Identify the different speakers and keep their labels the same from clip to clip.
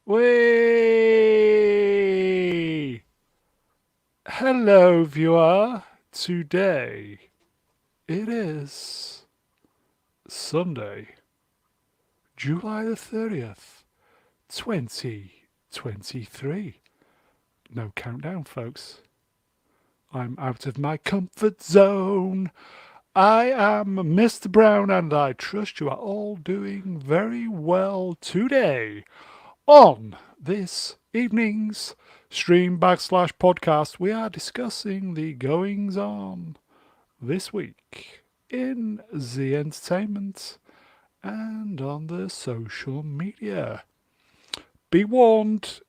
Speaker 1: Way! Hello, viewer. Today it is Sunday, July the 30th, 2023. No countdown, folks. I'm out of my comfort zone. I am Mr. Brown, and I trust you are all doing very well today. On this evening's stream/podcast, we are discussing the goings on this week in the entertainment and on the social media. Be warned,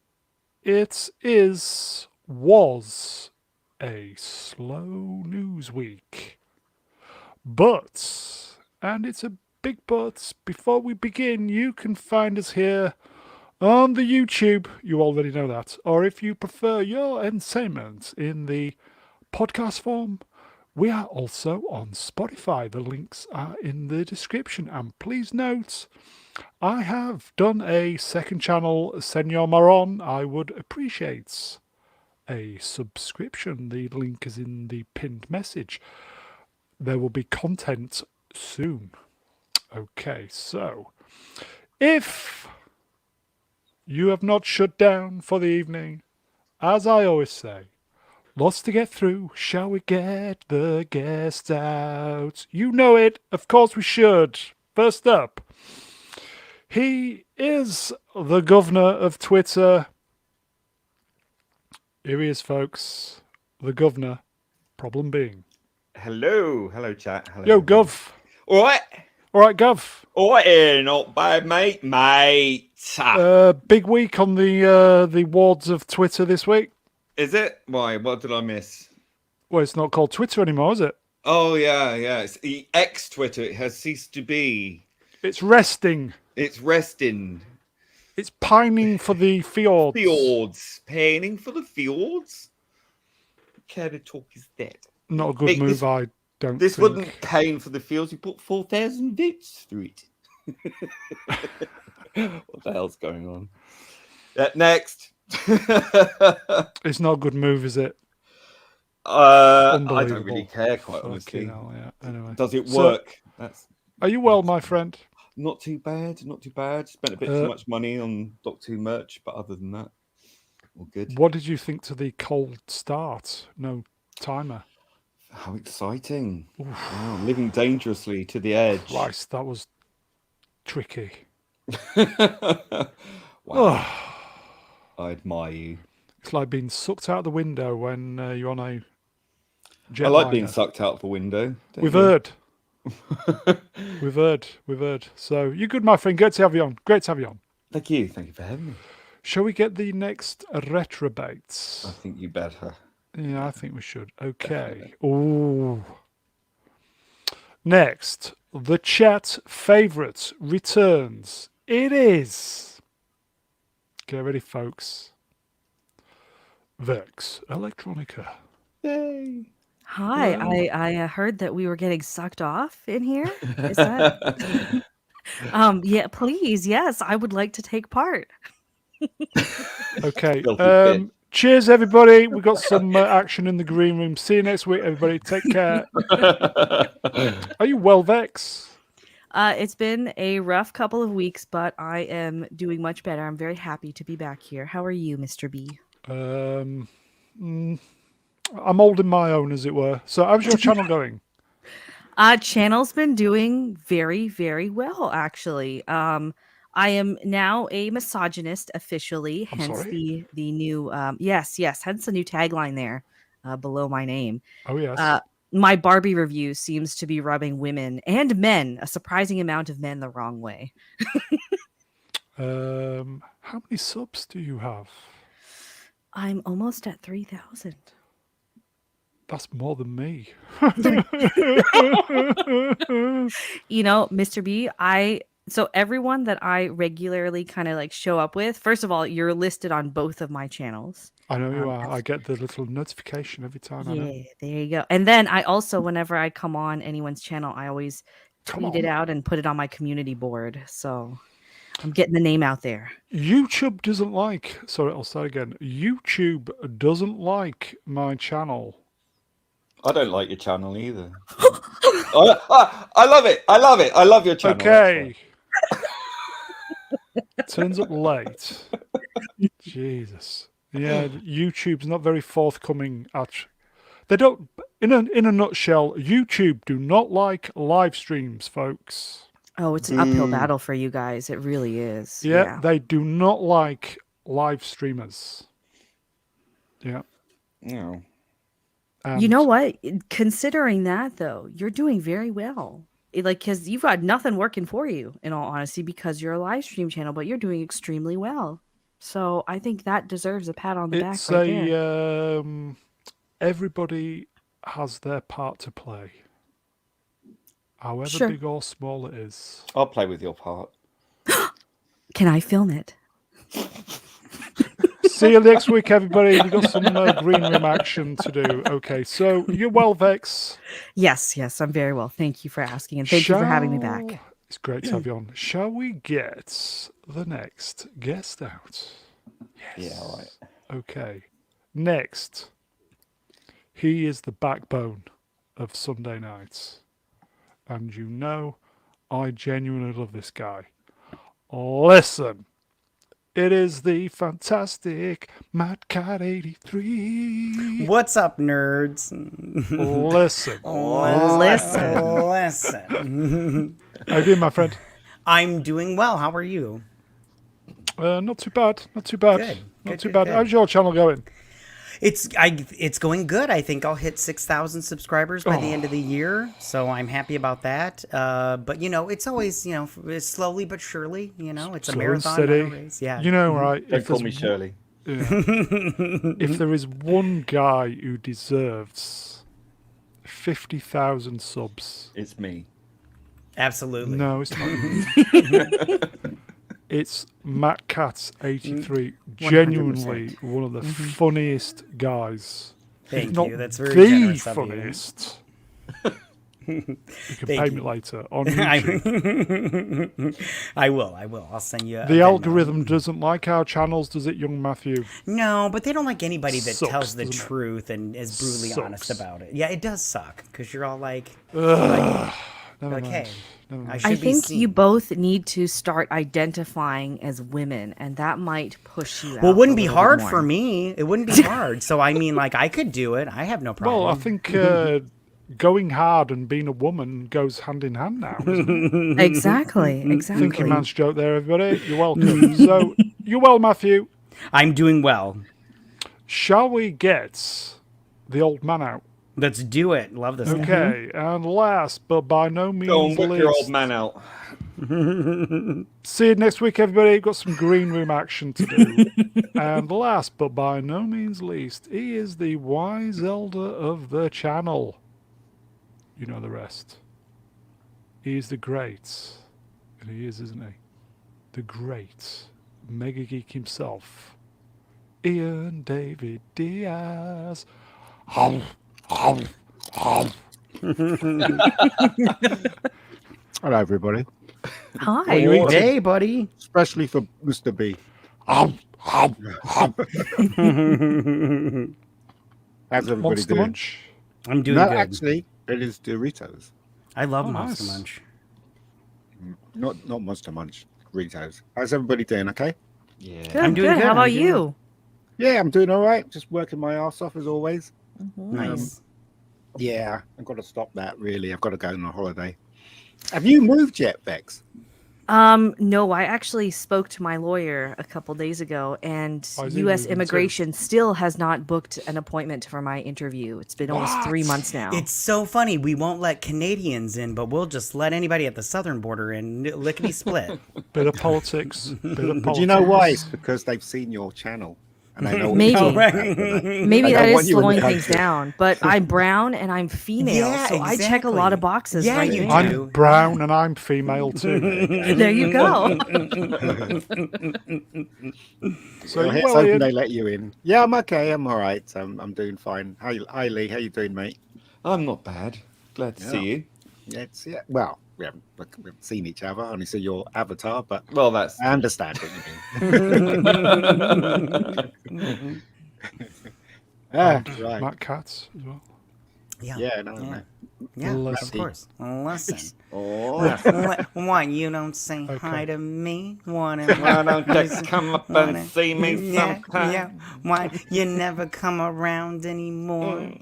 Speaker 1: was a slow news week. But, and it's a big but, before we begin, you can find us here on the YouTube, you already know that. Or if you prefer your entertainment in the podcast form, we are also on Spotify. The links are in the description. And please note, I have done a second channel, Senor Maron. I would appreciate a subscription. The link is in the pinned message. There will be content soon. Okay, so if you have not shut down for the evening, as I always say, lots to get through. Shall we get the guests out? You know it. Of course we should. First up, he is the governor of Twitter. Here he is, folks. The governor. Problem being.
Speaker 2: Hello, chat. Hello.
Speaker 1: Yo, Gov.
Speaker 2: All right.
Speaker 1: All right, Gov.
Speaker 2: All right, here, not bad, mate.
Speaker 1: Big week on the wards of Twitter this week.
Speaker 2: Is it? Why? What did I miss?
Speaker 1: Well, it's not called Twitter anymore, is it?
Speaker 2: Oh, yeah. It's the X Twitter. It has ceased to be.
Speaker 1: It's resting.
Speaker 2: It's resting.
Speaker 1: It's pining for the fjords.
Speaker 2: Fjords. Pining for the fjords? Care to talk is dead.
Speaker 1: Not a good move, I don't
Speaker 2: This
Speaker 1: think.
Speaker 2: wouldn't pain for the fields. You put 4,000 bits through it. What the hell's going on? Next.
Speaker 1: It's not a good move, is it?
Speaker 2: I don't really care, quite honestly.
Speaker 1: Hell, yeah. Anyway.
Speaker 2: Does it work?
Speaker 1: Are you well, my friend?
Speaker 2: Not too bad. Spent a bit too much money on Doctor Who merch, but other than that, all good.
Speaker 1: What did you think to the cold start? No timer.
Speaker 2: How exciting. Wow, living dangerously to the edge.
Speaker 1: Christ, that was tricky.
Speaker 2: Wow. I admire you.
Speaker 1: It's like being sucked out the window when you're on a jet
Speaker 2: I like
Speaker 1: liner.
Speaker 2: being sucked out the window.
Speaker 1: We've heard. We've heard. So you're good, my friend. Great to have you on.
Speaker 2: Thank you for having me.
Speaker 1: Shall we get the next retrobates?
Speaker 2: I think you better.
Speaker 1: Yeah, I think we should. Okay. Ooh. Next, the chat favourite returns. It is. Get ready, folks. Vex Electronica.
Speaker 2: Yay.
Speaker 3: Hi, I heard that we were getting sucked off in here. Is that? Yeah, please. Yes, I would like to take part.
Speaker 1: Okay. Cheers, everybody. We got some action in the green room. See you next week, everybody. Take care. Are you well, Vex?
Speaker 3: It's been a rough couple of weeks, but I am doing much better. I'm very happy to be back here. How are you, Mr. B?
Speaker 1: I'm holding my own, as it were. So how's your channel going?
Speaker 3: Channel's been doing very, very well, actually. I am now a misogynist officially, hence the new hence the new tagline there below my name.
Speaker 1: Oh yes.
Speaker 3: My Barbie review seems to be rubbing women and men, a surprising amount of men, the wrong way.
Speaker 1: How many subs do you have?
Speaker 3: I'm almost at 3,000.
Speaker 1: That's more than me.
Speaker 3: You know, Mr. B, so everyone that I regularly kind of like show up with, first of all, you're listed on both of my channels.
Speaker 1: I know you are. I get the little notification every time.
Speaker 3: Yeah, there you go. And then I also, whenever I come on anyone's channel, I always tweet it out and put it on my community board. So I'm getting the name out there.
Speaker 1: YouTube doesn't like. Sorry, I'll start again. YouTube doesn't like my channel.
Speaker 2: I don't like your channel either. I love it. I love it. I love your channel.
Speaker 1: Okay. Turns up late. Jesus. Yeah, YouTube's not very forthcoming. They don't. In a nutshell, YouTube do not like live streams, folks.
Speaker 3: Oh, it's an uphill battle for you guys. It really is.
Speaker 1: Yeah,
Speaker 3: Yeah.
Speaker 1: they do not like live streamers. Yeah.
Speaker 2: No.
Speaker 3: You know what? Considering that, though, you're doing very well. Because you've got nothing working for you, in all honesty, because you're a live stream channel, but you're doing extremely well. So I think that deserves a pat on the back right there.
Speaker 1: Everybody has their part to play. However big or small it is.
Speaker 2: I'll play with your part.
Speaker 3: Can I film it?
Speaker 1: See you next week, everybody. We've got some green room action to do. Okay, so you're well, Vex.
Speaker 3: Yes, I'm very well. Thank you for asking, and thank you for having me back.
Speaker 1: It's great to have you on. Shall we get the next guest out? Yes.
Speaker 2: Yeah, all right.
Speaker 1: Okay. Next. He is the backbone of Sunday nights. And you know, I genuinely love this guy. Listen. It is the fantastic Matt Cat 83.
Speaker 4: What's up, nerds?
Speaker 1: Listen.
Speaker 4: Listen.
Speaker 1: How you doing, my friend?
Speaker 4: I'm doing well. How are you?
Speaker 1: Not too bad. Not too bad.
Speaker 4: Good.
Speaker 1: Not too bad. How's your channel going?
Speaker 4: It's going good. I think I'll hit 6,000 subscribers by the end of the year, so I'm happy about that. But it's always it's slowly but surely. It's a marathon, not a race. Yeah.
Speaker 1: Right?
Speaker 2: Don't call me Shirley.
Speaker 1: Yeah. If there is one guy who deserves 50,000 subs,
Speaker 2: It's me.
Speaker 4: Absolutely.
Speaker 1: No, it's not. It's Matt Katz 83. Genuinely one of the funniest guys.
Speaker 4: Thank
Speaker 1: Not
Speaker 4: you. That's very
Speaker 1: the
Speaker 4: generous of you.
Speaker 1: funniest. You can
Speaker 4: Thank
Speaker 1: pay me
Speaker 4: you.
Speaker 1: later on YouTube.
Speaker 4: I will. I'll send you.
Speaker 1: The algorithm doesn't like our channels, does it, young Matthew?
Speaker 4: No, but they don't like anybody that
Speaker 1: Sucks,
Speaker 4: tells the
Speaker 1: doesn't it?
Speaker 4: truth and is brutally honest
Speaker 1: Sucks.
Speaker 4: about it. Yeah, it does suck because you're all like,
Speaker 1: Never
Speaker 4: like,
Speaker 1: mind.
Speaker 4: hey,
Speaker 1: Never
Speaker 4: I
Speaker 1: mind.
Speaker 4: should
Speaker 3: I
Speaker 4: be
Speaker 3: think
Speaker 4: seen.
Speaker 3: you both need to start identifying as women, and that might push you out.
Speaker 4: Well, it wouldn't
Speaker 3: a
Speaker 4: be
Speaker 3: little bit
Speaker 4: hard
Speaker 3: more.
Speaker 4: for me. It wouldn't be hard. So I mean, like, I could do it. I have no problem.
Speaker 1: Well, I think going hard and being a woman goes hand in hand now. Doesn't it?
Speaker 3: Exactly.
Speaker 1: Thinking man's joke there, everybody. You're welcome. So, you well, Matthew?
Speaker 4: I'm doing well.
Speaker 1: Shall we get the old man out?
Speaker 4: Let's do it. Love this. guy.
Speaker 1: Okay, and last but by no means
Speaker 2: Go on, whip
Speaker 1: least,
Speaker 2: your old man out.
Speaker 1: see you next week, everybody. Got some green room action to do. And last but by no means least, he is the wise elder of the channel. You know the rest. He is the great, and he is, isn't he? The great mega geek himself, Ian David Diaz.
Speaker 5: Hello, everybody.
Speaker 3: Hi.
Speaker 1: you eating?
Speaker 4: Hey, buddy.
Speaker 5: Especially for Mr. B. How's everybody
Speaker 1: Monster
Speaker 5: doing?
Speaker 1: Munch.
Speaker 4: I'm doing
Speaker 5: No,
Speaker 4: good.
Speaker 5: actually, it is Doritos.
Speaker 4: I love
Speaker 1: Oh,
Speaker 4: Monster
Speaker 1: nice.
Speaker 4: Munch.
Speaker 5: Not Monster Munch. Doritos. How's everybody doing? Okay.
Speaker 2: Yeah.
Speaker 3: Good,
Speaker 4: I'm doing good.
Speaker 3: How
Speaker 4: I'm
Speaker 3: about
Speaker 4: doing
Speaker 3: you?
Speaker 5: Yeah, I'm doing all right. Just working my ass off as always.
Speaker 4: Nice.
Speaker 5: Yeah, I've got to stop that. Really, I've got to go on a holiday. Have you moved yet, Vex?
Speaker 3: No, I actually spoke to my lawyer a couple days ago, and
Speaker 1: Why is he
Speaker 3: U.S.
Speaker 1: moving too?
Speaker 3: Immigration still has not booked an appointment for my interview. It's been almost 3 months now.
Speaker 4: It's so funny. We won't let Canadians in, but we'll just let anybody at the southern border in. Lickety split.
Speaker 1: Bit of politics. Bit of politics.
Speaker 5: But you know why? It's because they've seen your channel and they know.
Speaker 3: Maybe.
Speaker 4: Oh, right.
Speaker 3: Maybe
Speaker 5: I
Speaker 3: that
Speaker 5: don't
Speaker 3: is
Speaker 5: want you in the
Speaker 3: slowing things
Speaker 5: country.
Speaker 3: down, but I'm brown and I'm female,
Speaker 4: Yeah,
Speaker 3: so I check a lot of
Speaker 4: exactly.
Speaker 3: boxes
Speaker 4: Yeah,
Speaker 3: right
Speaker 4: you
Speaker 3: there.
Speaker 4: do.
Speaker 1: I'm brown and I'm female too.
Speaker 3: There you go.
Speaker 1: So
Speaker 5: Well,
Speaker 1: you
Speaker 5: let's
Speaker 1: well,
Speaker 5: hope
Speaker 1: Ian?
Speaker 5: they let you in. Yeah, I'm okay. I'm all right. I'm doing fine. Hi, Lee. How you doing, mate?
Speaker 2: I'm not bad. Glad to see you.
Speaker 5: Well, we haven't seen each other. I only see your avatar, but
Speaker 2: Well, that's
Speaker 5: I understand what you mean. Right.
Speaker 1: Matt Katz as well.
Speaker 5: Yeah, no,
Speaker 4: yeah.
Speaker 5: no.
Speaker 4: Yeah, of
Speaker 1: Listen.
Speaker 4: course. Listen.
Speaker 2: oh.
Speaker 4: Why you don't say hi
Speaker 1: Okay.
Speaker 4: to me? Why
Speaker 2: Why don't you come up and see me
Speaker 4: Yeah,
Speaker 2: sometime?
Speaker 4: yeah. Why you never come around anymore?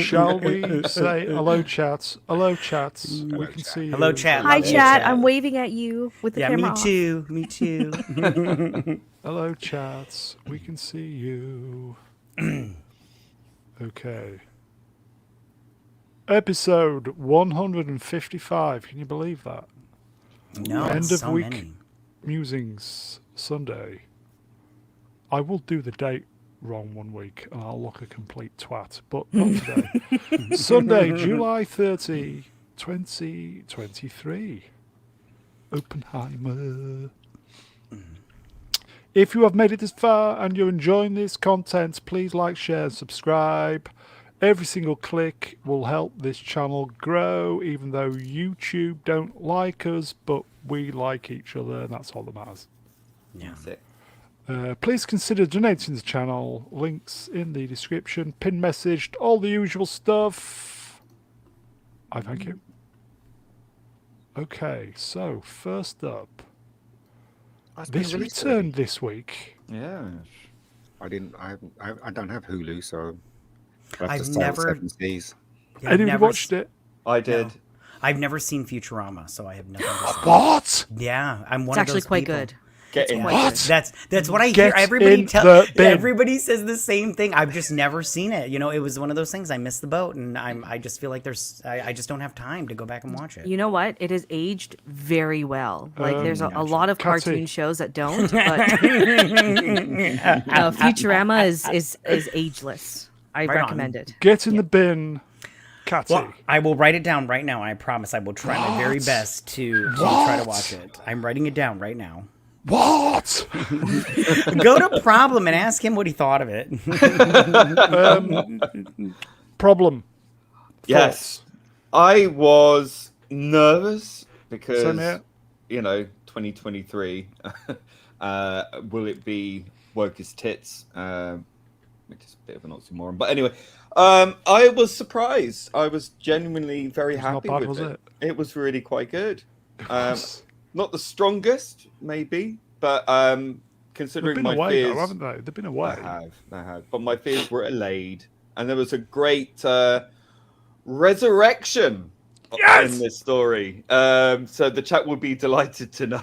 Speaker 1: Shall we say hello, chats? Hello, chats. We can see you.
Speaker 4: Hello, chat.
Speaker 3: Hi,
Speaker 4: Love you,
Speaker 3: chat. I'm waving at you with the
Speaker 4: Yeah,
Speaker 3: camera
Speaker 4: me
Speaker 3: off.
Speaker 4: too. Me too.
Speaker 1: Hello, chats. We can see you. Okay. Episode 155. Can you believe that?
Speaker 4: No,
Speaker 1: End
Speaker 4: it's
Speaker 1: of
Speaker 4: so
Speaker 1: week.
Speaker 4: many.
Speaker 1: Musings Sunday. I will do the date wrong one week and I'll look a complete twat, but not today. Sunday, July 30, 2023. Oppenheimer. If you have made it this far and you're enjoying this content, please like, share, and subscribe. Every single click will help this channel grow, even though YouTube don't like us, but we like each other, and that's all that matters.
Speaker 4: Yeah.
Speaker 2: That's it.
Speaker 1: Please consider donating to the channel. Links in the description. Pin messaged, all the usual stuff. I thank you. Okay, so first up,
Speaker 5: That's been
Speaker 1: this
Speaker 5: released
Speaker 1: returned this week.
Speaker 2: Yeah.
Speaker 5: I don't have Hulu, so I'll have
Speaker 4: I've
Speaker 5: to start
Speaker 4: never-
Speaker 5: with Seven Seas.
Speaker 4: Yeah,
Speaker 1: Any of you watched it?
Speaker 2: I did.
Speaker 4: No. I've never seen Futurama, so I have nothing to say.
Speaker 1: What?
Speaker 4: Yeah, I'm one
Speaker 3: It's
Speaker 4: of those
Speaker 3: actually quite
Speaker 4: people.
Speaker 3: good.
Speaker 2: Get in.
Speaker 3: quite
Speaker 1: What?
Speaker 4: That's what I
Speaker 1: Get
Speaker 4: hear. Everybody
Speaker 1: in the bin.
Speaker 4: everybody says the same thing. I've just never seen it. You know, it was one of those things. I missed the boat, and I just feel like I just don't have time to go back and watch it.
Speaker 3: You know what? It has aged very well. Like there's a lot of
Speaker 1: Catty.
Speaker 3: cartoon shows that don't, but Futurama is ageless. I
Speaker 4: Right on.
Speaker 3: recommend it.
Speaker 1: Get in the bin, Catty.
Speaker 4: Well, I will write it down right now. I promise I will try my very
Speaker 1: What?
Speaker 4: best to try to
Speaker 1: What?
Speaker 4: watch it. I'm writing it down right now.
Speaker 1: What?
Speaker 4: Go to Problem and ask him what he thought of it.
Speaker 1: Problem.
Speaker 2: Yes. I was nervous
Speaker 1: Same
Speaker 2: because,
Speaker 1: here.
Speaker 2: 2023. Will it be woke as tits? Which is a bit of an oxymoron. But anyway, I was surprised. I was genuinely very
Speaker 1: It's not
Speaker 2: happy
Speaker 1: bad,
Speaker 2: with
Speaker 1: was
Speaker 2: it.
Speaker 1: it?
Speaker 2: It was really quite good.
Speaker 1: Yes.
Speaker 2: Not the strongest, maybe, but
Speaker 1: They've
Speaker 2: considering
Speaker 1: been
Speaker 2: my
Speaker 1: away,
Speaker 2: fears,
Speaker 1: though, haven't they? They've been away.
Speaker 2: they have. But my fears were allayed, and there was a great resurrection in this story. So the chat would be delighted to know.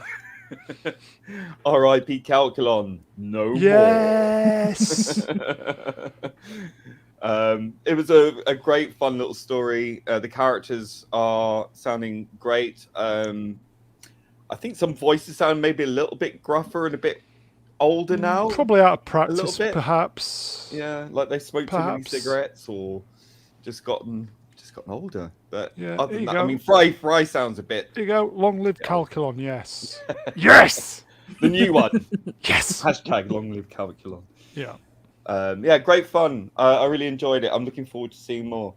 Speaker 2: R.I.P. Calculon, no
Speaker 1: Yes.
Speaker 2: more. It was a great, fun little story. The characters are sounding great. I think some voices sound maybe a little bit gruffer and a bit older now.
Speaker 1: Probably out of
Speaker 2: little
Speaker 1: practice,
Speaker 2: bit.
Speaker 1: perhaps.
Speaker 2: Yeah, like they smoked too many
Speaker 1: Perhaps.
Speaker 2: cigarettes or just gotten older. But
Speaker 1: Yeah,
Speaker 2: other
Speaker 1: here
Speaker 2: than
Speaker 1: you
Speaker 2: that,
Speaker 1: go.
Speaker 2: I mean, Fry sounds a bit
Speaker 1: There you go. Long live Calculon, yes. Yes!
Speaker 2: the new one.
Speaker 1: Yes!
Speaker 2: Hashtag long live Calculon.
Speaker 1: Yeah.
Speaker 2: Yeah, great fun. I really enjoyed it. I'm looking forward to seeing more.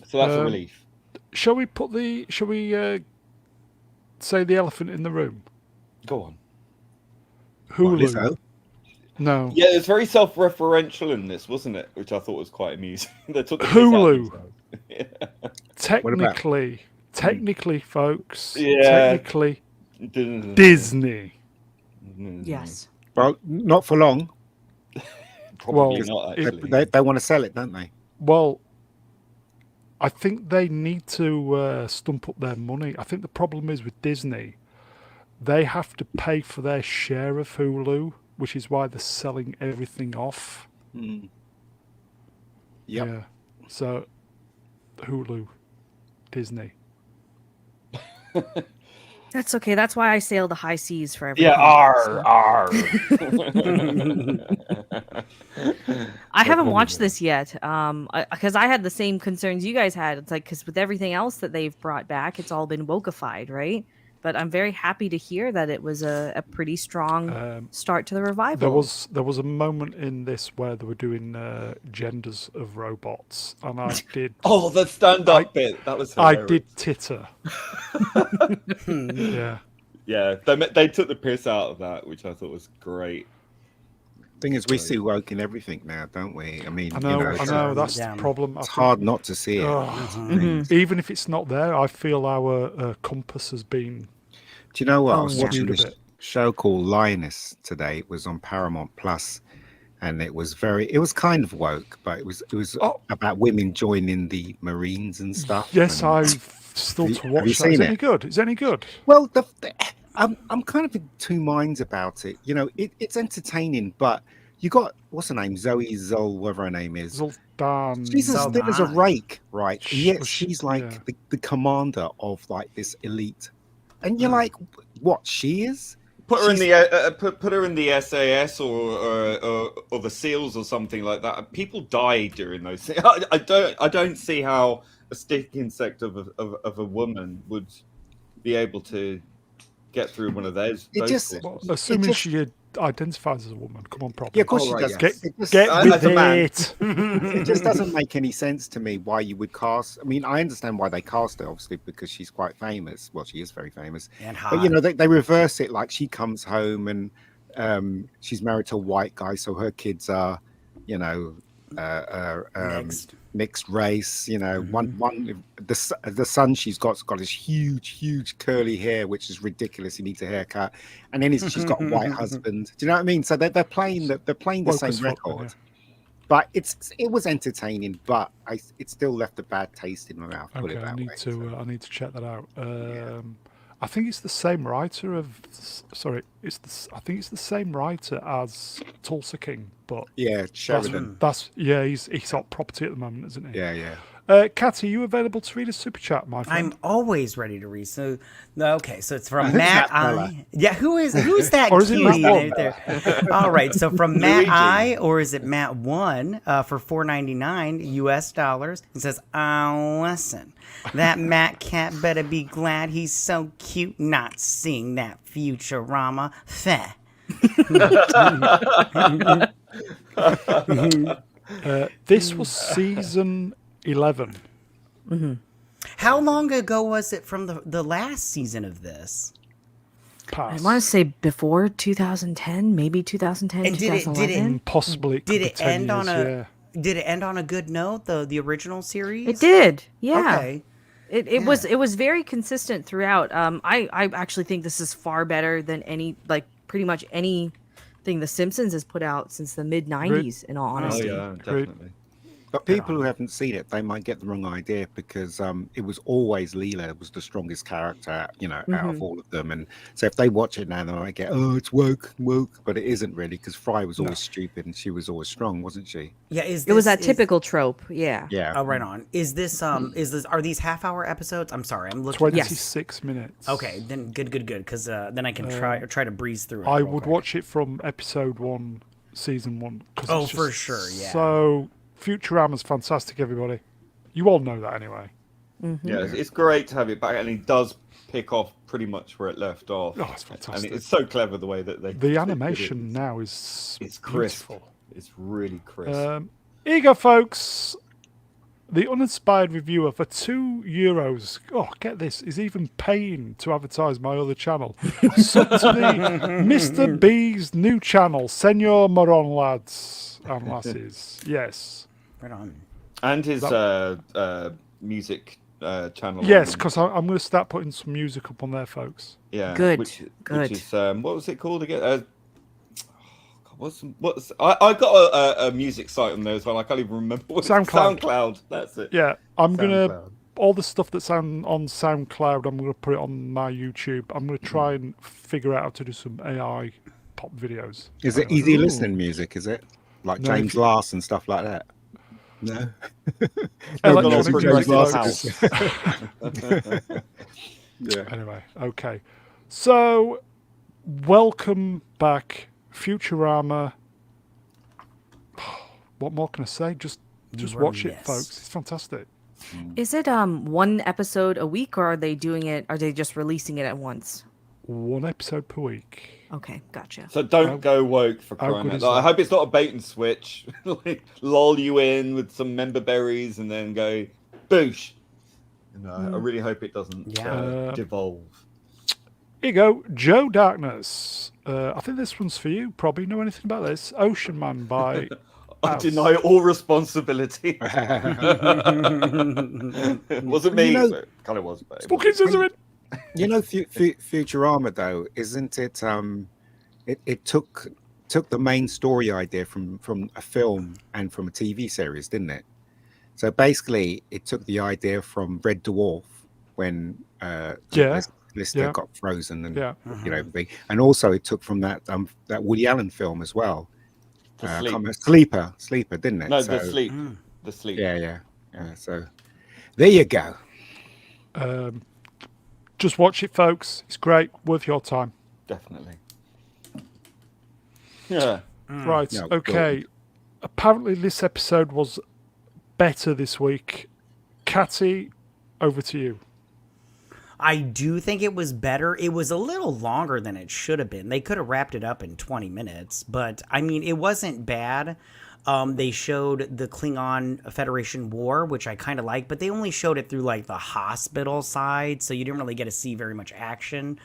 Speaker 2: So that's a relief.
Speaker 1: Shall we say the elephant in the room?
Speaker 2: Go on.
Speaker 1: Hulu.
Speaker 5: Lizzo?
Speaker 1: No.
Speaker 2: Yeah, it's very self-referential in this, wasn't it? Which I thought was quite amusing. They took the piss out of
Speaker 1: Hulu.
Speaker 2: themselves.
Speaker 1: Technically, folks.
Speaker 2: Yeah.
Speaker 1: Technically, Disney.
Speaker 3: Yes.
Speaker 5: Well, not for long.
Speaker 2: Probably
Speaker 1: Well,
Speaker 2: not
Speaker 1: if-
Speaker 2: actually.
Speaker 5: They want to sell it, don't they?
Speaker 1: Well, I think they need to stump up their money. I think the problem is with Disney, they have to pay for their share of Hulu, which is why they're selling everything off.
Speaker 5: Yep.
Speaker 1: Yeah. So, Hulu, Disney.
Speaker 3: That's okay. That's why I sail the high seas for everything.
Speaker 2: Yeah, R.
Speaker 3: I haven't watched this yet, because I had the same concerns you guys had. It's like because with everything else that they've brought back, it's all been wokeified, right? but I'm very happy to hear that it was a pretty strong start to the revival.
Speaker 1: There was a moment in this where they were doing genders of robots, and I did.
Speaker 2: Oh, the stand-up bit. That was hilarious.
Speaker 1: I did titter. Yeah.
Speaker 2: Yeah, they took the piss out of that, which I thought was great.
Speaker 5: Thing is, we see woke in everything now, don't we? I mean,
Speaker 1: I know that's
Speaker 4: Yeah.
Speaker 1: the problem.
Speaker 5: It's hard not to see it.
Speaker 1: Even if it's not there, I feel our compass has been.
Speaker 5: Do you know what? I was
Speaker 1: yeah.
Speaker 5: watching
Speaker 1: Skewed a
Speaker 5: this
Speaker 1: bit.
Speaker 5: show called Lioness today. It was on Paramount Plus, and it was kind of woke, but it was about women joining the Marines and stuff.
Speaker 1: Yes,
Speaker 5: and,
Speaker 1: I've still to
Speaker 5: have
Speaker 1: watch
Speaker 5: you
Speaker 1: that. Is
Speaker 5: seen
Speaker 1: it any
Speaker 5: it?
Speaker 1: good? Is it any good?
Speaker 5: Well, I'm kind of in two minds about it. You know, it's entertaining, but you got what's her name, Zol, whatever her name is.
Speaker 1: Zoltan.
Speaker 5: She's as thin as a rake, right? And yet
Speaker 1: She-
Speaker 5: she's like
Speaker 1: yeah.
Speaker 5: the commander of like this elite, and you're like, what she is?
Speaker 2: Put her in the put her in the SAS or the SEALs or something like that. People die during those things. I don't see how a stick insect of a woman would be able to get through one of those.
Speaker 1: Well, assuming she identifies as a woman. Come on, properly.
Speaker 5: Yeah, of course she
Speaker 2: right,
Speaker 5: does.
Speaker 2: yes.
Speaker 5: It just-
Speaker 1: Get
Speaker 2: As
Speaker 1: with
Speaker 2: a man.
Speaker 1: it.
Speaker 5: it just doesn't make any sense to me why you would cast. I mean, I understand why they cast her, obviously, because she's quite famous. Well, she is very famous.
Speaker 4: And hot.
Speaker 5: But you know, they reverse it. Like she comes home and she's married to a white guy, so her kids are, you know, mixed race. You know, the son she's got this huge curly hair, which is ridiculous. He needs a haircut, and then she's got a white husband. Do you know what I mean? So they're playing the
Speaker 1: Woke
Speaker 5: same
Speaker 1: as fuck,
Speaker 5: record.
Speaker 1: yeah.
Speaker 5: But it was entertaining, but it still left a bad taste in my mouth. Put
Speaker 1: Okay,
Speaker 5: it that
Speaker 1: I need
Speaker 5: way.
Speaker 1: to I need to check that out. I think it's the same writer of. Sorry, I think it's the same writer as Tulsa King, but
Speaker 5: Yeah, Sheridan.
Speaker 1: he's on property at the moment, isn't he?
Speaker 5: Yeah.
Speaker 1: Kat, are you available to read a super chat, my friend?
Speaker 4: I'm always ready to read. So, okay, so it's from
Speaker 5: Who's
Speaker 4: Matt
Speaker 5: that fella?
Speaker 4: I. Yeah, who's that
Speaker 1: Or is it
Speaker 4: cutie
Speaker 1: Matt
Speaker 4: right there? All right, so from Matt I, or is it Matt One for $4.99 US dollars? It says, "Oh, listen, that Matt cat better be glad he's so cute, not seeing that Futurama. Feh."
Speaker 1: This was season 11.
Speaker 4: How long ago was it from the last season of this?
Speaker 1: Pass.
Speaker 3: I want to say before 2010, maybe 2010,
Speaker 4: And did it-
Speaker 3: 2011.
Speaker 1: Possibly. It could
Speaker 4: Did
Speaker 1: be
Speaker 4: it
Speaker 1: 10
Speaker 4: end on
Speaker 1: years,
Speaker 4: Did it end on a good note? The original series.
Speaker 3: It did, yeah.
Speaker 4: Okay.
Speaker 3: It was very consistent throughout. I actually think this is far better than pretty much anything The Simpsons has put out since the mid 90s. In all
Speaker 2: Oh
Speaker 3: honesty,
Speaker 2: yeah, definitely.
Speaker 5: But people who haven't seen it, they might get the wrong idea because it was always Leela was the strongest character, you know, out of all of them. And so if they watch it now, they might get, oh, it's woke, but it isn't really because Fry was always stupid and she was always strong, wasn't she?
Speaker 4: Yeah,
Speaker 3: it was that typical trope. Yeah.
Speaker 5: Yeah.
Speaker 4: Oh, right on. Is this are these half-hour episodes? I'm sorry, I'm looking.
Speaker 1: 26 minutes.
Speaker 4: Okay, then good, because then I can try to breeze through it.
Speaker 1: I
Speaker 4: real
Speaker 1: would
Speaker 4: quick.
Speaker 1: watch it from episode 1, season 1. 'cause
Speaker 4: Oh,
Speaker 1: it's
Speaker 4: for
Speaker 1: just
Speaker 4: sure, yeah.
Speaker 1: So, Futurama's fantastic, everybody. You all know that anyway.
Speaker 2: Yeah, it's great to have it back, and it does pick off pretty much where it left off.
Speaker 1: Oh, it's fantastic.
Speaker 2: And it's so clever the way that they
Speaker 1: The
Speaker 2: did
Speaker 1: animation
Speaker 2: it.
Speaker 1: now is
Speaker 2: It's crisp.
Speaker 1: beautiful.
Speaker 2: It's really crisp.
Speaker 1: Here you go, folks. The uninspired reviewer for €2. Oh, get this, is even paying to advertise my other channel. Sub to the Mr. B's new channel, Senor Moron, lads and lasses. Yes.
Speaker 4: Right on.
Speaker 2: And his music channel.
Speaker 1: Yes, because I'm going to start putting some music up on there, folks.
Speaker 2: Yeah.
Speaker 3: Good,
Speaker 2: Which
Speaker 3: good.
Speaker 2: is what was it called again? I got a music site on there as well. I can't even remember what
Speaker 1: SoundCloud.
Speaker 2: SoundCloud. That's it.
Speaker 1: Yeah, I'm going to,
Speaker 2: SoundCloud.
Speaker 1: all the stuff that's on SoundCloud, I'm going to put it on my YouTube. I'm going to try and figure out how to do some AI pop videos.
Speaker 5: Is it easy listening music? Is it like
Speaker 1: No,
Speaker 5: James Last and stuff like that? No.
Speaker 1: Electronic
Speaker 5: no,
Speaker 1: music,
Speaker 5: James
Speaker 1: folks.
Speaker 5: Yeah.
Speaker 1: Anyway, okay. So, welcome back, Futurama. What more can I say? Just watch it,
Speaker 4: yes.
Speaker 1: folks. It's fantastic.
Speaker 3: Is it one episode a week, or are they doing it? Are they just releasing it at once?
Speaker 1: One episode per week.
Speaker 3: Okay, gotcha.
Speaker 2: So don't go woke for
Speaker 1: how
Speaker 2: crying
Speaker 1: good
Speaker 2: out
Speaker 1: is
Speaker 2: loud. I
Speaker 1: that?
Speaker 2: hope it's not a bait and switch. Like, lull you in with some member berries and then go boosh. I really hope it doesn't devolve.
Speaker 1: Here you go, Joe Darkness. I think this one's for you. Probably know anything about this. Ocean Man by.
Speaker 2: I deny all responsibility. It wasn't me. It kind of was. But
Speaker 1: Fucking scissoring.
Speaker 5: You know, Futurama though, isn't it? It took the main story idea from a film and from a TV series, didn't it? So basically, it took the idea from Red Dwarf when Lister got frozen and you know everything, and also it took from that Woody Allen film as well. Sleeper, didn't it?
Speaker 2: No,
Speaker 5: so,
Speaker 2: the sleep.
Speaker 5: Yeah. So there you go.
Speaker 1: Just watch it, folks. It's great, worth your time.
Speaker 2: Definitely. Yeah.
Speaker 1: Right.
Speaker 5: No,
Speaker 1: okay. Apparently, this episode was better this week. Catty, over to you.
Speaker 4: I do think it was better. It was a little longer than it should have been. They could have wrapped it up in 20 minutes, but I mean, it wasn't bad. They showed the Klingon Federation War, which I kind of like, but they only showed it through like the hospital side, so you didn't really get to see very much action.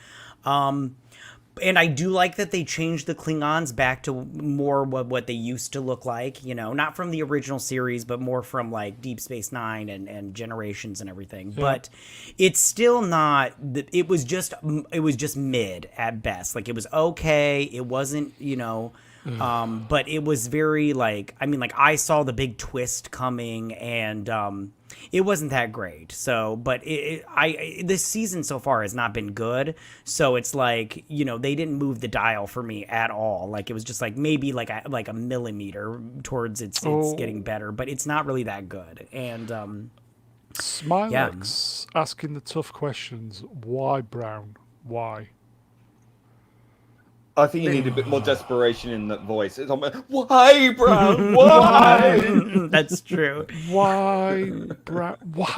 Speaker 4: And I do like that they changed the Klingons back to more what they used to look like, you know, not from the original series, but more from like Deep Space Nine and Generations and everything. Yeah. But it's still not. It was just mid at best. Like it was okay. It wasn't, you know. But it was very like, I mean, like I saw the big twist coming and it wasn't that great. So, but this season so far has not been good. So it's like, you know, they didn't move the dial for me at all. Like it was just like maybe like a millimeter towards it's getting better, but it's not really that good. And
Speaker 1: Smilex asking the tough questions. Why Brown? Why?
Speaker 2: I think you need a bit more desperation in that voice. It's almost, why, Brown? Why?
Speaker 4: That's true.
Speaker 1: Why, Brown? Why?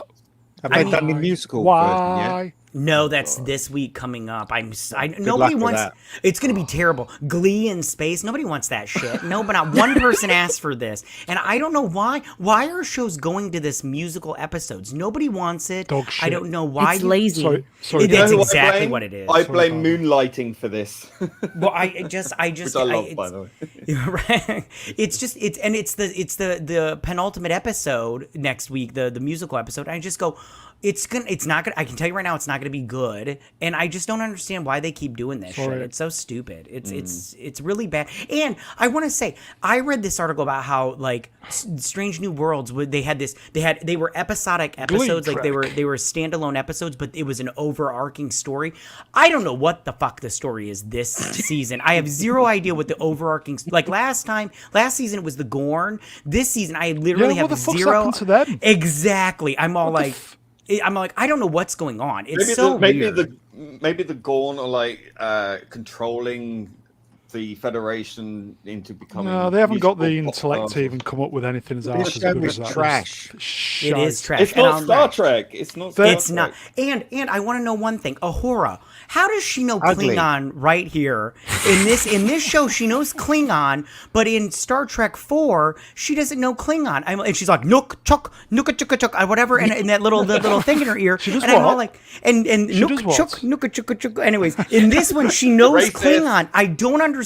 Speaker 5: Have they done the musical
Speaker 1: why?
Speaker 5: version yet?
Speaker 4: No, that's this week coming up. Nobody wants. It's going to be terrible. Glee in space. Nobody wants that shit. No, but not one person asked for this, and I don't know why. Why are shows going to this musical episodes? Nobody wants it.
Speaker 1: Dog shit.
Speaker 4: I don't know why.
Speaker 3: It's lazy.
Speaker 1: Sorry.
Speaker 4: That's exactly what it is.
Speaker 2: I blame moonlighting for this.
Speaker 4: Well, I just,
Speaker 2: Which I love, by the way.
Speaker 4: Right. It's the penultimate episode next week, the musical episode. And I just go, it's not gonna. I can tell you right now, it's not gonna be good, and I just don't understand why they keep doing this shit. It's so stupid. It's really bad. And I want to say, I read this article about how like Strange New Worlds. They were episodic episodes, like they were standalone episodes, but it was an overarching story. I don't know what the fuck the story is this season. I have zero idea what the overarching like last season it was the Gorn. This season I literally have
Speaker 1: what the fuck's
Speaker 4: zero.
Speaker 1: happened to them?
Speaker 4: Exactly. I'm like, I don't know what's going on. It's
Speaker 2: maybe
Speaker 4: weird.
Speaker 2: Maybe the Gorn are like controlling the Federation into becoming.
Speaker 1: No, they haven't got the intellect to even come up with anything as
Speaker 5: This show is trash.
Speaker 4: It is trash.
Speaker 2: It's not Star Trek. It's not.
Speaker 4: It's not. And I want to know one thing. Ahura, how does she know Klingon right here in this show? She knows Klingon, but in Star Trek 4, she doesn't know Klingon. And she's like nook chuk nuka chuk chuk whatever, and that little thing in her ear.
Speaker 1: She does
Speaker 4: and
Speaker 1: what?
Speaker 4: I'm all like, and nook chuk nuka chuk chuk. Anyways, in this one, she knows Klingon. I don't understand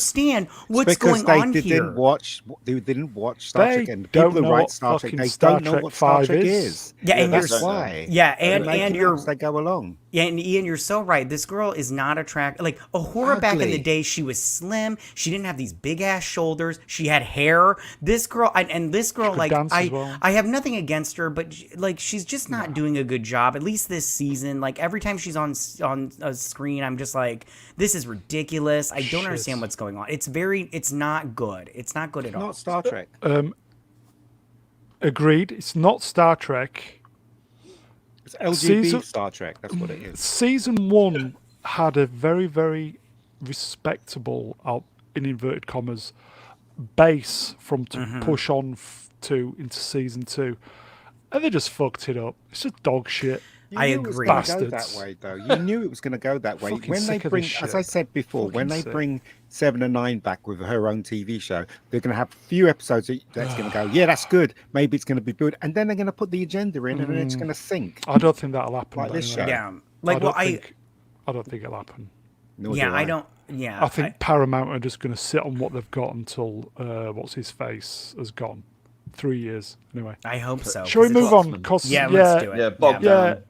Speaker 4: what's going on here.
Speaker 5: They didn't watch Star Trek, and the
Speaker 1: don't
Speaker 5: people
Speaker 1: know
Speaker 5: who write
Speaker 1: what
Speaker 5: Star Trek, they
Speaker 1: Star
Speaker 5: don't know
Speaker 1: Trek
Speaker 5: what Star
Speaker 1: 5
Speaker 5: Trek
Speaker 1: is.
Speaker 5: is.
Speaker 4: Yeah, and
Speaker 5: that's
Speaker 4: you're
Speaker 5: why.
Speaker 4: Yeah, and you're
Speaker 5: they go along.
Speaker 4: Yeah, and Ian, you're so right. This girl is not attractive. Like Ahura back in the day, she was slim. She didn't have these big ass shoulders. She had hair. This girl, like I have nothing against her, but like she's just not doing a good job. At least this season, like every time she's on a screen, I'm just like, this is ridiculous. I don't understand what's going on. It's not good. It's not good at all.
Speaker 5: Not Star Trek.
Speaker 1: Agreed. It's not Star Trek.
Speaker 5: It's LGBT Star Trek. That's what it is.
Speaker 1: Season 1 had a very, very respectable, in inverted commas, base from to push on into season 2. and they just fucked it up. It's just dog shit.
Speaker 4: I
Speaker 5: knew
Speaker 4: agree.
Speaker 5: It was going to go
Speaker 1: Bastards.
Speaker 5: that way, though. You knew it was going to go that way.
Speaker 1: Fucking
Speaker 5: When they
Speaker 1: sick of
Speaker 5: bring,
Speaker 1: this
Speaker 5: as I
Speaker 1: shit.
Speaker 5: said before, when
Speaker 1: Fucking
Speaker 5: they
Speaker 1: sick.
Speaker 5: bring 7 and 9 back with her own TV show, they're going to have a few episodes that's going to go, yeah, that's good. Maybe it's going to be good, and then they're going to put the agenda in, and then it's going to sink.
Speaker 1: I don't think that'll happen.
Speaker 5: Like
Speaker 1: but
Speaker 5: this
Speaker 1: anyway.
Speaker 5: show.
Speaker 4: Yeah. Like,
Speaker 1: I don't think it'll happen.
Speaker 5: Nor
Speaker 4: yeah,
Speaker 5: do
Speaker 4: I don't. Yeah,
Speaker 1: I think Paramount are just going to sit on what they've got until what's his face has gone. 3 years anyway.
Speaker 4: I hope so.
Speaker 1: Shall we
Speaker 4: 'cause
Speaker 1: move
Speaker 4: it's-
Speaker 1: on? Cause
Speaker 4: Yeah, let's do it.
Speaker 2: Yeah, bog
Speaker 1: Yeah.
Speaker 2: down.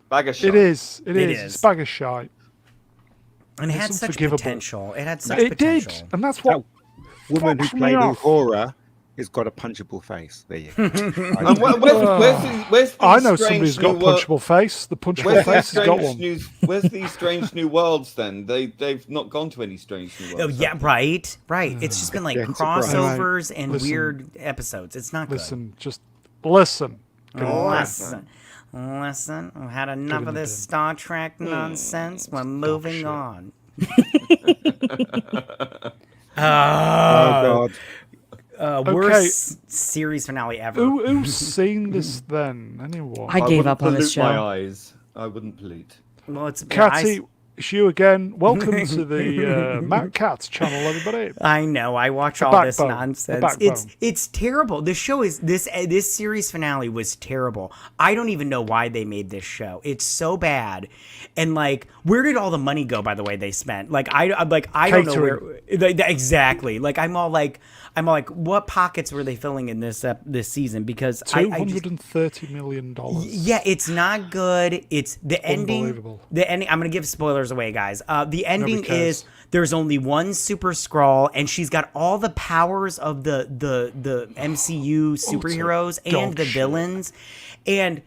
Speaker 2: Bag of shit.
Speaker 1: It is. It
Speaker 4: It
Speaker 1: is.
Speaker 4: is.
Speaker 1: It's a bag of shite.
Speaker 4: And it had
Speaker 1: It's
Speaker 4: such
Speaker 1: unforgivable.
Speaker 4: potential. It had such
Speaker 1: It
Speaker 4: potential.
Speaker 1: did, and that's what.
Speaker 5: That woman who
Speaker 1: fucks me
Speaker 5: played
Speaker 1: off.
Speaker 5: Uhura has got a punchable face. There you go.
Speaker 2: And where's
Speaker 1: I
Speaker 2: these
Speaker 1: know
Speaker 2: strange
Speaker 1: somebody who's got a
Speaker 2: new wor-
Speaker 1: punchable face. The punchable
Speaker 2: Where's these
Speaker 1: face has got
Speaker 2: strange
Speaker 1: one.
Speaker 2: where's these strange new worlds then? They've not gone to any strange new worlds.
Speaker 4: Oh yeah, right. It's just been like
Speaker 5: Yeah, surprise.
Speaker 4: crossovers and
Speaker 1: Listen.
Speaker 4: weird episodes. It's not good.
Speaker 1: Listen, just listen.
Speaker 4: Listen. I've had enough
Speaker 1: in
Speaker 4: of
Speaker 1: the
Speaker 4: this
Speaker 1: bin.
Speaker 4: Star Trek nonsense. We're moving
Speaker 1: shit.
Speaker 4: on.
Speaker 5: Oh God.
Speaker 4: Worst series finale ever.
Speaker 1: Who's seen this then? Anyone?
Speaker 3: I gave
Speaker 2: wouldn't
Speaker 3: up on this
Speaker 2: pollute my
Speaker 3: show.
Speaker 2: eyes. I wouldn't pollute.
Speaker 4: Well, it's
Speaker 1: Catty, it's you again. Welcome to the Matt Katz channel, everybody.
Speaker 4: I know. I watch
Speaker 1: The
Speaker 4: all this
Speaker 1: backbone. The
Speaker 4: nonsense.
Speaker 1: backbone.
Speaker 4: It's terrible. This show is this series finale was terrible. I don't even know why they made this show. It's so bad. And like, where did all the money go? By the way, they spent I don't know where exactly. Like I'm all like, what pockets were they filling in this season? Because
Speaker 1: $230 million.
Speaker 4: yeah, it's not good. It's the ending.
Speaker 1: Unbelievable.
Speaker 4: The ending. I'm gonna give spoilers away, guys. The ending
Speaker 1: cares.
Speaker 4: is there's only one Super Skrull, and she's got all the powers of the MCU superheroes and
Speaker 1: dog
Speaker 4: the
Speaker 1: shit.
Speaker 4: villains, and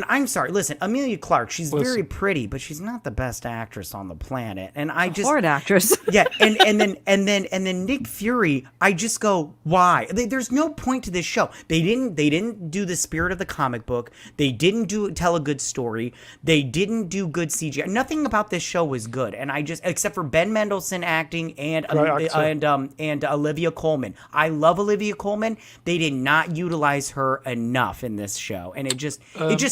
Speaker 4: I'm sorry. Listen, Amelia Clark. She's very pretty, but she's not the best actress on the planet. And I just
Speaker 3: Horrid actress.
Speaker 4: yeah, and then Nick Fury, I just go, why? There's no point to this show. They didn't do the spirit of the comic book. They didn't tell a good story. They didn't do good CGI. Nothing about this show was good. And I just, except for Ben Mendelsohn acting and Olivia Colman. I love Olivia Colman. They did not utilize her enough in this show, and it just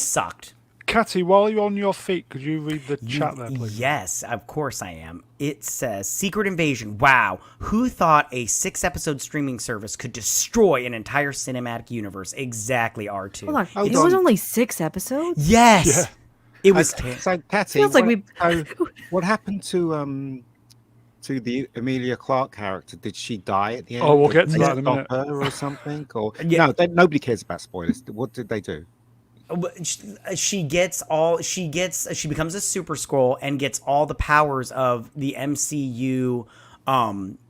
Speaker 4: sucked.
Speaker 1: Catty, while you're on your feet, could you read the chat there, please?
Speaker 4: Yes, of course I am. It says, Secret Invasion. Wow. Who thought a 6-episode streaming service could destroy an entire cinematic universe? Exactly, R2.
Speaker 3: Hold on.
Speaker 5: Hold
Speaker 3: It was
Speaker 5: on.
Speaker 3: only 6 episodes?
Speaker 4: Yes.
Speaker 1: Yeah.
Speaker 4: It was.
Speaker 5: So, Patty,
Speaker 3: Feels like
Speaker 5: what happened to the Amelia Clark character? Did she die at the end?
Speaker 1: Oh, we'll
Speaker 5: Did
Speaker 1: get to
Speaker 5: they
Speaker 1: that in a
Speaker 5: stop
Speaker 1: minute.
Speaker 5: her or something? Or
Speaker 4: Yeah.
Speaker 5: no, nobody cares about spoilers. What did they do?
Speaker 4: She becomes a Super Skrull and gets all the powers of the MCU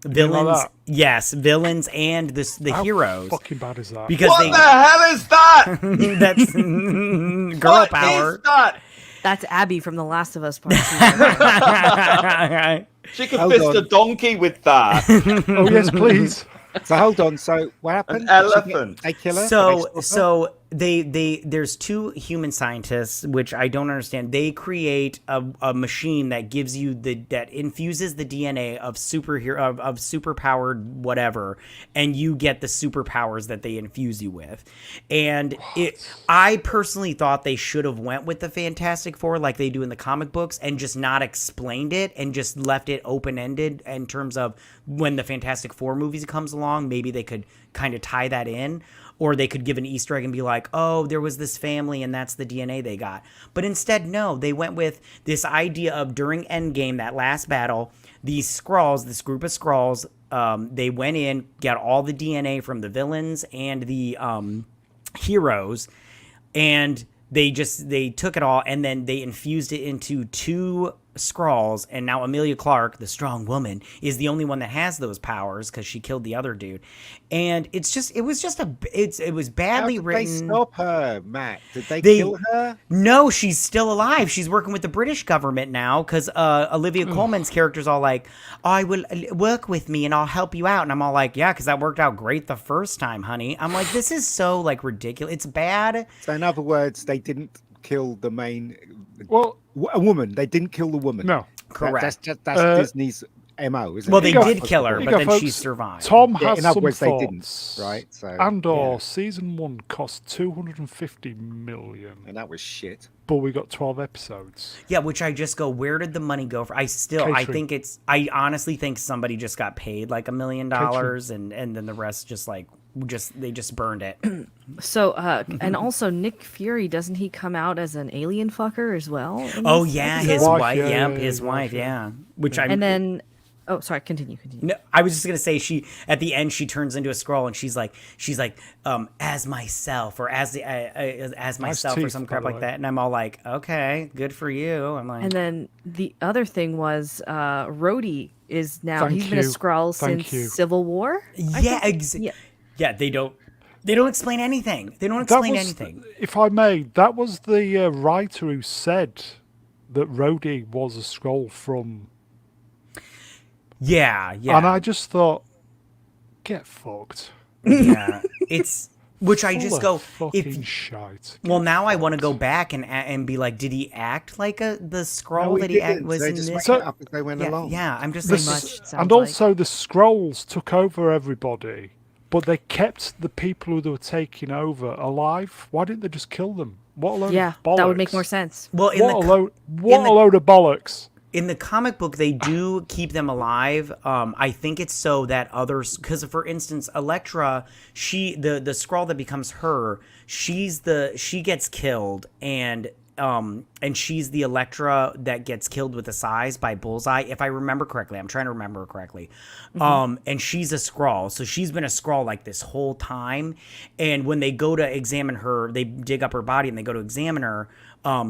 Speaker 4: villains.
Speaker 1: that?
Speaker 4: Yes, villains and the
Speaker 1: How
Speaker 4: heroes.
Speaker 1: fucking bad is that?
Speaker 4: Because
Speaker 2: What the hell is that?
Speaker 4: that's girl
Speaker 2: What
Speaker 4: power.
Speaker 2: is that?
Speaker 3: That's Abby from The Last of Us Part 2.
Speaker 2: She could
Speaker 5: Hold
Speaker 2: fist
Speaker 5: on.
Speaker 2: a donkey with that.
Speaker 1: Oh, yes, please.
Speaker 5: So hold on. So what happened?
Speaker 2: An
Speaker 5: Did she
Speaker 2: elephant.
Speaker 5: They kill her?
Speaker 4: So
Speaker 5: They stop her?
Speaker 4: there's 2 human scientists, which I don't understand. They create a machine that gives you that infuses the DNA of superpowered whatever, and you get the superpowers that they infuse you with. And I personally thought they should have went with the Fantastic Four like they do in the comic books and just not explained it and just left it open-ended in terms of when the Fantastic Four movies comes along, maybe they could kind of tie that in. Or they could give an Easter egg and be like, oh, there was this family and that's the DNA they got. But instead, no, they went with this idea of during Endgame, that last battle, these Skrulls, this group of Skrulls, they went in, got all the DNA from the villains and the heroes, and they took it all and then they infused it into 2 Skrulls, and now Amelia Clark, the strong woman, is the only one that has those powers because she killed the other dude. And it was badly
Speaker 5: How did
Speaker 4: written.
Speaker 5: they stop her, Matt? Did they
Speaker 4: They-
Speaker 5: kill her?
Speaker 4: No, she's still alive. She's working with the British government now because Olivia Colman's character's all like, oh, I will work with me and I'll help you out. And I'm all like, yeah, because that worked out great the first time, honey. I'm like, this is so like ridiculous. It's bad.
Speaker 5: So in other words, they didn't kill the main
Speaker 1: Well,
Speaker 5: a woman. They didn't kill the woman.
Speaker 1: no.
Speaker 4: Correct.
Speaker 5: That's Disney's MO, isn't
Speaker 4: Well,
Speaker 5: it?
Speaker 4: they
Speaker 1: You go-
Speaker 4: did kill her,
Speaker 1: you
Speaker 4: but
Speaker 1: go,
Speaker 4: then she
Speaker 1: folks.
Speaker 4: survived.
Speaker 1: Tom
Speaker 5: Yeah,
Speaker 1: has
Speaker 5: in other
Speaker 1: some
Speaker 5: words, they
Speaker 1: thoughts.
Speaker 5: didn't, right? So
Speaker 1: Andor
Speaker 4: Yeah.
Speaker 1: season 1 cost 250 million,
Speaker 5: and that was shit.
Speaker 1: but we got 12 episodes.
Speaker 4: Yeah, which I just go, where did the money go for?
Speaker 1: Catering.
Speaker 4: I honestly think somebody just got paid like $1 million, and then the rest they just burned it.
Speaker 3: So, and also Nick Fury, doesn't he come out as an alien fucker as well? in
Speaker 4: Oh
Speaker 3: this
Speaker 4: yeah,
Speaker 3: episode?
Speaker 4: his
Speaker 1: wife,
Speaker 4: wife.
Speaker 1: yeah,
Speaker 4: Yep,
Speaker 1: yeah,
Speaker 4: his
Speaker 1: his
Speaker 4: wife.
Speaker 1: wife,
Speaker 4: Yeah, which I'm.
Speaker 3: And then, oh, sorry, continue.
Speaker 4: No, I was just gonna say she at the end she turns into a scroll and she's like as myself or as myself or
Speaker 1: teeth,
Speaker 4: some
Speaker 1: by
Speaker 4: crap
Speaker 1: the
Speaker 4: like
Speaker 1: way.
Speaker 4: that, and I'm all like, okay, good for you. I'm like,
Speaker 3: And then the other thing was, Rhodey is now,
Speaker 1: Thank
Speaker 3: he's been a
Speaker 1: you.
Speaker 3: Skrull
Speaker 1: Thank
Speaker 3: since
Speaker 1: you.
Speaker 3: Civil War. I
Speaker 4: yeah,
Speaker 3: think?
Speaker 4: yeah, they don't explain anything. They don't
Speaker 1: That
Speaker 4: explain
Speaker 1: was,
Speaker 4: anything.
Speaker 1: if I may, that was the writer who said that Rhodey was a scroll from.
Speaker 4: Yeah, yeah.
Speaker 1: And I just thought, get fucked.
Speaker 4: Yeah, it's which I
Speaker 1: Full
Speaker 4: just
Speaker 1: of
Speaker 4: go
Speaker 1: fucking
Speaker 4: if.
Speaker 1: shite.
Speaker 4: Well,
Speaker 1: Get
Speaker 4: now I want to
Speaker 1: fucked.
Speaker 4: go back and be like, did he act like the scroll
Speaker 5: No,
Speaker 4: that he
Speaker 5: didn't.
Speaker 4: was
Speaker 5: They
Speaker 4: in
Speaker 5: just
Speaker 4: this?
Speaker 5: made it up as they went
Speaker 4: Yeah,
Speaker 5: along.
Speaker 4: yeah. I'm just
Speaker 1: The
Speaker 4: like,
Speaker 3: much,
Speaker 1: s-
Speaker 3: sounds
Speaker 1: and
Speaker 3: like.
Speaker 1: also the scrolls took over everybody, but they kept the people who they were taking over alive. Why didn't they just kill them? What a load
Speaker 3: Yeah,
Speaker 1: of bollocks.
Speaker 3: that would make more sense.
Speaker 4: well,
Speaker 1: What a load of bollocks.
Speaker 4: in the comic book they do keep them alive. I think it's so that others, because for instance Elektra, the scroll that becomes her, she gets killed, and she's the Elektra that gets killed with the size by Bullseye, if I remember correctly. I'm trying to remember correctly. And she's a Skrull, so she's been a Skrull like this whole time. And when they go to examine her, they dig up her body and they go to examine her.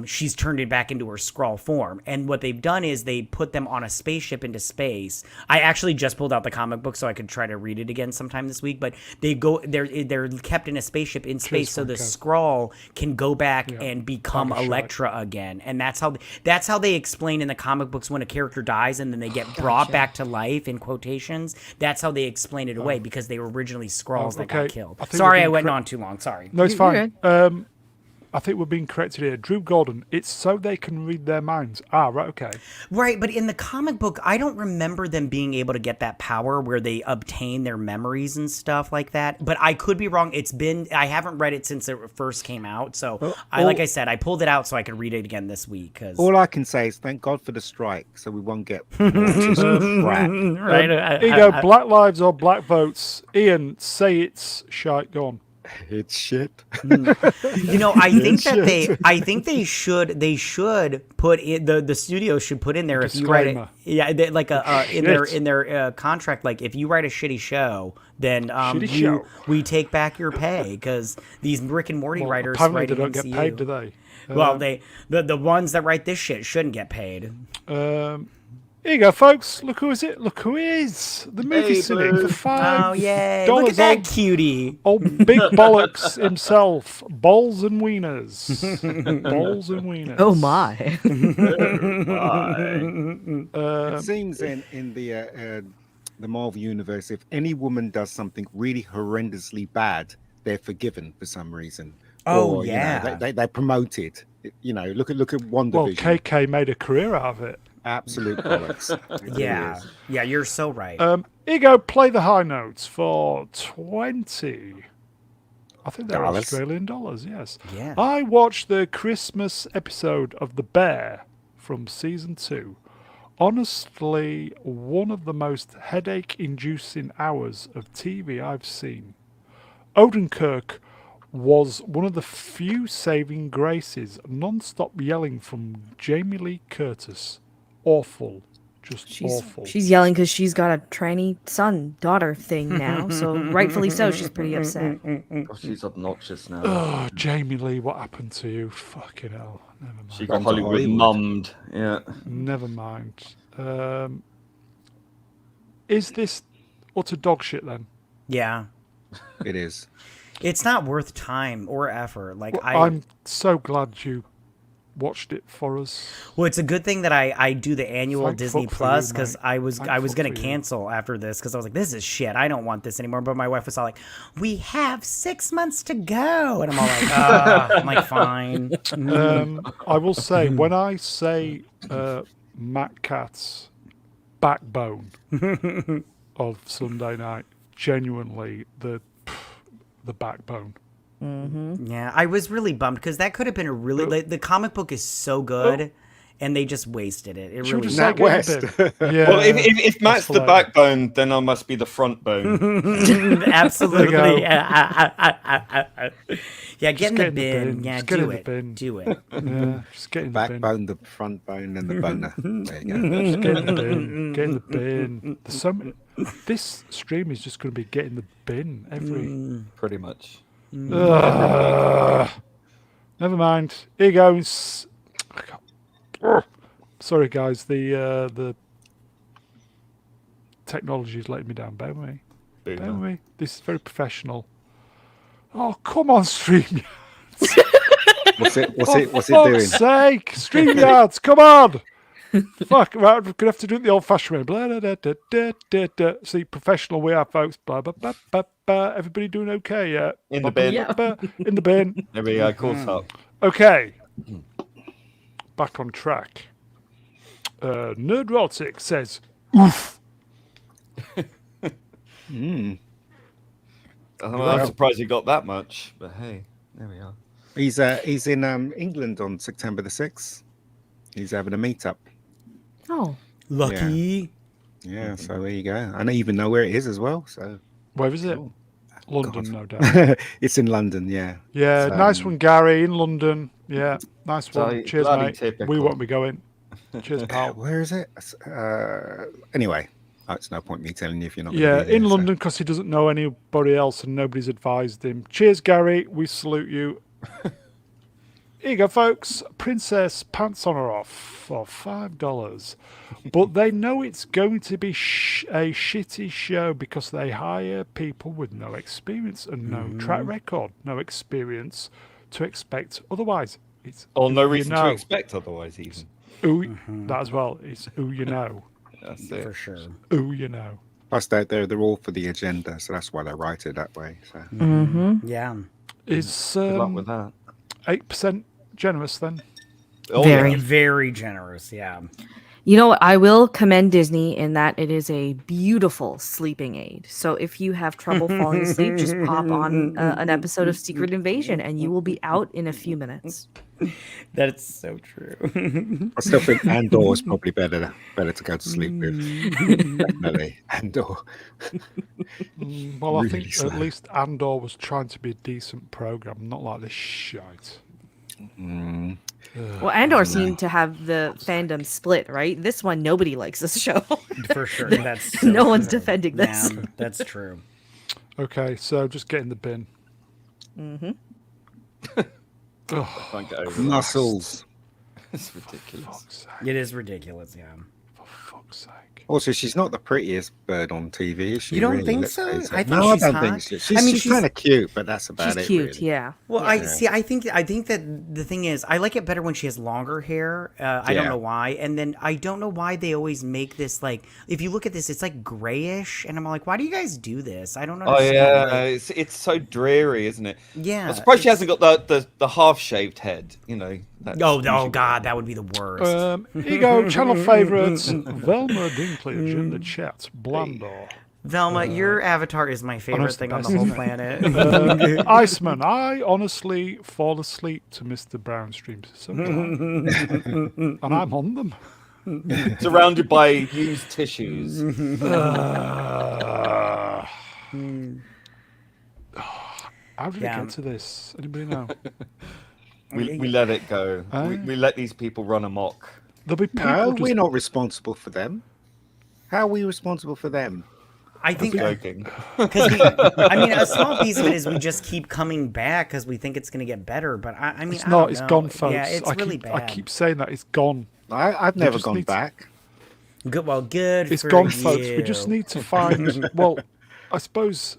Speaker 4: She's turned it back into her Skrull form. And what they've done is they put them on a spaceship into space. I actually just pulled out the comic book so I could try to read it again sometime this week. But they're kept in a spaceship in space, so the Skrull can go back and become
Speaker 1: Talk a shite.
Speaker 4: Elektra again. And that's how they explain in the comic books when a character dies and then they get brought back to life, in quotations. That's how they explain it away, because they were originally Skrulls that got
Speaker 1: okay.
Speaker 4: killed.
Speaker 1: I think
Speaker 4: Sorry,
Speaker 1: we've
Speaker 4: I
Speaker 1: been
Speaker 4: went
Speaker 1: cor-
Speaker 4: on too long. Sorry.
Speaker 1: No, it's
Speaker 3: You're
Speaker 1: fine. I think we're being corrected here. Drew Gordon, it's so they can read their minds. Ah, right, okay.
Speaker 4: Right, but in the comic book, I don't remember them being able to get that power where they obtain their memories and stuff like that. But I could be wrong. I haven't read it since it first came out. So, like I said, I pulled it out so I could read it again this week.
Speaker 5: All I can say is thank God for the strike, so we won't get more just crap.
Speaker 4: Right.
Speaker 1: Here you go, Black Lives or Black Votes. Ian, say it's shite. Go on.
Speaker 5: It's shit.
Speaker 4: I think they should put in the studio should put in there, if you write it,
Speaker 1: Disclaimer.
Speaker 4: like in their contract, like if you write a shitty show, then we take back your pay, because these Rick and Morty writers
Speaker 1: apparently
Speaker 4: writing
Speaker 1: they don't get
Speaker 4: MCU,
Speaker 1: paid, do they?
Speaker 4: Well, the ones that write this shit shouldn't get paid.
Speaker 1: Here you go, folks. Look who is it? Look who is the movie cynic for $5.
Speaker 4: Oh yay! Look at that cutie.
Speaker 1: Old big bollocks himself. Balls and wieners. Balls and wieners.
Speaker 3: Oh my.
Speaker 5: It seems in the Marvel universe, if any woman does something really horrendously bad, they're forgiven for some reason.
Speaker 4: Oh,
Speaker 5: Or,
Speaker 4: yeah.
Speaker 5: they're promoted. Look at WandaVision.
Speaker 1: Well, KK made a career out of it.
Speaker 5: Absolute bollocks. It really
Speaker 4: Yeah,
Speaker 5: is.
Speaker 4: yeah, you're so right.
Speaker 1: Here you go, play the high notes for 20. I think they're
Speaker 5: Dollars.
Speaker 1: Australian dollars, yes.
Speaker 4: Yeah.
Speaker 1: I watched the Christmas episode of The Bear from season 2. Honestly, one of the most headache-inducing hours of TV I've seen. Odenkirk was one of the few saving graces. Non-stop yelling from Jamie Lee Curtis. Awful. Just awful.
Speaker 3: She's yelling because she's got a tranny daughter thing now. So rightfully so, she's pretty upset.
Speaker 2: Oh, she's obnoxious now.
Speaker 1: Oh, Jamie Lee, what happened to you? Fucking hell. Never mind.
Speaker 2: She got
Speaker 5: Gone to
Speaker 2: Hollywood
Speaker 5: Hollywood.
Speaker 2: mummed. Yeah.
Speaker 1: Never mind. Is this utter dog shit then?
Speaker 4: Yeah.
Speaker 5: It is.
Speaker 4: It's not worth time or effort. Like
Speaker 1: Well, I'm so glad you watched it for us.
Speaker 4: well, it's a good thing that I do the annual
Speaker 1: Thank
Speaker 4: Disney
Speaker 1: fuck for
Speaker 4: Plus,
Speaker 1: you,
Speaker 4: because
Speaker 1: mate.
Speaker 4: I was
Speaker 1: Thank
Speaker 4: I was
Speaker 1: fuck
Speaker 4: gonna
Speaker 1: for you.
Speaker 4: cancel after this, because I was like, this is shit. I don't want this anymore. But my wife was all like, we have 6 months to go, and I'm all like, I'm like, fine.
Speaker 1: I will say, when I say Matt Katz backbone of Sunday night. Genuinely, the backbone.
Speaker 4: Yeah, I was really bummed because that could have been a really the comic book is so good, and they just wasted it. It
Speaker 1: Should we
Speaker 4: really
Speaker 1: just
Speaker 5: Nat
Speaker 1: say get in the
Speaker 5: West.
Speaker 1: bin? Yeah.
Speaker 2: Well, if Matt's the
Speaker 1: hilarious.
Speaker 2: backbone, then I must be the front bone.
Speaker 4: absolutely.
Speaker 1: There
Speaker 4: Yeah, get in
Speaker 1: get
Speaker 4: the
Speaker 1: in the
Speaker 4: bin.
Speaker 1: bin.
Speaker 4: Yeah,
Speaker 1: Just get
Speaker 4: do
Speaker 1: in the
Speaker 4: it.
Speaker 1: bin.
Speaker 4: Do it.
Speaker 1: Yeah, just get in the bin.
Speaker 5: Backbone, the front bone, and the boner. There you go.
Speaker 1: Just get in the bin. Get in the bin. There's so many, this stream is just going to be get in the bin every.
Speaker 2: Pretty much.
Speaker 1: Ugh. Never mind. Here goes. Sorry, guys. The technology is letting me down. Bear with me. Bear with me. This is very professional. Oh, come on, stream.
Speaker 5: What's it
Speaker 1: For
Speaker 5: doing?
Speaker 1: fuck's sake, StreamYards, come on! Fuck, right, we're gonna have to do it the old-fashioned way. Blah, da, da, da, da, da. See, professional we are, folks. Blah, blah, blah, blah, blah. Everybody doing okay? Yeah.
Speaker 2: In the
Speaker 1: Blah,
Speaker 2: bin.
Speaker 1: blah, blah, blah. In the bin.
Speaker 2: There we go. Caught up.
Speaker 1: Okay. Back on track. Nerdrotic says, oof.
Speaker 2: I'm surprised he got that much, but hey, there we are.
Speaker 5: He's in England on September the 6th. He's having a meetup.
Speaker 3: Oh,
Speaker 4: Lucky.
Speaker 5: Yeah, so there you go. I don't even know where it is as well. So
Speaker 1: Where is it? London, no doubt.
Speaker 5: it's in London. Yeah.
Speaker 1: Yeah,
Speaker 5: So,
Speaker 1: nice one, Gary, in London. Yeah, nice one.
Speaker 2: Bloody-
Speaker 1: Cheers,
Speaker 2: bloody
Speaker 1: mate.
Speaker 2: typical.
Speaker 1: We won't be going. Cheers, pal.
Speaker 5: Where is it? Anyway, it's no point me telling you if you're not.
Speaker 1: Yeah,
Speaker 5: gonna be there,
Speaker 1: in
Speaker 5: so.
Speaker 1: London because he doesn't know anybody else and nobody's advised him. Cheers, Gary. We salute you. Here you go, folks. Princess Pants on her off for $5. But they know it's going to be a shitty show because they hire people with no experience and no track record, no experience to expect otherwise. It's
Speaker 2: Or no
Speaker 1: who you
Speaker 2: reason to
Speaker 1: know.
Speaker 2: expect otherwise, even.
Speaker 1: Who, that as well. It's who you know.
Speaker 2: That's it.
Speaker 4: For sure.
Speaker 1: Who you know.
Speaker 5: Plus, they're all for the agenda, so that's why they write it that way. So
Speaker 4: Yeah.
Speaker 1: Is
Speaker 2: Good luck with that.
Speaker 1: 8% generous then?
Speaker 2: Oh,
Speaker 3: Very.
Speaker 2: yeah.
Speaker 4: Very generous. Yeah.
Speaker 3: You know what? I will commend Disney in that it is a beautiful sleeping aid. So if you have trouble falling asleep, just pop on an episode of Secret Invasion and you will be out in a few minutes.
Speaker 4: That's so true.
Speaker 5: I still think Andor is probably better to go to sleep with. Definitely, Andor.
Speaker 1: Well, I
Speaker 5: Really
Speaker 1: think
Speaker 5: slow.
Speaker 1: at least Andor was trying to be a decent program, not like this shite.
Speaker 3: Well, Andor seemed to have the fandom split, right? This one, nobody likes this show.
Speaker 4: For sure. That's so
Speaker 3: No one's
Speaker 4: true.
Speaker 3: defending this.
Speaker 4: Yeah, that's true.
Speaker 1: Okay, so just get in the bin.
Speaker 2: I can't get over that.
Speaker 5: Muscles.
Speaker 2: It's ridiculous.
Speaker 1: Fuck's sake.
Speaker 4: It is ridiculous. Yeah.
Speaker 1: For fuck's sake.
Speaker 5: Also, she's not the prettiest bird on TV, is she?
Speaker 4: You don't
Speaker 5: really?
Speaker 4: think
Speaker 5: Let's
Speaker 4: so?
Speaker 5: face it.
Speaker 4: I think
Speaker 5: no,
Speaker 4: she's
Speaker 5: I don't
Speaker 4: hot.
Speaker 5: think so. She's,
Speaker 4: I mean,
Speaker 5: she's
Speaker 4: she's-
Speaker 5: kind of cute, but that's about
Speaker 3: She's
Speaker 5: it.
Speaker 3: cute,
Speaker 5: really.
Speaker 3: yeah.
Speaker 4: Well, I think that the thing is, I like it better when she has longer hair. I don't
Speaker 5: Yeah.
Speaker 4: know why, and then I don't know why they always make this like. If you look at this, it's like grayish, and I'm like, why do you guys do this? I don't
Speaker 2: Oh
Speaker 4: understand.
Speaker 2: yeah,
Speaker 4: like-
Speaker 2: it's so dreary, isn't it?
Speaker 4: yeah.
Speaker 2: I'm surprised she hasn't got the half shaved head. You know. that's
Speaker 4: Oh
Speaker 2: usually-
Speaker 4: God, that would be the worst.
Speaker 1: Here you go, channel favourites. Velma Dinklage in the chat. Blando.
Speaker 4: Velma, your avatar is my favorite
Speaker 1: honest
Speaker 4: thing
Speaker 1: the
Speaker 4: on the
Speaker 1: best,
Speaker 4: whole
Speaker 1: isn't
Speaker 4: planet.
Speaker 1: Iceman, I honestly fall asleep to Mr. Brown streams sometimes. And I'm on them.
Speaker 2: Surrounded by used tissues.
Speaker 1: How did
Speaker 4: Yeah.
Speaker 1: it get to this? Anybody know?
Speaker 2: We let it go. We let these people run amok.
Speaker 1: There'll be people
Speaker 5: No,
Speaker 1: just
Speaker 5: we're not responsible for them. How are we responsible for them?
Speaker 4: I think
Speaker 2: Joking.
Speaker 4: because I mean, a small piece of it is we just keep coming back because we think it's going to get better. But I mean,
Speaker 1: It's
Speaker 4: I
Speaker 1: not.
Speaker 4: don't
Speaker 1: It's
Speaker 4: know.
Speaker 1: gone, folks.
Speaker 4: Yeah, it's really
Speaker 1: I
Speaker 4: bad.
Speaker 1: keep saying that it's gone.
Speaker 5: I've never
Speaker 1: just
Speaker 5: gone
Speaker 1: need to-
Speaker 5: back.
Speaker 4: Good. Well, good.
Speaker 1: It's
Speaker 4: for
Speaker 1: gone,
Speaker 4: you.
Speaker 1: folks. We just need to find. Well, I suppose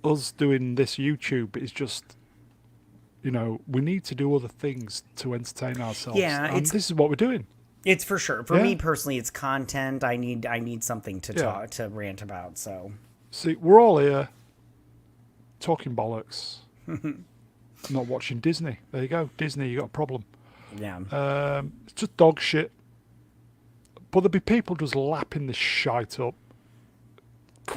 Speaker 1: us doing this YouTube is just. You know, we need to do other things to entertain ourselves.
Speaker 4: Yeah,
Speaker 1: and
Speaker 4: it's-
Speaker 1: this is what we're doing.
Speaker 4: It's for sure. For
Speaker 1: Yeah.
Speaker 4: me personally, it's content. I need something to
Speaker 1: Yeah.
Speaker 4: talk to rant about. So
Speaker 1: See, we're all here talking bollocks, not watching Disney. There you go, Disney. You got a problem.
Speaker 4: yeah.
Speaker 1: It's just dog shit. But there'll be people just lapping this shite up.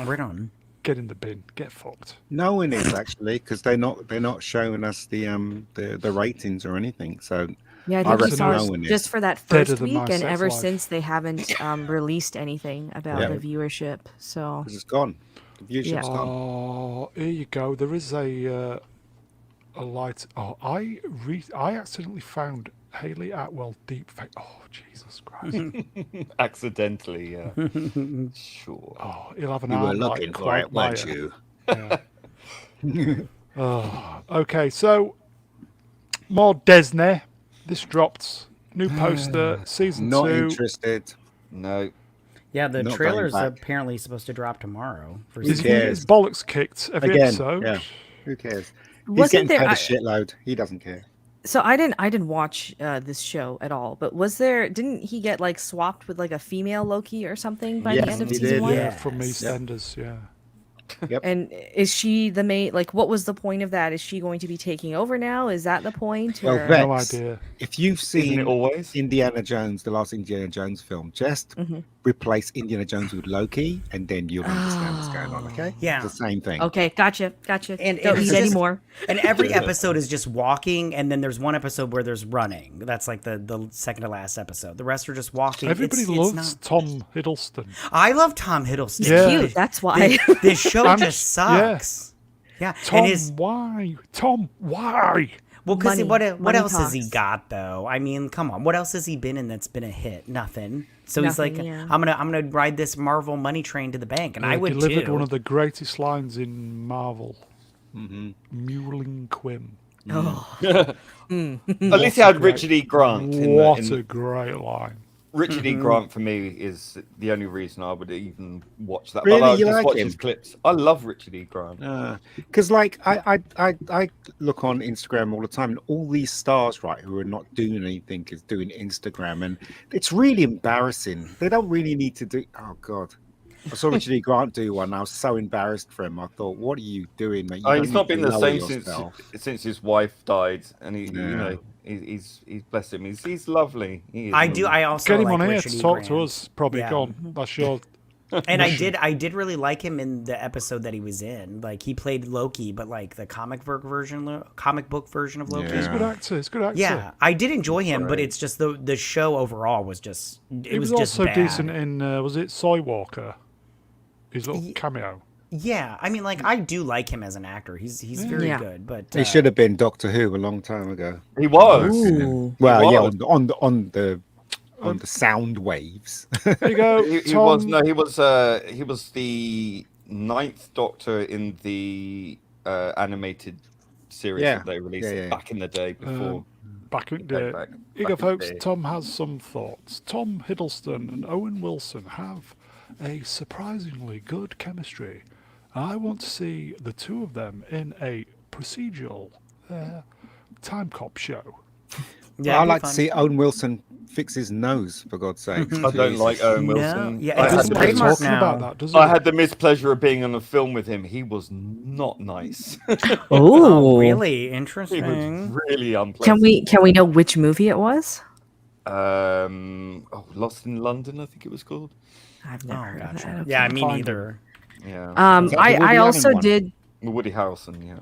Speaker 4: Right on.
Speaker 1: Get in the bin. Get fucked.
Speaker 5: No one is actually, because they're not showing us the ratings or anything. So
Speaker 3: Yeah, I
Speaker 5: I
Speaker 3: think we
Speaker 5: reckon
Speaker 3: saw
Speaker 5: no
Speaker 3: it
Speaker 5: one
Speaker 3: just
Speaker 5: is.
Speaker 3: for that
Speaker 1: Deader
Speaker 3: first
Speaker 1: than my
Speaker 3: week, and
Speaker 1: sex
Speaker 3: ever
Speaker 1: life.
Speaker 3: since they haven't released anything about
Speaker 5: Yeah.
Speaker 3: the viewership. So
Speaker 5: Because it's gone. The viewership's gone.
Speaker 1: Oh, here you go. There is a light. Oh, I accidentally found Haley Atwell deepfake. Oh, Jesus Christ.
Speaker 2: Accidentally, yeah. Sure.
Speaker 1: Oh, he'll have an
Speaker 5: You were
Speaker 1: arm
Speaker 5: looking
Speaker 1: like
Speaker 5: for it, weren't
Speaker 1: Quagmire.
Speaker 5: you?
Speaker 1: Yeah. Oh, okay, so more Desney. This dropped. New poster, season
Speaker 5: Not
Speaker 1: 2.
Speaker 5: interested.
Speaker 2: No.
Speaker 4: Yeah, the
Speaker 5: Not going
Speaker 4: trailer's
Speaker 5: back.
Speaker 4: apparently supposed to drop tomorrow. For
Speaker 1: His,
Speaker 5: Who
Speaker 4: season
Speaker 5: cares?
Speaker 1: his bollocks kicked every
Speaker 5: Again,
Speaker 1: episode.
Speaker 5: yeah. Who cares? He's
Speaker 3: wasn't
Speaker 5: getting
Speaker 3: there?
Speaker 5: paid a shitload. He doesn't care.
Speaker 3: So I didn't watch this show at all. But was there? Didn't he get like swapped with like a female Loki or something by the
Speaker 5: Yes,
Speaker 3: end of
Speaker 5: he
Speaker 3: season
Speaker 5: did.
Speaker 3: 1?
Speaker 1: Yeah,
Speaker 4: Yes.
Speaker 1: from
Speaker 4: Yep.
Speaker 1: EastEnders, yeah.
Speaker 5: Yep.
Speaker 3: And is she the main? Like, what was the point of that? Is she going to be taking over now? Is that the point?
Speaker 5: Well,
Speaker 3: Or...
Speaker 5: Vex,
Speaker 1: No idea.
Speaker 5: if you've
Speaker 2: Isn't
Speaker 5: seen
Speaker 2: it always?
Speaker 5: Indiana Jones, the last Indiana Jones film, just
Speaker 3: Mhm.
Speaker 5: replace Indiana Jones with Loki, and then you'll understand what's going on. Okay?
Speaker 4: Yeah.
Speaker 5: It's the same thing.
Speaker 3: Okay, gotcha.
Speaker 4: And
Speaker 3: Don't
Speaker 4: it's
Speaker 3: need
Speaker 4: just-
Speaker 3: any more.
Speaker 4: And every episode is just walking, and then there's one episode where there's running. That's like the second to last episode. The rest are just walking.
Speaker 1: Everybody
Speaker 4: It's
Speaker 1: loves
Speaker 4: not-
Speaker 1: Tom Hiddleston.
Speaker 4: I love Tom Hiddleston.
Speaker 1: Yeah.
Speaker 3: Cute. That's why.
Speaker 4: This show
Speaker 1: I'm-
Speaker 4: just sucks. Yeah.
Speaker 1: Tom,
Speaker 4: And his
Speaker 1: why? Tom, why?
Speaker 4: well, because
Speaker 3: Money.
Speaker 4: what
Speaker 3: Money
Speaker 4: else has he
Speaker 3: talks.
Speaker 4: got though? I mean, come on. What else has he been in that's been a hit? Nothing. So he's like,
Speaker 3: Nothing, yeah.
Speaker 4: I'm gonna ride this Marvel money train to the bank, and I
Speaker 1: Yeah,
Speaker 4: would
Speaker 1: delivered
Speaker 4: too.
Speaker 1: one of the greatest lines in Marvel.
Speaker 5: Mm-hmm.
Speaker 1: Mewling Quim.
Speaker 3: Oh.
Speaker 2: At least he had
Speaker 1: great-
Speaker 2: Richard E. Grant.
Speaker 1: What a great line.
Speaker 2: Richard E. Grant for me is the only reason I would even watch that.
Speaker 5: Really?
Speaker 2: But I
Speaker 5: You
Speaker 2: just
Speaker 5: like
Speaker 2: watch
Speaker 5: him?
Speaker 2: his clips. I love Richard E. Grant.
Speaker 5: Because like I look on Instagram all the time, and all these stars, right, who are not doing anything, is doing Instagram, and it's really embarrassing. They don't really need to do. Oh God, I saw Richard E. Grant do one. I was so embarrassed for him. I thought, what are you doing, mate? You
Speaker 2: Oh,
Speaker 5: don't
Speaker 2: he's not
Speaker 5: need
Speaker 2: been
Speaker 5: to
Speaker 2: the
Speaker 5: lower
Speaker 2: same
Speaker 5: yourself.
Speaker 2: since his wife died, and he,
Speaker 5: Yeah.
Speaker 2: you know, he's bless him. He's lovely. He is
Speaker 4: I do.
Speaker 2: lovely.
Speaker 4: I also
Speaker 1: Get him
Speaker 4: like
Speaker 1: on here
Speaker 4: Richard
Speaker 1: to
Speaker 4: E.
Speaker 1: talk
Speaker 4: Grant.
Speaker 1: to us. Probably
Speaker 4: Yeah.
Speaker 1: gone. That's your.
Speaker 4: And
Speaker 1: mission.
Speaker 4: I did really like him in the episode that he was in. Like he played Loki, but like the comic book version of Loki.
Speaker 1: He's a
Speaker 5: Yeah.
Speaker 1: good actor. He's a good actor.
Speaker 4: Yeah, I did enjoy him, but
Speaker 2: Right.
Speaker 4: it's just the show overall was just
Speaker 1: He was
Speaker 4: just
Speaker 1: also
Speaker 4: bad.
Speaker 1: decent in. Was it Soy Walker? His little
Speaker 4: Ye-
Speaker 1: cameo.
Speaker 4: Yeah, I mean, like I do like him as an actor. He's very
Speaker 3: Yeah.
Speaker 4: good, but
Speaker 5: He should have been Doctor Who a long time ago.
Speaker 2: He was.
Speaker 3: Ooh.
Speaker 5: Well,
Speaker 2: He
Speaker 5: yeah,
Speaker 2: was.
Speaker 5: on the sound waves.
Speaker 1: There you go.
Speaker 2: He
Speaker 1: Tom.
Speaker 2: was no. He was the 9th Doctor in the animated series
Speaker 5: Yeah.
Speaker 2: that they released
Speaker 5: Yeah, yeah.
Speaker 2: back in the day before.
Speaker 1: Back in
Speaker 2: Go
Speaker 1: the
Speaker 2: back-
Speaker 1: Here you
Speaker 2: back
Speaker 1: go,
Speaker 2: in the
Speaker 1: folks.
Speaker 2: day.
Speaker 1: Tom has some thoughts. Tom Hiddleston and Owen Wilson have a surprisingly good chemistry. I want to see the two of them in a procedural time cop show.
Speaker 4: yeah,
Speaker 5: I
Speaker 4: it'd be
Speaker 5: like to
Speaker 4: fun.
Speaker 5: see Owen Wilson fix his nose, for God's sake.
Speaker 2: I don't like Owen
Speaker 4: No,
Speaker 2: Wilson.
Speaker 4: yeah,
Speaker 2: I
Speaker 4: it's
Speaker 2: had
Speaker 4: his
Speaker 2: the-
Speaker 1: Nobody's
Speaker 4: trademark
Speaker 1: talking about
Speaker 4: now.
Speaker 1: that, does it?
Speaker 2: I had the mispleasure of being on a film with him. He was not nice.
Speaker 4: Oh,
Speaker 3: Oh,
Speaker 4: really
Speaker 2: He
Speaker 4: interesting.
Speaker 2: was really unpleasant.
Speaker 3: Can we know which movie it was?
Speaker 2: Lost in London, I think it was called.
Speaker 3: I've
Speaker 4: Oh,
Speaker 3: never heard of
Speaker 4: gotcha.
Speaker 3: that.
Speaker 4: Yeah,
Speaker 1: can't
Speaker 4: me
Speaker 1: find
Speaker 4: neither.
Speaker 2: Yeah,
Speaker 5: Is that the Woody
Speaker 3: I also
Speaker 5: Allen one?
Speaker 3: did.
Speaker 2: Woody Harrelson. Yeah.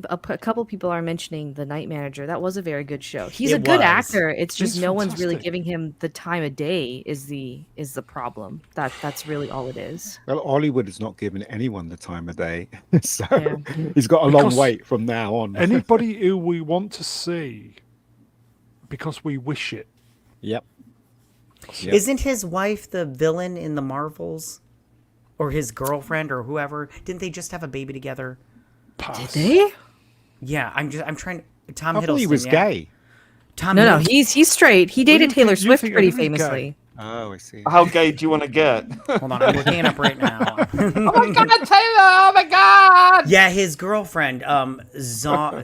Speaker 3: A couple people are mentioning The Night Manager. That was a very good show. He's
Speaker 4: It
Speaker 3: a good
Speaker 4: was.
Speaker 3: actor. It's just
Speaker 1: He's
Speaker 3: no one's really
Speaker 1: fantastic.
Speaker 3: giving him the time of day. Is the problem? That's really all it is.
Speaker 5: Well, Hollywood is not giving anyone the time of day, so
Speaker 3: Yeah.
Speaker 5: he's got a long
Speaker 1: Because
Speaker 5: wait from now on.
Speaker 1: Anybody who we want to see because we wish it.
Speaker 5: Yep. Yep.
Speaker 4: Isn't his wife the villain in the Marvels, or his girlfriend, or whoever? Didn't they just have a baby together?
Speaker 1: Pass.
Speaker 3: They?
Speaker 4: Yeah, I'm trying. Tom
Speaker 5: I
Speaker 4: Hiddleston.
Speaker 5: thought he was
Speaker 4: yeah.
Speaker 5: gay.
Speaker 4: Tom
Speaker 3: No,
Speaker 4: Hiddleston.
Speaker 3: he's straight. He
Speaker 1: What do you
Speaker 3: dated Taylor
Speaker 1: think- you
Speaker 3: Swift
Speaker 1: think
Speaker 3: pretty
Speaker 1: everybody's gay?
Speaker 3: famously.
Speaker 5: Oh, I see.
Speaker 2: How gay do you want to get?
Speaker 4: Hold on, I'm looking it up right now.
Speaker 2: Oh my God, Taylor! Oh my God!
Speaker 4: Yeah, his girlfriend, Zaw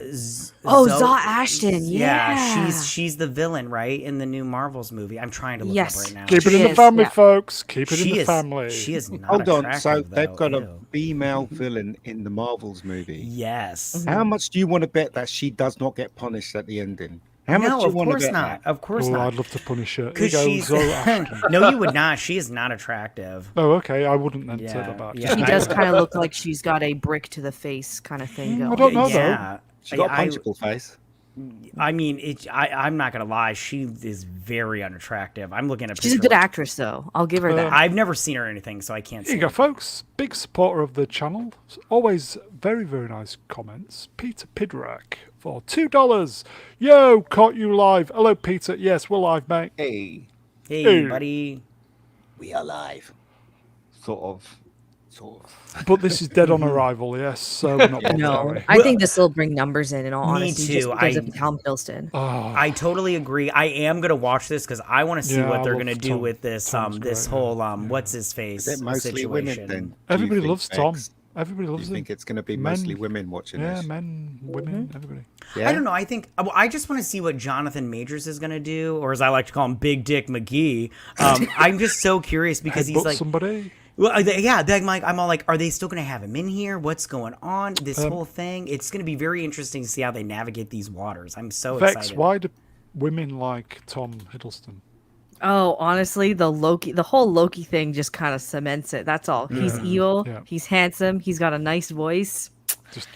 Speaker 3: Ashton. Yeah.
Speaker 4: she's the villain, right, in the new Marvels movie. I'm trying to look
Speaker 3: Yes.
Speaker 4: up right now.
Speaker 1: Keep it
Speaker 3: She
Speaker 1: in the
Speaker 3: is,
Speaker 1: family,
Speaker 3: yeah.
Speaker 1: folks. Keep it in
Speaker 4: She
Speaker 1: the
Speaker 4: is
Speaker 1: family.
Speaker 4: She is not
Speaker 5: Hold on. So
Speaker 4: attractive,
Speaker 5: they've
Speaker 4: though.
Speaker 5: got a
Speaker 4: Ew.
Speaker 5: female villain in the Marvels movie.
Speaker 4: Yes.
Speaker 5: How much do you want to bet that she does not get punished at the ending? How much
Speaker 4: No,
Speaker 5: do you
Speaker 4: of
Speaker 5: want to
Speaker 4: course
Speaker 5: bet
Speaker 4: not.
Speaker 5: that?
Speaker 4: Of course
Speaker 1: Oh,
Speaker 4: not.
Speaker 1: I'd love to punish her. Here
Speaker 4: Because
Speaker 1: goes
Speaker 4: she's
Speaker 1: Zoroastrian.
Speaker 4: no, you would not. She is not attractive.
Speaker 1: Oh, okay. I wouldn't then take
Speaker 4: Yeah,
Speaker 1: that back.
Speaker 4: yeah.
Speaker 3: She does kind of look like she's got a brick to the face kind of thing going.
Speaker 1: I don't know, though.
Speaker 4: Yeah,
Speaker 5: She got a
Speaker 4: I-
Speaker 5: punchable face.
Speaker 4: I mean, I'm not gonna lie. She is very unattractive. I'm looking at.
Speaker 3: She's a good actress, though. I'll give her that.
Speaker 4: I've never seen her or anything, so I can't
Speaker 1: Here
Speaker 4: say.
Speaker 1: you go, folks. Big supporter of the channel. Always very, very nice comments. Peter Pidrak for $2. Yo, caught you live. Hello, Peter. Yes, we're live, mate.
Speaker 5: Hey,
Speaker 4: Hey,
Speaker 1: Hey.
Speaker 4: buddy.
Speaker 5: we are live.
Speaker 2: Sort of.
Speaker 5: Sort of.
Speaker 1: But this is dead on arrival, yes. So we're not bothered, are
Speaker 3: No,
Speaker 1: we?
Speaker 3: I think this will bring numbers in all
Speaker 4: Me
Speaker 3: honesty, just
Speaker 4: too.
Speaker 3: because of Tom Hiddleston.
Speaker 1: Oh,
Speaker 4: I totally agree. I am gonna watch this because I want to see
Speaker 1: Yeah,
Speaker 4: what
Speaker 1: I
Speaker 4: they're
Speaker 1: love
Speaker 4: gonna do
Speaker 1: Tom.
Speaker 4: with this
Speaker 1: Tom's
Speaker 4: this
Speaker 1: great,
Speaker 4: whole
Speaker 1: yeah.
Speaker 4: what's his face
Speaker 5: Is it mostly
Speaker 4: situation.
Speaker 5: women then? do you
Speaker 1: everybody
Speaker 5: think,
Speaker 1: loves Tom.
Speaker 5: Bex?
Speaker 1: Everybody
Speaker 5: Do you
Speaker 1: loves him.
Speaker 5: think it's going to be
Speaker 1: Men-
Speaker 5: mostly women watching
Speaker 1: Yeah,
Speaker 5: this?
Speaker 1: men, women,
Speaker 3: Mm-hmm.
Speaker 1: everybody.
Speaker 5: Yeah?
Speaker 4: I don't know. I think I just want to see what Jonathan Majors is gonna do, or as I like to call him, Big Dick McGee. I'm just so curious because he's
Speaker 1: Headbutt
Speaker 4: like,
Speaker 1: somebody.
Speaker 4: well, yeah. I'm all like, are they still gonna have him in here? What's going on? This whole thing. It's gonna be very interesting to see how they navigate these waters. I'm so
Speaker 1: Vex,
Speaker 4: excited.
Speaker 1: why do women like Tom Hiddleston?
Speaker 3: Oh, honestly, the whole Loki thing just kind of cements it. That's all. He's evil.
Speaker 1: Yeah.
Speaker 3: He's handsome. He's got a nice voice.
Speaker 1: Just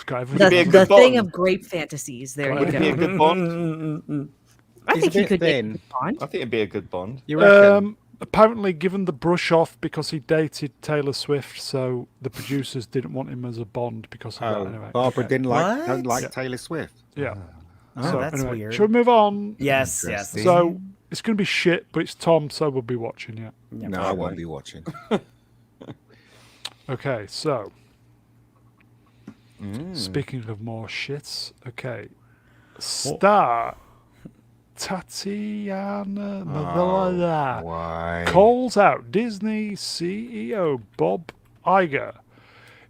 Speaker 1: got
Speaker 3: The,
Speaker 1: everything.
Speaker 2: be a
Speaker 3: the
Speaker 2: good
Speaker 3: thing
Speaker 2: Bond.
Speaker 3: of grape fantasies. There
Speaker 1: Would
Speaker 3: you
Speaker 2: Would it be a
Speaker 3: go.
Speaker 2: good Bond?
Speaker 3: I
Speaker 5: He's
Speaker 3: think
Speaker 5: a
Speaker 3: he
Speaker 5: bit
Speaker 3: could make a
Speaker 5: thin.
Speaker 3: good Bond.
Speaker 2: I think it'd be a good Bond.
Speaker 5: You reckon?
Speaker 1: Apparently given the brush off because he dated Taylor Swift, so the producers didn't want him as a Bond because of that. Anyway,
Speaker 5: Barbara didn't
Speaker 4: What?
Speaker 5: don't like
Speaker 1: Yeah.
Speaker 5: Taylor Swift.
Speaker 1: yeah.
Speaker 4: Oh, that's weird.
Speaker 1: Should we move on?
Speaker 4: Yes, yes.
Speaker 5: Interesting.
Speaker 1: So it's going to be shit, but it's Tom, so we'll be watching. Yeah.
Speaker 5: No, I won't be watching.
Speaker 1: Okay, so speaking of more shits, okay, star Tatiana Mavala
Speaker 5: Why?
Speaker 1: calls out Disney CEO Bob Iger.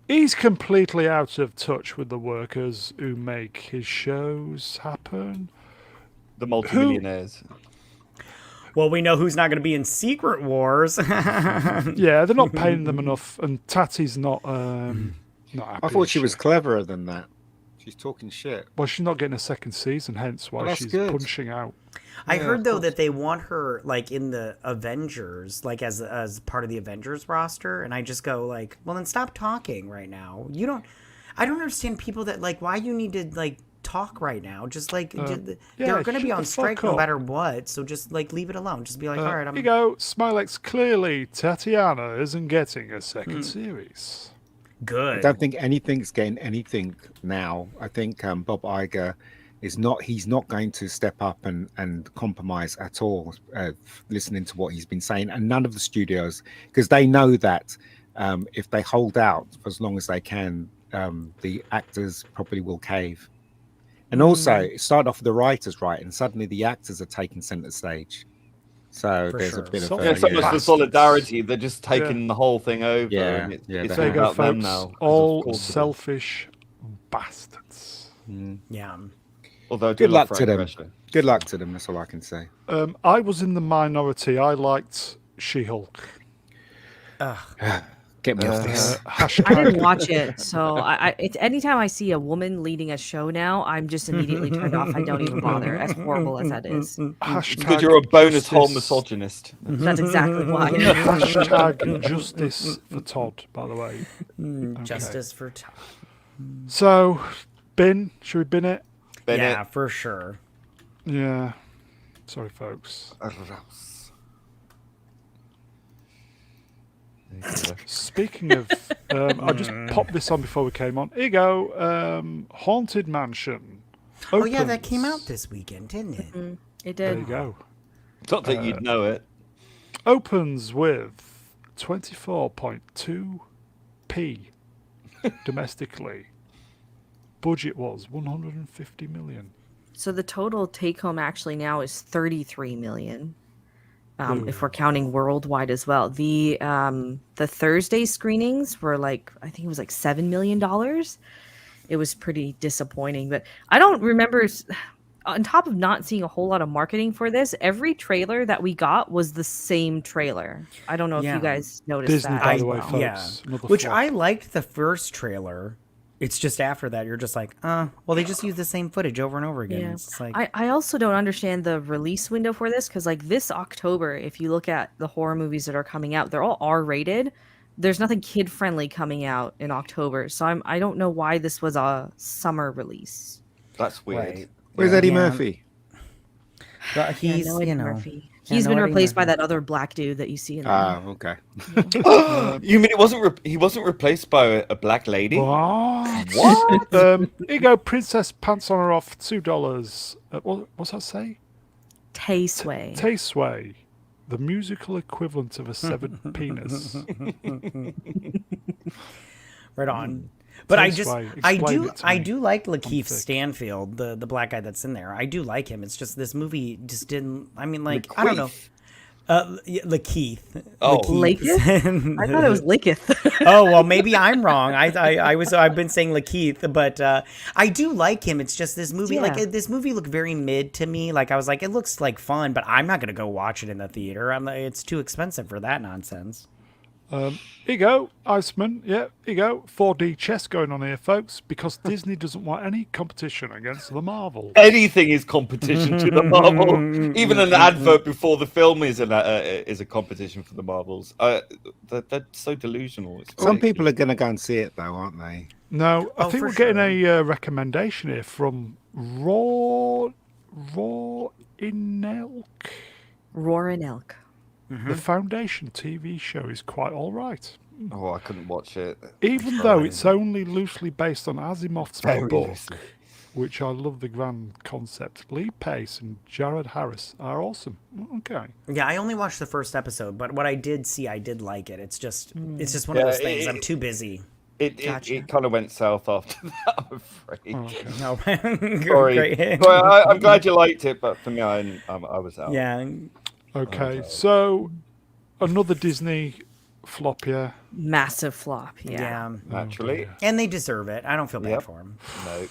Speaker 1: He's completely out of touch with the workers who make his shows happen.
Speaker 2: The multimillionaires.
Speaker 4: Well, we know who's not going to be in Secret Wars.
Speaker 1: Yeah, they're not paying them enough, and Tati's not. Not happy
Speaker 5: I thought
Speaker 1: with
Speaker 5: she was
Speaker 1: shit.
Speaker 5: cleverer than that. She's talking shit.
Speaker 1: Well, she's not getting a second season, hence why
Speaker 5: Well, that's
Speaker 1: she's
Speaker 5: good.
Speaker 1: punching out.
Speaker 4: I
Speaker 5: Yeah,
Speaker 4: heard
Speaker 5: of
Speaker 4: though
Speaker 5: course.
Speaker 4: that they want her like in the Avengers, like as part of the Avengers roster, and I just go like, well, then stop talking right now. I don't understand people that like why you need to like talk right now. Just like they're
Speaker 1: yeah,
Speaker 4: going to be
Speaker 1: shut
Speaker 4: on
Speaker 1: the
Speaker 4: strike
Speaker 1: fuck
Speaker 4: no
Speaker 1: up.
Speaker 4: matter what. So just like leave it alone. Just be like, all right,
Speaker 1: Here you go, Smilex. Clearly, Tatiana isn't getting a second series.
Speaker 5: I
Speaker 4: good.
Speaker 5: don't think anything's getting anything now. I think Bob Iger is not. He's not going to step up and compromise at all. Listening to what he's been saying, and none of the studios, because they know that if they hold out for as long as they can, the actors probably will cave. And also, it started off with the writers, right, and suddenly the actors are taking center stage. So
Speaker 4: For
Speaker 5: there's
Speaker 4: sure.
Speaker 5: a bit
Speaker 1: So-
Speaker 5: of
Speaker 2: Yeah, so much for
Speaker 1: bastards.
Speaker 2: solidarity. They're just taking the whole thing over.
Speaker 5: Yeah,
Speaker 2: and it's,
Speaker 5: yeah,
Speaker 2: it's
Speaker 5: they
Speaker 1: There you
Speaker 2: all
Speaker 1: go,
Speaker 2: about them
Speaker 1: folks.
Speaker 2: now. 'cause of
Speaker 1: All
Speaker 2: course it is.
Speaker 1: selfish bastards.
Speaker 4: Yeah.
Speaker 2: Although I do
Speaker 5: Good
Speaker 2: love
Speaker 5: luck to
Speaker 2: Frank
Speaker 5: them.
Speaker 2: Drescher.
Speaker 5: Good luck to them. That's all I can say.
Speaker 1: I was in the minority. I liked She-Hulk.
Speaker 5: Get me off this.
Speaker 3: I didn't watch it, so it's anytime I see a woman leading a show now, I'm just immediately turned off. I don't even bother, as horrible as that is.
Speaker 2: Because
Speaker 1: Hashtag
Speaker 2: you're a bonus whole
Speaker 1: justice.
Speaker 2: misogynist.
Speaker 3: That's exactly why.
Speaker 1: Hashtag justice for Todd, by the way.
Speaker 4: Justice for Todd.
Speaker 1: So, bin. Should we bin it?
Speaker 2: Bennett.
Speaker 4: Yeah, for sure.
Speaker 1: Yeah. Sorry, folks. Speaking of, I just popped this on before we came on. Here you go. Haunted Mansion.
Speaker 4: Oh yeah, that
Speaker 1: opens.
Speaker 4: came out this weekend, didn't it?
Speaker 3: It
Speaker 1: There
Speaker 3: did.
Speaker 1: you go.
Speaker 2: Not that you'd know it.
Speaker 1: Opens with 24.2p domestically. Budget was 150 million.
Speaker 3: So the total take home actually now is 33 million. If we're counting worldwide as well. The Thursday screenings were like, I think it was like $7 million. It was pretty disappointing, but I don't remember. On top of not seeing a whole lot of marketing for this, every trailer that we got was the same trailer. I don't know if
Speaker 4: Yeah.
Speaker 3: you guys noticed
Speaker 1: Disney,
Speaker 3: that.
Speaker 1: by
Speaker 3: as
Speaker 1: the way,
Speaker 3: well.
Speaker 1: folks.
Speaker 4: Yeah.
Speaker 1: Another
Speaker 4: Which
Speaker 1: flop.
Speaker 4: I liked the first trailer. it's just after that you're just like, well, they just use the same footage over and over again.
Speaker 3: Yeah.
Speaker 4: It's just like,
Speaker 3: I also don't understand the release window for this because, like, this October, if you look at the horror movies that are coming out, they're all R-rated. There's nothing kid-friendly coming out in October, so I don't know why this was a summer release.
Speaker 2: That's weird.
Speaker 4: right.
Speaker 5: Where's Eddie Murphy?
Speaker 4: But he's,
Speaker 3: no Eddie
Speaker 4: you know,
Speaker 3: Murphy.
Speaker 4: yeah,
Speaker 3: He's
Speaker 4: no
Speaker 3: been
Speaker 4: Eddie
Speaker 3: replaced by
Speaker 4: Murphy.
Speaker 3: that other black dude that you see in there.
Speaker 5: Ah, okay.
Speaker 2: You mean he wasn't replaced by a black lady?
Speaker 1: What?
Speaker 2: What?
Speaker 1: Here you go, Princess Pants on her off, $2. What's that say?
Speaker 3: Tay-Sway.
Speaker 1: Tay-Sway, the musical equivalent of a severed penis.
Speaker 4: Right on. But
Speaker 1: Tay-Sway,
Speaker 4: I
Speaker 1: explain it to me.
Speaker 4: do like Lakeith
Speaker 1: sick.
Speaker 4: Stanfield, the black guy that's in there. I do like him. It's just this movie just didn't. I mean, like I don't know. Lakeith.
Speaker 2: Oh.
Speaker 3: Laketh? I thought it was Laketh.
Speaker 4: Oh well, maybe I'm wrong. I've been saying Lakeith, but I do like him. It's just this movie.
Speaker 3: Yeah.
Speaker 4: Like this movie looked very mid to me. Like I was like, it looks like fun, but I'm not gonna go watch it in the theater. It's too expensive for that nonsense.
Speaker 1: Here you go, Iceman. Yeah, here you go. 4D chess going on here, folks, because Disney doesn't want any competition against the Marvel.
Speaker 2: Anything is competition to the Marvel. Even an advert before the film is a competition for the Marvels. They're so delusional. It's
Speaker 5: Some
Speaker 2: crazy.
Speaker 5: people are going to go and see it, though, aren't they?
Speaker 1: No, I
Speaker 4: Oh,
Speaker 1: think
Speaker 4: for
Speaker 1: we're getting
Speaker 4: sure.
Speaker 1: a recommendation here from Raw in Elk.
Speaker 3: Roaring Elk.
Speaker 1: The Foundation TV show is quite all right.
Speaker 2: Oh, I couldn't watch it.
Speaker 1: Even though it's only loosely based on Asimov's
Speaker 2: Very
Speaker 1: book,
Speaker 2: loosely.
Speaker 1: which I love the grand concept. Lee Pace and Jared Harris are awesome. Okay.
Speaker 4: Yeah, I only watched the first episode, but what I did see, I did like it. It's just one of
Speaker 2: Yeah,
Speaker 4: those things. I'm too busy.
Speaker 3: Gotcha.
Speaker 2: It kind of went south after that, I'm afraid.
Speaker 1: Oh, okay.
Speaker 4: No,
Speaker 2: Sorry.
Speaker 4: great.
Speaker 2: Well, I'm glad you liked it, but for me, I was out.
Speaker 4: Yeah,
Speaker 1: Okay, so another Disney flop here.
Speaker 3: Massive flop. Yeah.
Speaker 4: yeah,
Speaker 2: Naturally.
Speaker 4: and they deserve it. I don't feel bad
Speaker 2: Yep.
Speaker 4: for them.
Speaker 2: No.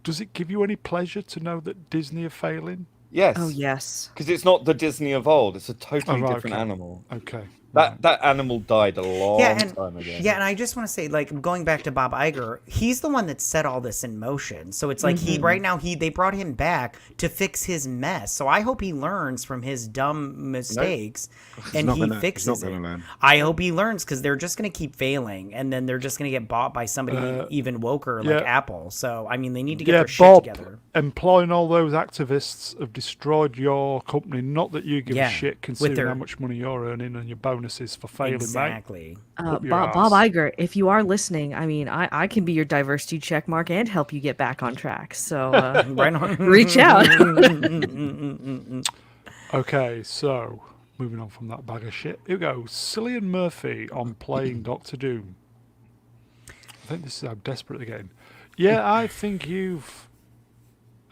Speaker 1: Does it give you any pleasure to know that Disney are failing?
Speaker 2: Yes.
Speaker 3: Oh, yes.
Speaker 2: Because it's not the Disney of old. It's a totally
Speaker 1: Oh, right,
Speaker 2: different
Speaker 1: okay.
Speaker 2: animal.
Speaker 1: Okay.
Speaker 2: That animal died a long time ago.
Speaker 4: Yeah, and I just want to say, like, going back to Bob Iger, he's the one that set all this in motion. So it's like they brought him back to fix his mess. So I hope he learns from his dumb mistakes and
Speaker 5: not
Speaker 4: he
Speaker 5: gonna- he's
Speaker 4: fixes
Speaker 5: not
Speaker 4: it.
Speaker 5: gonna learn.
Speaker 4: I hope he learns because they're just going to keep failing, and then they're just going to get bought by somebody even woker like
Speaker 1: yeah.
Speaker 4: Apple. So I mean, they need to get
Speaker 1: Yeah,
Speaker 4: their shit
Speaker 1: Bob,
Speaker 4: together.
Speaker 1: employing all those activists have destroyed your company. Not that you give
Speaker 4: Yeah,
Speaker 1: a shit
Speaker 4: with
Speaker 1: considering
Speaker 4: their-
Speaker 1: how much money you're earning and your bonuses for failing, mate.
Speaker 4: Exactly.
Speaker 1: Up your
Speaker 3: Bob
Speaker 1: ass.
Speaker 3: Iger, if you are listening, I mean, I can be your diversity check mark and help you get back on track. So
Speaker 4: Right on.
Speaker 3: reach out.
Speaker 1: Okay, so moving on from that bag of shit. Here we go. Cillian Murphy on playing Doctor Doom. I think this is how desperate they're getting. Yeah, I think you've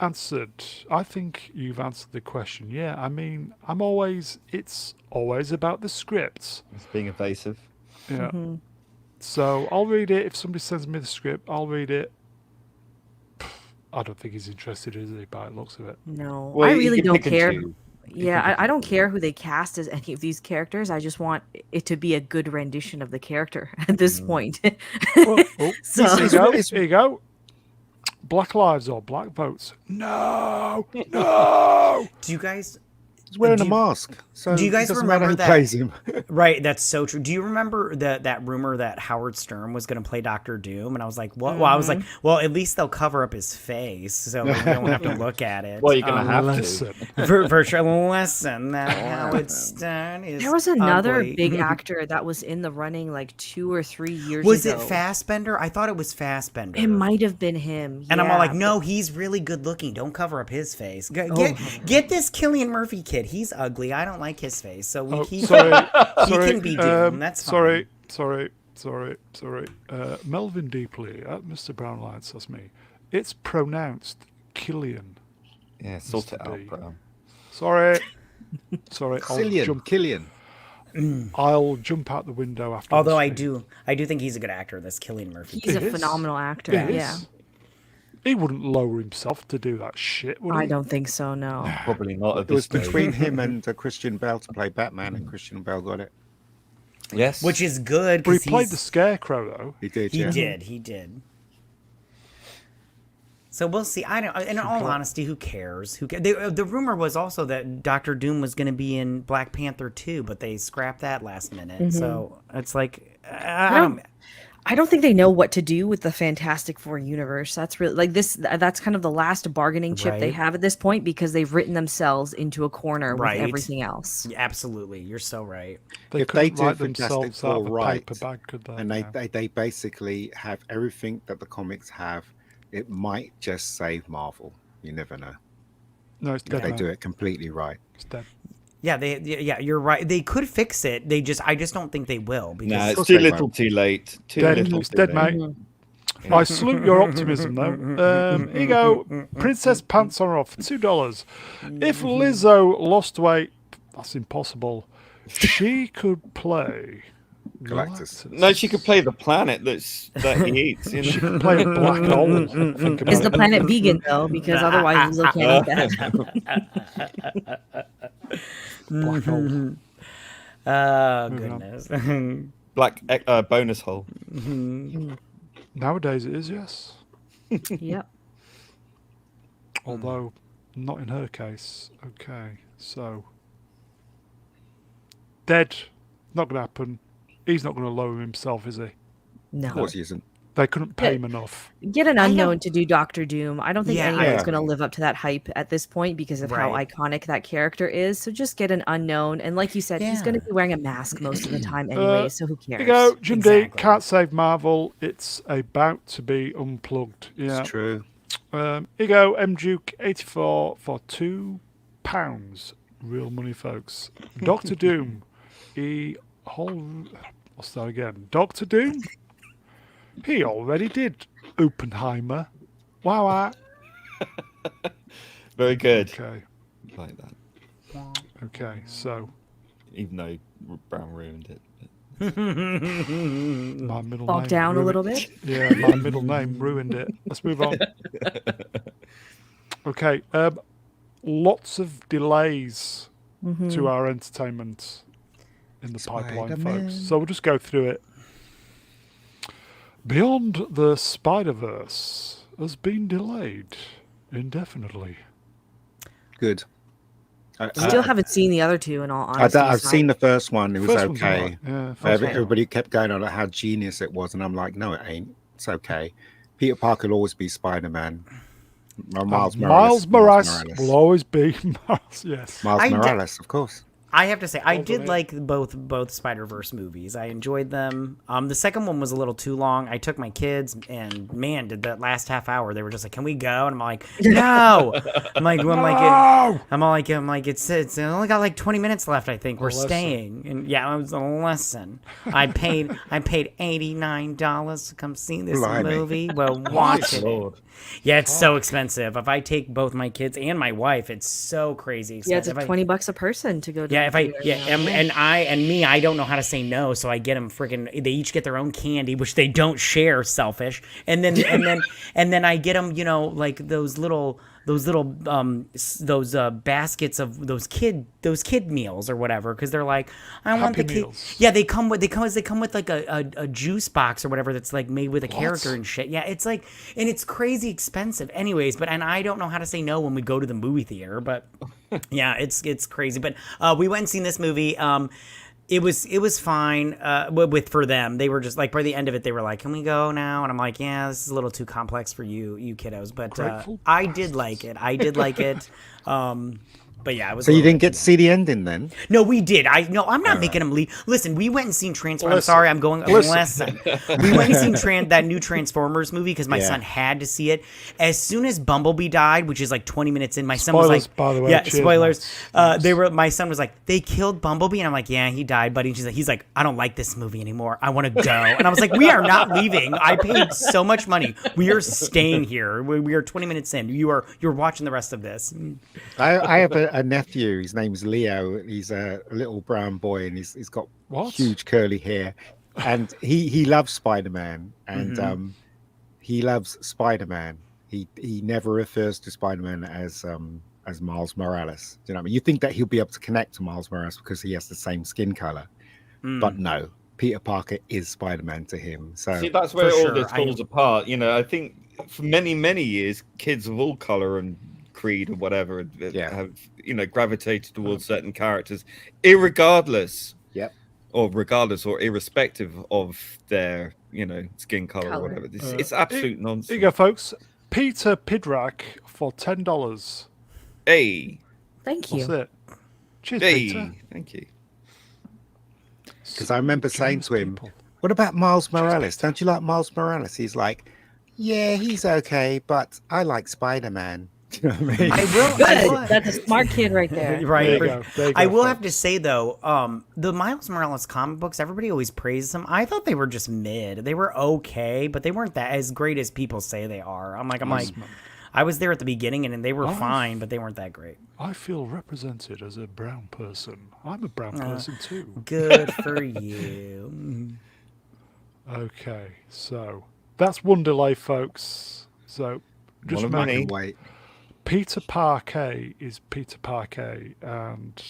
Speaker 1: answered. I think you've answered the question. Yeah, I mean, it's always about the scripts.
Speaker 2: It's being evasive.
Speaker 1: Yeah. So I'll read it. If somebody sends me the script, I'll read it. I don't think he's interested, is he, by the looks of it?
Speaker 3: No,
Speaker 2: Well,
Speaker 3: I
Speaker 2: you
Speaker 3: really
Speaker 2: can
Speaker 3: don't
Speaker 2: pick and
Speaker 3: care.
Speaker 2: choose.
Speaker 3: Yeah, I don't care who they cast as any of these characters. I just want it to be a good rendition of the character at this point.
Speaker 1: Oh,
Speaker 3: So-
Speaker 1: here you go. Here you go. Black lives or black votes? No, no.
Speaker 4: Do you guys?
Speaker 5: He's wearing
Speaker 4: Do
Speaker 5: a
Speaker 4: you-
Speaker 5: mask. So
Speaker 4: do you guys
Speaker 5: it doesn't matter
Speaker 4: remember
Speaker 5: who
Speaker 4: that-
Speaker 5: plays him.
Speaker 4: Right, that's so true. Do you remember that rumor that Howard Stern was going to play Doctor Doom? And I was like, what? Well, I was like, well, at least they'll cover up his face, so we don't have to look at it.
Speaker 2: Well, you're gonna have
Speaker 1: Listen.
Speaker 4: for sure. Listen, that Howard Stern is.
Speaker 3: There was another
Speaker 4: ugly.
Speaker 3: big actor that was in the running like 2 or 3 years
Speaker 4: Was
Speaker 3: ago.
Speaker 4: it Fassbender? I thought it was Fassbender.
Speaker 3: It might have been him.
Speaker 4: And I'm all
Speaker 3: yeah,
Speaker 4: like, no, he's really good looking. Don't cover up his face. Get this Cillian Murphy kid. He's ugly. I don't like his face. So
Speaker 1: Oh,
Speaker 4: he
Speaker 1: sorry,
Speaker 4: he
Speaker 1: sorry,
Speaker 4: can be Doom. That's fine.
Speaker 1: sorry. Melvin Deeply at Mr. Brownlights, that's me. It's pronounced Killian.
Speaker 2: Yeah, sort it
Speaker 1: Mr.
Speaker 2: out,
Speaker 1: D.
Speaker 2: bro.
Speaker 1: Sorry.
Speaker 5: Cillian.
Speaker 1: I'll jump out the window after.
Speaker 4: Although
Speaker 1: this
Speaker 4: I do think he's a good actor. This Cillian Murphy.
Speaker 3: He's a
Speaker 1: He is.
Speaker 3: phenomenal actor.
Speaker 1: He
Speaker 3: Yeah.
Speaker 1: is. He wouldn't lower himself to do that shit, would he?
Speaker 3: I don't think so, no.
Speaker 2: Probably not at
Speaker 5: It was
Speaker 2: this stage.
Speaker 5: between him and Christian Bale to play Batman, and Christian Bale got it.
Speaker 2: Yes.
Speaker 4: which is good
Speaker 1: But he
Speaker 4: because
Speaker 1: played the Scarecrow, though.
Speaker 5: He did.
Speaker 4: He
Speaker 5: Yeah.
Speaker 4: did. He did. So we'll see. I don't. In all honesty, who cares? Who cares? The rumor was also that Doctor Doom was going to be in Black Panther 2, but they scrapped that last minute. So it's like
Speaker 3: I don't think they know what to do with the Fantastic Four universe. That's really like this. That's kind of the last bargaining chip they
Speaker 4: Right.
Speaker 3: have at this point because they've written themselves into a corner
Speaker 4: Right.
Speaker 3: with everything else.
Speaker 4: Absolutely, you're so right.
Speaker 1: They
Speaker 5: If they
Speaker 1: couldn't
Speaker 5: do
Speaker 1: write
Speaker 5: Fantastic
Speaker 1: themselves out of a
Speaker 5: Four right,
Speaker 1: paper bag, could they?
Speaker 5: and
Speaker 1: Yeah.
Speaker 5: they basically have everything that the comics have, it might just save Marvel. You never know.
Speaker 1: No, it's
Speaker 5: If
Speaker 1: dead
Speaker 5: they
Speaker 1: now.
Speaker 5: do it completely right.
Speaker 1: It's dead.
Speaker 4: Yeah, you're right. They could fix it. I just don't think they will because
Speaker 2: Nah, it's
Speaker 5: course
Speaker 2: too
Speaker 5: they
Speaker 2: little,
Speaker 5: won't.
Speaker 2: too late. Too
Speaker 1: Dead.
Speaker 2: little,
Speaker 1: It's
Speaker 2: too
Speaker 1: dead,
Speaker 2: late.
Speaker 1: mate. I salute your optimism, though. Here you go. Princess Pants are off. $2. If Lizzo lost weight, that's impossible. She could play
Speaker 5: Galactus.
Speaker 2: No, she could play the planet that he eats. You
Speaker 1: She
Speaker 2: know?
Speaker 1: could play a black hole. Think about
Speaker 3: Is the
Speaker 1: it.
Speaker 3: planet vegan though? Because otherwise, Lizzo can't eat that.
Speaker 1: Black hole.
Speaker 4: oh
Speaker 1: Moving
Speaker 4: goodness.
Speaker 2: Black bonus hole.
Speaker 1: Nowadays it is, yes.
Speaker 3: Yep.
Speaker 1: Although not in her case. Okay, so dead. Not going to happen. He's not going to lower himself, is he?
Speaker 5: Of
Speaker 3: No.
Speaker 5: course he isn't.
Speaker 1: They couldn't pay him enough.
Speaker 3: Get an unknown to do Doctor Doom. I don't think
Speaker 4: Yeah,
Speaker 3: anyone's
Speaker 5: yeah.
Speaker 3: going to live up to that hype at this point because of how
Speaker 4: Right.
Speaker 3: iconic that character is. So just get an unknown. And like you said, he's going to
Speaker 4: Yeah.
Speaker 3: be wearing a mask most of the time anyway. So who cares?
Speaker 1: Here you go, Jim D.
Speaker 4: Exactly.
Speaker 1: Can't save Marvel. It's about to be unplugged. Yeah.
Speaker 5: It's true.
Speaker 1: Here you go, M Duke 84 for £2. Real money, folks. Doctor Doom. What's that again? Doctor Doom? He already did Oppenheimer. Wow.
Speaker 2: Very good.
Speaker 1: Okay.
Speaker 2: Like that.
Speaker 1: Okay. So
Speaker 2: Even though Brown ruined it.
Speaker 1: my middle
Speaker 3: Fall
Speaker 1: name
Speaker 3: down a
Speaker 1: ruined-
Speaker 3: little bit.
Speaker 1: Yeah, my middle name ruined it. Let's move on. Okay. Lots of delays to our entertainment in the pipeline,
Speaker 5: Spider-Man.
Speaker 1: folks. So we'll just go through it. Beyond the Spider-Verse has been delayed indefinitely.
Speaker 5: Good.
Speaker 3: Still haven't seen the other two in all honesty.
Speaker 5: I've
Speaker 3: so
Speaker 5: seen the first one. It was
Speaker 1: First one's
Speaker 5: okay.
Speaker 1: alright. Yeah, first one's
Speaker 5: Everybody kept going on how genius it was, and I'm like, no, it ain't. It's okay. Peter Parker will always be Spider-Man. Miles
Speaker 1: Morales will always be Miles. Yes.
Speaker 5: Miles
Speaker 4: I d-
Speaker 5: Morales, of course.
Speaker 4: I have to say, I
Speaker 1: Well
Speaker 4: did
Speaker 1: done,
Speaker 4: like both Spider-Verse movies. I enjoyed them. The second one was a little too long. I took my kids, and man, did that last half hour, they were just like, "Can we go?" And I'm like, "No." I'm like, it's only got like 20 minutes left. I think we're
Speaker 1: lesson.
Speaker 4: staying, and yeah, it was a lesson. I paid $89 to come see this
Speaker 5: Blimey.
Speaker 4: movie. Well, watch it. Yeah, it's so expensive. If I take both my kids and my wife, it's so crazy expensive.
Speaker 3: Yeah, it's
Speaker 4: If I-
Speaker 3: $20 a person to go to.
Speaker 4: yeah,
Speaker 3: the
Speaker 4: if I
Speaker 3: theater now.
Speaker 4: I don't know how to say no, so I get them freaking. They each get their own candy, which they don't share. Selfish, and then I get them, like those baskets of those kid meals or whatever, because they're like, I want
Speaker 1: Happy
Speaker 4: the kid.
Speaker 1: Meals.
Speaker 4: Yeah, they come with like a juice box or whatever that's like made with a character and shit. Yeah, it's like, and it's crazy expensive. Anyways, and I don't know how to say no when we go to the movie theater, but yeah, it's crazy. But we went and seen this movie. It was fine for them. They were just like, by the end of it, they were like, "Can we go now?" And I'm like, "Yeah, this is a little too complex for you kiddos." But
Speaker 1: Grateful
Speaker 4: I did like it. But yeah, it was.
Speaker 5: So
Speaker 4: a
Speaker 5: you
Speaker 4: little
Speaker 5: didn't
Speaker 4: bit
Speaker 5: get to see the ending then?
Speaker 4: No, we did. I'm not making them leave. Listen, we went and seen Transformers. I'm sorry, I'm going. Listen. We went and seen that new Transformers movie because my
Speaker 5: Yeah.
Speaker 4: son had to see it. As soon as Bumblebee died, which is like 20 minutes in, my son
Speaker 1: Spoilers,
Speaker 4: was like,
Speaker 1: by the way.
Speaker 4: "Yeah,
Speaker 1: Cheers,
Speaker 4: spoilers."
Speaker 1: Max.
Speaker 4: My son was like, "They killed Bumblebee," and I'm like, "Yeah, he died, buddy." And he's like, "I don't like this movie anymore. I want to go." And I was like, "We are not leaving. I paid so much money. We are staying here. We are 20 minutes in. You're watching the rest of this."
Speaker 5: I have a nephew. His name's Leo. He's a little brown boy, and he's got
Speaker 1: What?
Speaker 5: huge curly hair, and he loves Spider-Man, and he loves Spider-Man. He never refers to Spider-Man as Miles Morales. Do you know what I mean? You think that he'll be able to connect to Miles Morales because he has the same skin color, but no, Peter Parker is Spider-Man to him. So
Speaker 2: See, that's where
Speaker 4: For
Speaker 2: all
Speaker 4: sure,
Speaker 2: this falls apart. You know, I think for many, many years, kids of all color and creed or whatever have, you know, gravitated towards certain characters, irregardless.
Speaker 5: Yep.
Speaker 2: Or regardless or irrespective of their, you know, skin color or whatever. It's absolute nonsense.
Speaker 1: Here you go, folks. Peter Pidrak for $10.
Speaker 2: Hey.
Speaker 3: Thank you.
Speaker 1: That's it. Cheers,
Speaker 2: Hey.
Speaker 1: Peter.
Speaker 2: Thank you.
Speaker 5: Because I remember saying to him, what about Miles Morales? Don't you like Miles Morales? He's like, yeah, he's okay, but I like Spider-Man. Do you know what I mean?
Speaker 4: I will.
Speaker 3: Good. That's a smart kid right there.
Speaker 4: Right.
Speaker 1: There you go. There you go,
Speaker 4: I will
Speaker 1: folks.
Speaker 4: have to say though, the Miles Morales comic books, everybody always praises them. I thought they were just mid. They were okay, but they weren't that as great as people say they are. I'm like, I was there at the beginning and they were fine, but they weren't that great.
Speaker 1: I feel represented as a brown person. I'm a brown person too.
Speaker 4: Good for you.
Speaker 1: Okay, so that's one delay, folks. So just
Speaker 2: One of many.
Speaker 5: Wait.
Speaker 1: Peter Parquet is Peter Parquet, and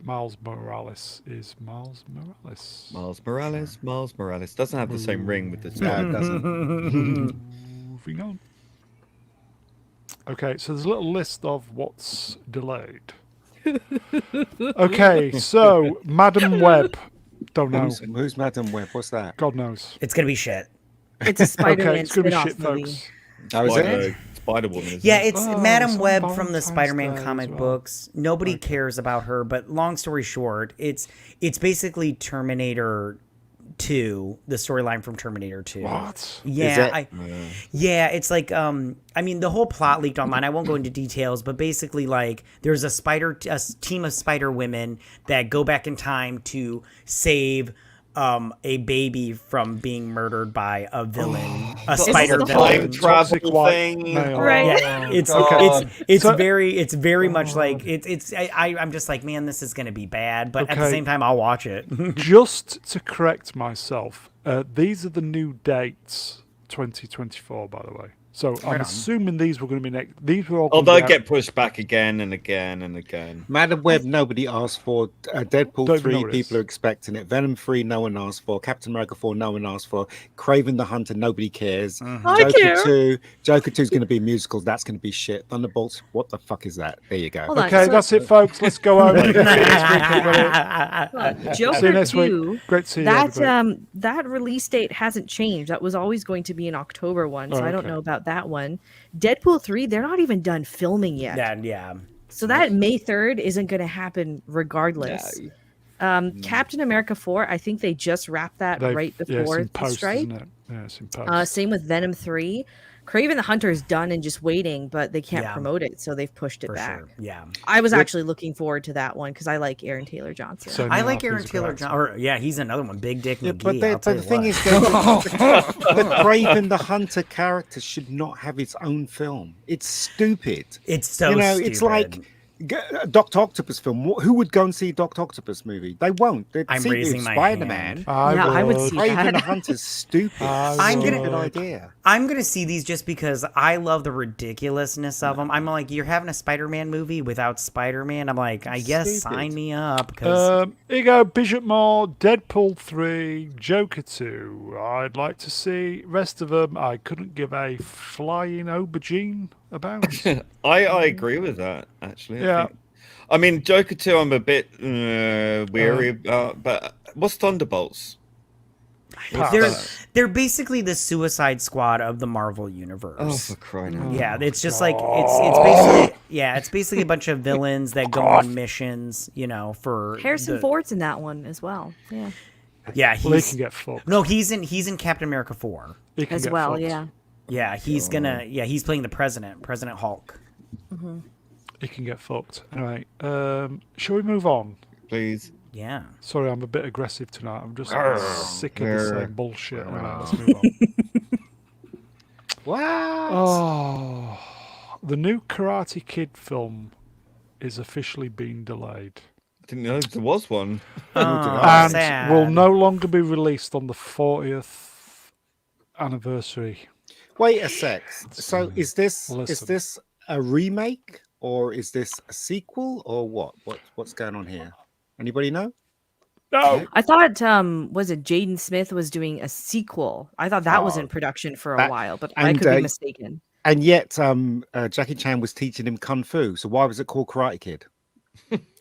Speaker 1: Miles Morales is Miles Morales.
Speaker 2: Miles Morales. Doesn't have the same ring with the
Speaker 5: No, it doesn't.
Speaker 1: Moving on. Okay, so there's a little list of what's delayed. Okay, so Madam Web. Don't know.
Speaker 5: Who's Madam Web? What's that?
Speaker 1: God knows.
Speaker 4: It's gonna be shit.
Speaker 3: It's a Spider-Man
Speaker 1: Okay, it's going to be
Speaker 3: spin-off
Speaker 1: shit,
Speaker 3: movie.
Speaker 1: folks.
Speaker 5: Oh, is it?
Speaker 2: Spider-Woman. Isn't
Speaker 4: Yeah,
Speaker 2: it?
Speaker 4: it's
Speaker 1: Oh,
Speaker 4: Madam
Speaker 1: it's on
Speaker 4: Web from the
Speaker 1: Valentine's
Speaker 4: Spider-Man
Speaker 1: Day as
Speaker 4: comic
Speaker 1: well.
Speaker 4: books. Nobody cares about her, but long story short, it's basically Terminator 2, the storyline from Terminator 2.
Speaker 1: What?
Speaker 4: Yeah, yeah, it's like I mean the whole plot leaked online. I won't go into details, but basically like there's a team of Spider Women that go back in time to save a baby from being murdered by a villain, a spider
Speaker 3: the whole
Speaker 4: villain.
Speaker 1: Toxic
Speaker 2: travel
Speaker 1: white
Speaker 2: thing.
Speaker 1: male.
Speaker 3: Right.
Speaker 4: Yeah, it's
Speaker 2: God.
Speaker 4: it's very much like I'm just like, man, this is gonna be bad, but at the
Speaker 1: Okay.
Speaker 4: same time I'll watch it.
Speaker 1: Just to correct myself, these are the new dates, 2024, by the way. So I'm assuming these were going to be next. These were all. gonna
Speaker 2: Although
Speaker 1: be out-
Speaker 2: get pushed back again and again and again.
Speaker 5: Madam Web, nobody asked for. Deadpool
Speaker 1: Don't even know
Speaker 5: 3,
Speaker 1: what it is.
Speaker 5: people are expecting it. Venom 3, no one asked for. Captain America 4, no one asked for. Craven the Hunter, nobody cares. Joker 2 is going to be musicals. That's going to be shit. Thunderbolts, what the fuck is that? There you go.
Speaker 3: Hold on.
Speaker 1: Okay,
Speaker 3: So-
Speaker 1: that's it, folks. Let's go home. See you next week, everybody. See you
Speaker 3: Joker
Speaker 1: next
Speaker 3: 2,
Speaker 1: week. Great to see you,
Speaker 3: that
Speaker 1: everybody.
Speaker 3: that release date hasn't changed. That was always going to be an October one, so I don't
Speaker 1: okay.
Speaker 3: know about that one. Deadpool 3, they're not even done filming yet.
Speaker 4: Yeah.
Speaker 3: So that May 3rd isn't going to happen regardless. Captain America 4, I think they just wrapped that right
Speaker 1: Yeah, it's
Speaker 3: before
Speaker 1: in
Speaker 3: the
Speaker 1: post,
Speaker 3: strike.
Speaker 1: isn't it? Yeah, it's in post.
Speaker 3: Same with Venom 3. Craven the Hunter is done and just waiting, but they can't
Speaker 4: Yeah.
Speaker 3: promote it, so they've pushed it
Speaker 4: For
Speaker 3: back.
Speaker 4: sure. Yeah.
Speaker 3: I was actually looking forward to that one because I like Aaron Taylor Johnson.
Speaker 1: So
Speaker 4: I
Speaker 1: now
Speaker 4: like Aaron
Speaker 1: he's a
Speaker 4: Taylor
Speaker 1: great
Speaker 4: Johnson. Or yeah, he's another one. Big Dick
Speaker 5: Yeah,
Speaker 4: McGee.
Speaker 5: but the thing is, the Craven the Hunter character should not have its own film. It's stupid.
Speaker 4: it's so
Speaker 5: It's like
Speaker 4: stupid.
Speaker 5: Doctor Octopus film. Who would go and see a Doctor Octopus movie? They won't. They'd
Speaker 4: I'm
Speaker 5: see
Speaker 4: raising my
Speaker 5: Spider-Man.
Speaker 4: hand.
Speaker 3: I would see
Speaker 5: Craven
Speaker 3: that.
Speaker 5: the Hunter's stupid.
Speaker 4: I'm gonna-
Speaker 5: Stupid idea.
Speaker 4: I'm gonna see these just because I love the ridiculousness of them. I'm like, you're having a Spider-Man movie without Spider-Man. I'm like, I guess
Speaker 5: Stupid.
Speaker 4: sign me up. Because
Speaker 1: Here you go, Bishop Moore, Deadpool 3, Joker 2. I'd like to see rest of them. I couldn't give a flying aubergine about.
Speaker 2: I agree with that, actually.
Speaker 1: Yeah.
Speaker 2: I mean, Joker 2, I'm a bit weary about, but what's Thunderbolts?
Speaker 4: they're basically the Suicide Squad of the Marvel universe.
Speaker 2: Oh, for crying out loud.
Speaker 4: Yeah, it's just like it's basically a bunch of villains that go on missions, for
Speaker 3: Harrison Ford's in that one as well. Yeah.
Speaker 4: Yeah,
Speaker 1: Well, they can get fucked.
Speaker 4: no, he's in Captain America 4.
Speaker 1: They can
Speaker 3: As
Speaker 1: get
Speaker 3: well,
Speaker 1: fucked.
Speaker 3: yeah.
Speaker 4: Yeah, he's playing the President Hulk.
Speaker 1: He can get fucked. Anyway, shall we move on?
Speaker 2: Please.
Speaker 4: Yeah.
Speaker 1: Sorry, I'm a bit aggressive tonight. I'm just sick of the same bullshit. Anyway, let's move on.
Speaker 5: What?
Speaker 1: Oh, the new Karate Kid film is officially being delayed.
Speaker 2: Didn't know there was one.
Speaker 1: And
Speaker 4: sad.
Speaker 1: will no longer be released on the 40th anniversary.
Speaker 5: Wait a sec. So is this
Speaker 1: Listen.
Speaker 5: a remake or is this a sequel or what? What's going on here? Anybody know?
Speaker 1: No.
Speaker 3: I thought was it Jaden Smith was doing a sequel. I thought that was in production for a
Speaker 5: that-
Speaker 3: while, but I
Speaker 5: and,
Speaker 3: could be mistaken.
Speaker 5: And yet, Jackie Chan was teaching him kung fu. So why was it called Karate Kid?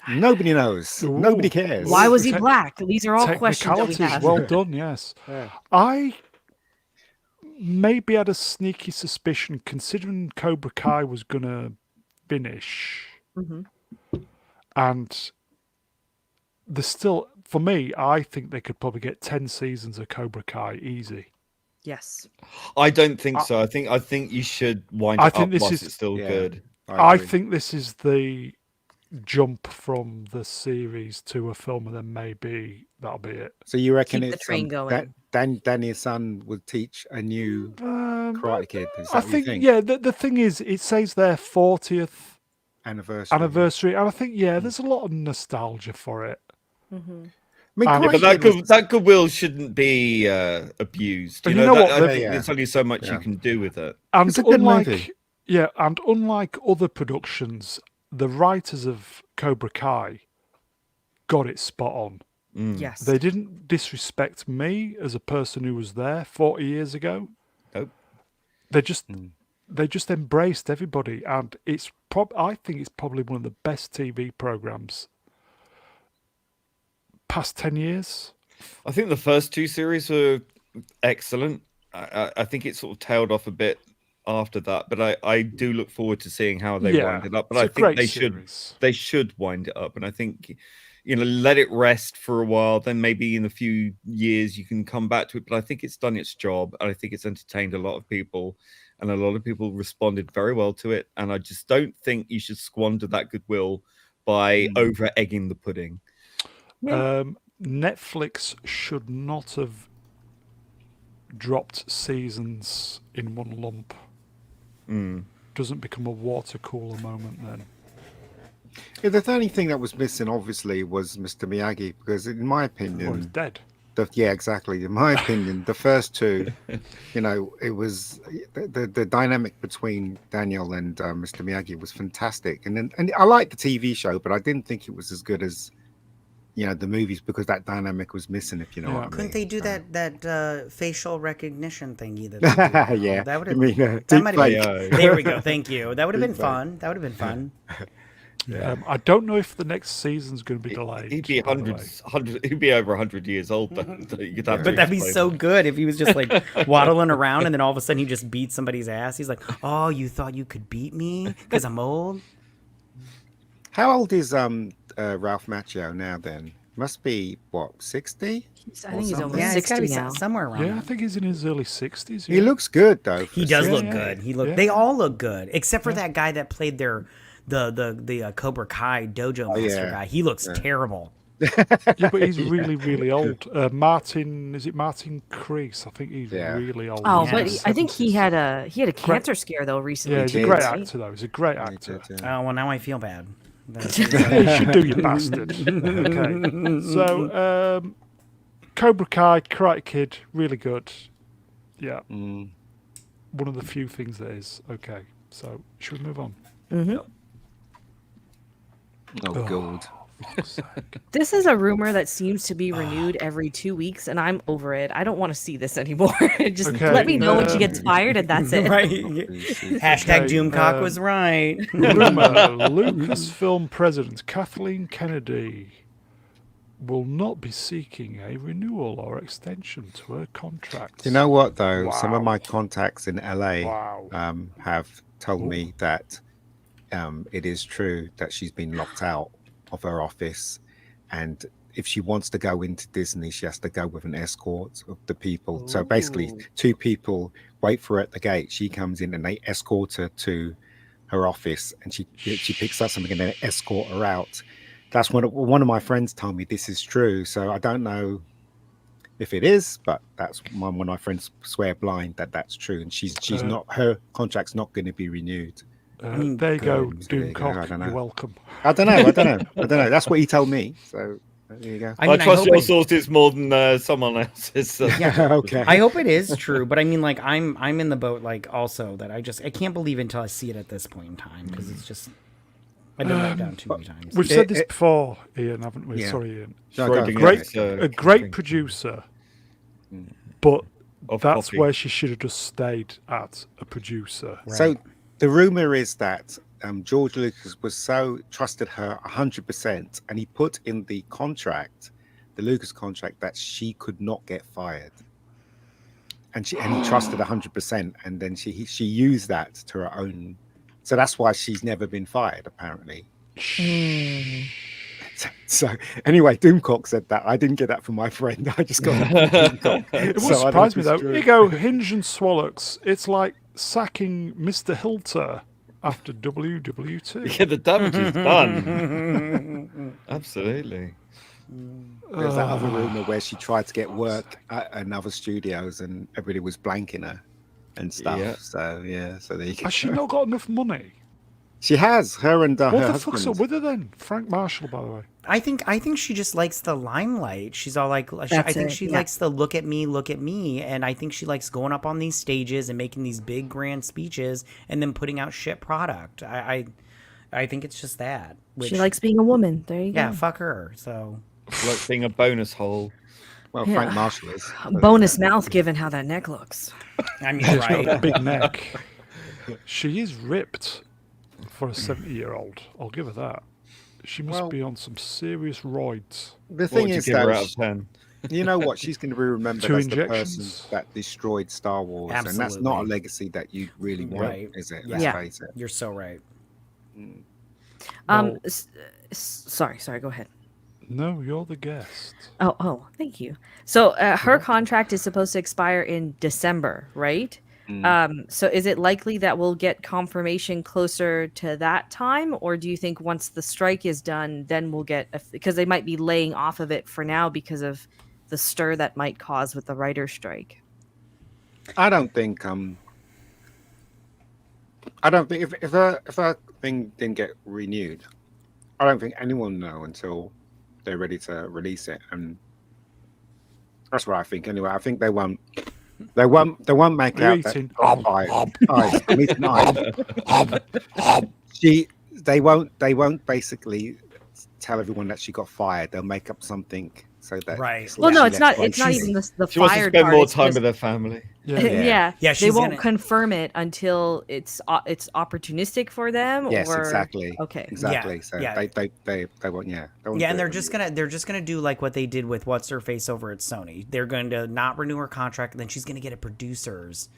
Speaker 5: Nobody knows.
Speaker 1: Ooh.
Speaker 5: Nobody cares.
Speaker 3: Why was he black? These are all questions that we
Speaker 1: Technicalities,
Speaker 3: have.
Speaker 1: well done, yes.
Speaker 5: Yeah.
Speaker 1: I maybe had a sneaky suspicion, considering Cobra Kai was going to finish, and there's still, for me, I think they could probably get 10 seasons of Cobra Kai easy.
Speaker 3: Yes.
Speaker 2: I don't think so. I think you should wind it up whilst it's still good.
Speaker 1: I think this is the jump from the series to a film, and then maybe that'll be it.
Speaker 5: So you reckon
Speaker 3: Keep the
Speaker 5: it's
Speaker 3: train going.
Speaker 5: Danny's son would teach a new Karate Kid? Is that
Speaker 1: I
Speaker 5: what you
Speaker 1: think,
Speaker 5: think?
Speaker 1: yeah. The thing is, it says their 40th
Speaker 5: Anniversary.
Speaker 1: and I think, yeah, there's a lot of nostalgia for it.
Speaker 5: I mean,
Speaker 2: Yeah,
Speaker 5: Karate
Speaker 2: but
Speaker 5: Kid was-
Speaker 2: that goodwill shouldn't be abused.
Speaker 1: And
Speaker 2: You
Speaker 1: you
Speaker 2: know,
Speaker 1: know what,
Speaker 2: I think
Speaker 5: yeah.
Speaker 2: there's only so much
Speaker 5: Yeah.
Speaker 2: you can do with it.
Speaker 1: And
Speaker 5: It's a good movie.
Speaker 1: unlike other productions, the writers of Cobra Kai got it spot on.
Speaker 3: Yes.
Speaker 1: They didn't disrespect me as a person who was there 40 years ago.
Speaker 2: Nope.
Speaker 1: They just embraced everybody, and I think it's probably one of the best TV programs past 10 years.
Speaker 2: I think the first two series were excellent. I think it sort of tailed off a bit after that, but I do look forward to seeing how they wind it up. But
Speaker 1: it's
Speaker 2: I
Speaker 1: a
Speaker 2: think
Speaker 1: great
Speaker 2: they
Speaker 1: series.
Speaker 2: should wind it up, and I think let it rest for a while. Then maybe in a few years you can come back to it. But I think it's done its job, and I think it's entertained a lot of people, and a lot of people responded very well to it. And I just don't think you should squander that goodwill by over egging the pudding.
Speaker 1: Netflix should not have dropped seasons in one lump. Doesn't become a water cooler moment then.
Speaker 5: Yeah, the only thing that was missing, obviously, was Mr. Miyagi, because in my opinion,
Speaker 1: Or it's dead.
Speaker 5: yeah, exactly. In my opinion, the first two, it was the dynamic between Daniel and Mr. Miyagi was fantastic, and I liked the TV show, but I didn't think it was as good as the movies, because that dynamic was missing. If you know what I mean.
Speaker 4: Couldn't they do that facial recognition thingy? That they do?
Speaker 5: Yeah,
Speaker 4: that would
Speaker 5: I
Speaker 4: have.
Speaker 5: mean,
Speaker 4: That might have
Speaker 2: deepfake.
Speaker 4: been. There we go. Thank you. That would have been fun. That would have been fun.
Speaker 1: I don't know if the next season's going to be delayed.
Speaker 2: He'd be
Speaker 1: by the way.
Speaker 2: he'd be over 100 years old. Though. You could have to
Speaker 4: But that'd be
Speaker 2: explain
Speaker 4: so
Speaker 2: that.
Speaker 4: good if he was just like waddling around and then all of a sudden he just beats somebody's ass. He's like, "Oh, you thought you could beat me because I'm old?"
Speaker 5: How old is Ralph Macchio now? Then must be what, 60?
Speaker 3: I think he's over
Speaker 4: Yeah, he's got to
Speaker 3: 60
Speaker 4: be
Speaker 3: now.
Speaker 4: somewhere around.
Speaker 1: Yeah, I
Speaker 4: that.
Speaker 1: think he's in his early 60s.
Speaker 5: He looks good though.
Speaker 4: He does
Speaker 1: Yeah,
Speaker 4: look
Speaker 1: yeah,
Speaker 4: good. He look.
Speaker 1: yeah.
Speaker 4: They all look good except for that guy that played the Cobra Kai dojo master
Speaker 5: yeah.
Speaker 4: guy. He looks terrible.
Speaker 1: Yeah, but he's really, really old. Is it Martin Crease? I think he's really old.
Speaker 3: Oh,
Speaker 1: He's
Speaker 3: but
Speaker 1: in his
Speaker 3: I think he
Speaker 1: 70s.
Speaker 3: had a cancer scare though recently.
Speaker 1: Yeah, he's a
Speaker 5: did.
Speaker 1: great actor though. He's a great
Speaker 5: He
Speaker 1: actor.
Speaker 5: did,
Speaker 4: Oh well, now I feel bad.
Speaker 1: You should do, you bastard. Okay. So, Cobra Kai, Karate Kid, really good. Yeah. One of the few things that is. Okay. So, should we move on?
Speaker 5: Oh god.
Speaker 3: This is a rumor that seems to be renewed every 2 weeks, and I'm over it. I don't want to see this anymore. Just
Speaker 1: Okay,
Speaker 3: let me know when she gets fired, and that's it.
Speaker 4: Right. Hashtag
Speaker 1: Okay,
Speaker 4: Doomcock was right.
Speaker 1: Rumor: Lucasfilm president Kathleen Kennedy will not be seeking a renewal or extension to her contract.
Speaker 5: You know what though? Some of
Speaker 1: Wow.
Speaker 5: my contacts in LA
Speaker 1: Wow.
Speaker 5: have told me that it is true that she's been locked out of her office, and if she wants to go into Disney, she has to go with an escort of the people. So basically, two people wait for her at the gate. She comes in and they escort her to her office, and she picks up something and then escort her out. That's one of my friends told me this is true. So I don't know if it is, but that's one of my friends swear blind that that's true, and she's not, her contract's not going to be renewed.
Speaker 1: There you go,
Speaker 5: there you go, I
Speaker 1: Doomcock.
Speaker 5: don't know.
Speaker 1: You're welcome.
Speaker 5: I don't know. That's what he told me. So there you go.
Speaker 4: I mean,
Speaker 2: I trust
Speaker 4: hope
Speaker 2: your
Speaker 4: it-
Speaker 2: sources more than someone else's.
Speaker 5: Okay.
Speaker 4: I hope it is true, but I mean, like, I'm in the boat, like, also that I can't believe it until I see it at this point in time because it's just I've been let down too many times.
Speaker 1: We've said this before, Ian, haven't we?
Speaker 5: Yeah.
Speaker 1: Sorry, Ian.
Speaker 5: No, go
Speaker 2: Schrodinger's,
Speaker 5: for it.
Speaker 1: A great producer, but
Speaker 2: Of
Speaker 1: that's
Speaker 2: copy.
Speaker 1: where she should have just stayed at a producer.
Speaker 5: So the rumor is that George Lucas trusted her 100%, and he put in the contract, the Lucas contract, that she could not get fired. And he trusted 100%, and then she used that to her own. So that's why she's never been fired, apparently. So anyway, Doomcock said that. I didn't get that from my friend. I just got it from Doomcock.
Speaker 1: It would
Speaker 5: So I don't
Speaker 1: surprise
Speaker 5: know
Speaker 1: me
Speaker 5: if
Speaker 1: though.
Speaker 5: it's true.
Speaker 1: You go Hinge and Swallocks. It's like sacking Mr. Hilter after WW2.
Speaker 2: Yeah, the damage is done. Absolutely.
Speaker 5: There's that other rumor where she tried to get work at another studios, and everybody was blanking her and stuff.
Speaker 2: Yeah.
Speaker 5: So yeah, so there you go.
Speaker 1: Has she not got enough money?
Speaker 5: She has her and her
Speaker 1: What the
Speaker 5: husband.
Speaker 1: fuck's up with her then? Frank Marshall, by the way.
Speaker 4: I think she just likes the limelight. She's all like, I think she
Speaker 3: yeah.
Speaker 4: likes the look at me, and I think she likes going up on these stages and making these big grand speeches and then putting out shit product. I think it's just that. Which,
Speaker 3: She likes being a woman. There you
Speaker 4: yeah,
Speaker 3: go.
Speaker 4: fuck her. So
Speaker 2: Like being a bonus hole.
Speaker 5: Well,
Speaker 3: Yeah.
Speaker 5: Frank Marshall is.
Speaker 3: Bonus mouth, given how that neck looks.
Speaker 4: I mean,
Speaker 1: She's got a
Speaker 4: right?
Speaker 1: big neck. She is ripped for a 70-year-old. I'll give her that. She must
Speaker 5: Well,
Speaker 1: be on some serious roids.
Speaker 5: The
Speaker 2: What
Speaker 5: thing
Speaker 2: would you
Speaker 5: is,
Speaker 2: give her
Speaker 5: though,
Speaker 2: out of 10?
Speaker 5: you know what? She's going to be remembered
Speaker 1: 2
Speaker 5: as the person
Speaker 1: injections.
Speaker 5: that destroyed Star Wars, and that's not a
Speaker 4: Absolutely.
Speaker 5: legacy that you really want,
Speaker 4: Right.
Speaker 5: is it?
Speaker 4: Yeah.
Speaker 5: Let's
Speaker 3: Yeah.
Speaker 5: face it.
Speaker 4: You're so right.
Speaker 1: Well,
Speaker 3: Sorry, go ahead.
Speaker 1: no, you're the guest.
Speaker 3: Oh, thank you. So her contract is supposed to expire in December, right? So is it likely that we'll get confirmation closer to that time, or do you think once the strike is done, then we'll get because they might be laying off of it for now because of the stir that might cause with the writer's strike?
Speaker 5: I don't think if her thing didn't get renewed, I don't think anyone will know until they're ready to release it, and that's what I think. Anyway, I think they won't make
Speaker 1: Are you
Speaker 5: out
Speaker 1: eating?
Speaker 5: that I'm eating ice. They won't basically tell everyone that she got fired. They'll make up something so that
Speaker 4: Right.
Speaker 3: Well, no,
Speaker 5: she
Speaker 3: it's
Speaker 5: gets
Speaker 3: not. It's not
Speaker 5: fired.
Speaker 3: even the
Speaker 2: She wants to
Speaker 3: fired
Speaker 2: spend
Speaker 3: part.
Speaker 2: more
Speaker 3: it's
Speaker 2: time
Speaker 3: just-
Speaker 2: with her family.
Speaker 1: Yeah.
Speaker 3: yeah,
Speaker 4: Yeah,
Speaker 3: they
Speaker 4: she's
Speaker 3: won't
Speaker 4: gonna-
Speaker 3: confirm it until it's opportunistic for them.
Speaker 5: Yes,
Speaker 3: or...
Speaker 5: exactly.
Speaker 3: Okay.
Speaker 5: Exactly. So
Speaker 4: yeah.
Speaker 5: they won't. Yeah. They won't
Speaker 4: Yeah,
Speaker 5: do
Speaker 4: and
Speaker 5: it
Speaker 4: they're just gonna do like what they did with what's her face over at Sony. They're going to not renew her contract, and then she's gonna get a producer's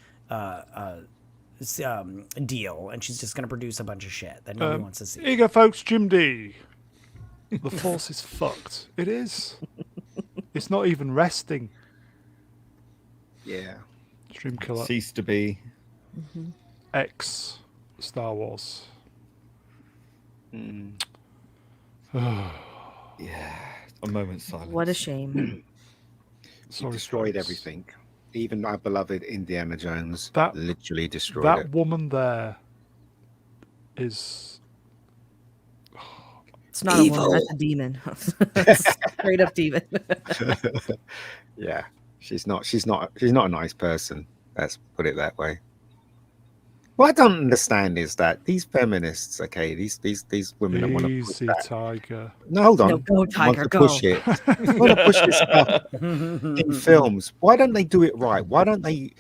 Speaker 4: deal, and she's just gonna produce a bunch of shit that nobody wants to see.
Speaker 1: Here you go, folks. Jim D. The Force is fucked. It is. It's not even resting.
Speaker 5: Yeah.
Speaker 1: Stream Killer
Speaker 2: Cease to be.
Speaker 1: X Star Wars.
Speaker 2: Yeah. A moment's silence.
Speaker 3: What a shame.
Speaker 1: Sorry,
Speaker 5: Destroyed
Speaker 1: folks.
Speaker 5: everything. Even our beloved Indiana Jones
Speaker 1: That-
Speaker 5: literally destroyed
Speaker 1: That
Speaker 5: it.
Speaker 1: woman there is.
Speaker 3: It's not a woman. That's a demon. Straight up demon.
Speaker 5: Yeah, she's not a nice person. Let's put it that way. What I don't understand is that these feminists, okay, these women that want to push
Speaker 1: Easy,
Speaker 5: that.
Speaker 1: Tiger.
Speaker 5: No, hold on.
Speaker 3: No, go,
Speaker 5: Want
Speaker 3: Tiger,
Speaker 5: to
Speaker 3: go.
Speaker 5: push it. Want to push this stuff in films. Why don't they do it right? Why don't they,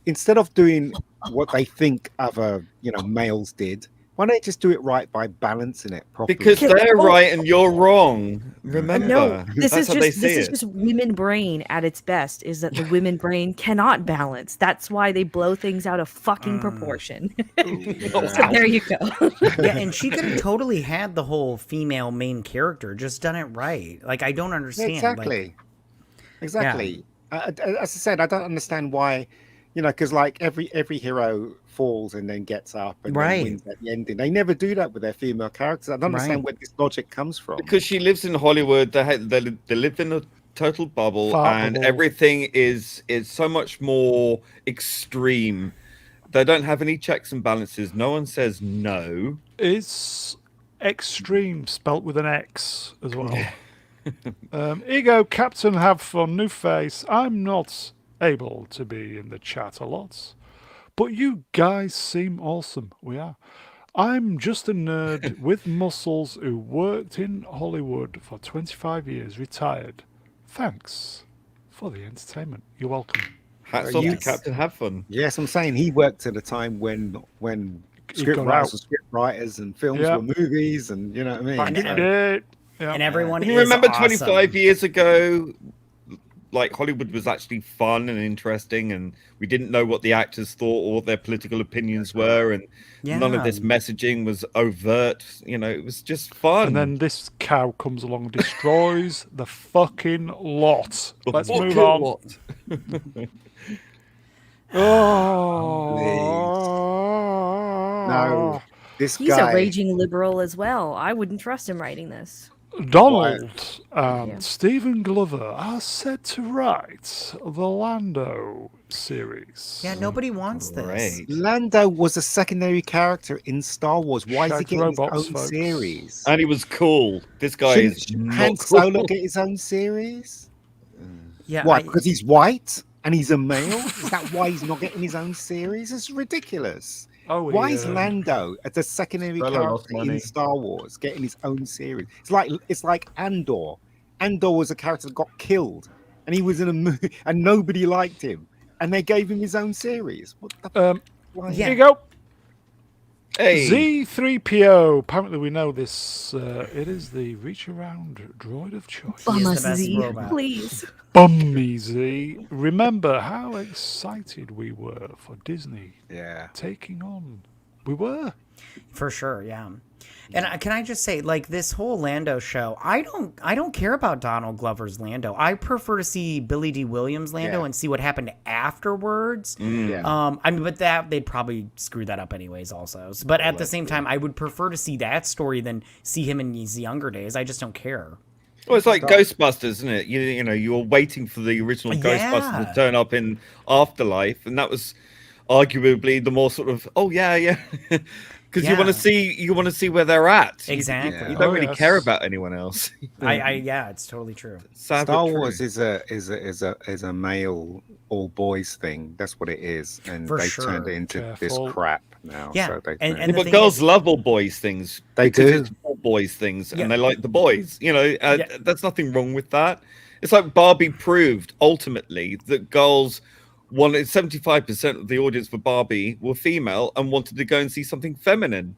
Speaker 5: instead of doing what they think other males did, why don't they just do it right by balancing it properly?
Speaker 2: Because
Speaker 3: Can-
Speaker 2: they're
Speaker 3: oh.
Speaker 2: right and you're wrong. Remember.
Speaker 3: No, this
Speaker 2: That's
Speaker 3: is
Speaker 2: how they
Speaker 3: just
Speaker 2: see
Speaker 3: this is
Speaker 2: it.
Speaker 3: just women brain at its best. Is that the women brain cannot balance? That's why they blow things out of fucking proportion. So there you go.
Speaker 4: Yeah, and she could have totally had the whole female main character, just done it right. Like, I don't
Speaker 5: Yeah,
Speaker 4: understand.
Speaker 5: exactly. Exactly. As I said, I don't understand why, because like every hero falls and then gets up and
Speaker 4: Right.
Speaker 5: then wins at the ending. They never do that with their female characters. I don't understand where this logic comes from.
Speaker 2: Because she lives in Hollywood, they live in a total bubble,
Speaker 1: Fart
Speaker 2: and
Speaker 1: bubble.
Speaker 2: everything is so much more extreme. They don't have any checks and balances. No one says no.
Speaker 1: Is extreme spelt with an X as well? Ego, Captain, have fun, new face. I'm not able to be in the chat a lot, but you guys seem awesome. We are. I'm just a nerd with muscles who worked in Hollywood for 25 years, retired. Thanks for the entertainment. You're welcome.
Speaker 2: Hats off to
Speaker 4: Yes.
Speaker 2: Captain Have Fun.
Speaker 5: Yes, I'm saying he worked at a time when
Speaker 1: He
Speaker 5: script
Speaker 1: got
Speaker 5: writers
Speaker 1: out.
Speaker 5: were script writers and films
Speaker 1: Yeah.
Speaker 5: were movies, and you know what I mean.
Speaker 1: Back in
Speaker 5: So-
Speaker 1: the day. Yeah.
Speaker 4: And everyone
Speaker 2: Can you
Speaker 4: is
Speaker 2: remember
Speaker 4: awesome.
Speaker 2: 25 years ago, like Hollywood was actually fun and interesting, and we didn't know what the actors thought or what their political opinions were, and none of this messaging was overt. You know, it was just fun.
Speaker 1: And then this cow comes along and destroys the fucking lot. Let's move on. Oh.
Speaker 5: No, this
Speaker 3: He's
Speaker 5: guy.
Speaker 3: a raging liberal as well. I wouldn't trust him writing this.
Speaker 1: Donald and
Speaker 3: Yeah.
Speaker 1: Stephen Glover are set to write the Lando series.
Speaker 4: Yeah, nobody wants this.
Speaker 2: Great.
Speaker 5: Lando was a secondary character in Star Wars. Why is he
Speaker 1: Shouts
Speaker 5: getting
Speaker 1: robots,
Speaker 5: his own
Speaker 1: folks.
Speaker 5: series?
Speaker 2: And he was cool. This guy is
Speaker 5: Shouldn't
Speaker 2: not
Speaker 5: Han
Speaker 2: cool.
Speaker 5: Solo get his own series?
Speaker 4: Yeah,
Speaker 5: Why? Because he's white and he's a male? Is that why he's not getting his own series? It's ridiculous.
Speaker 1: Oh,
Speaker 5: Why is Lando as a secondary
Speaker 2: Solo lost
Speaker 5: character
Speaker 2: money.
Speaker 5: in Star Wars getting his own series? It's like Andor. Andor was a character that got killed, and he was in a movie, and nobody liked him, and they gave him his own series. What the? Why?
Speaker 1: Here you go.
Speaker 2: Hey,
Speaker 1: Z3PO. Apparently, we know this. It is the reach around droid of choice.
Speaker 4: He is
Speaker 3: Bum
Speaker 4: the
Speaker 3: us,
Speaker 4: best
Speaker 3: Z,
Speaker 4: robot.
Speaker 3: please.
Speaker 1: Bummy Z. Remember how excited we were for Disney
Speaker 5: Yeah.
Speaker 1: taking on. We were.
Speaker 4: For sure, yeah. And can I just say, like, this whole Lando show, I don't care about Donald Glover's Lando. I prefer to see Billy D. Williams' Lando
Speaker 5: Yeah.
Speaker 4: and see what happened afterwards.
Speaker 5: Yeah.
Speaker 4: I mean, but that they'd probably screw that up anyways, also. But at the same time, I would prefer to see that story than see him in his younger days. I just don't care.
Speaker 2: well, it's like Ghostbusters, isn't it? You know, you were waiting for the original Ghostbusters to turn up in Afterlife, and that was arguably the more sort of because you want to see where they're at.
Speaker 4: Exactly.
Speaker 2: You don't
Speaker 1: Oh,
Speaker 2: really
Speaker 1: yes.
Speaker 2: care about anyone else.
Speaker 4: Yeah, it's totally true.
Speaker 2: Sad but
Speaker 5: Star
Speaker 2: true.
Speaker 5: Wars is a male all boys thing. That's what it is, and
Speaker 4: For
Speaker 5: they
Speaker 4: sure.
Speaker 5: turned it into
Speaker 1: Careful.
Speaker 5: this crap now.
Speaker 4: Yeah,
Speaker 5: So they
Speaker 4: and
Speaker 5: turned
Speaker 4: the
Speaker 5: it-
Speaker 2: But
Speaker 4: thing
Speaker 2: girls
Speaker 4: is-
Speaker 2: love all boys things.
Speaker 5: They
Speaker 2: because
Speaker 5: do.
Speaker 2: It's all boys things,
Speaker 4: Yeah.
Speaker 2: and they like the boys. You know,
Speaker 4: Yeah.
Speaker 2: there's nothing wrong with that. It's like Barbie proved ultimately that girls wanted 75% of the audience for Barbie were female and wanted to go and see something feminine.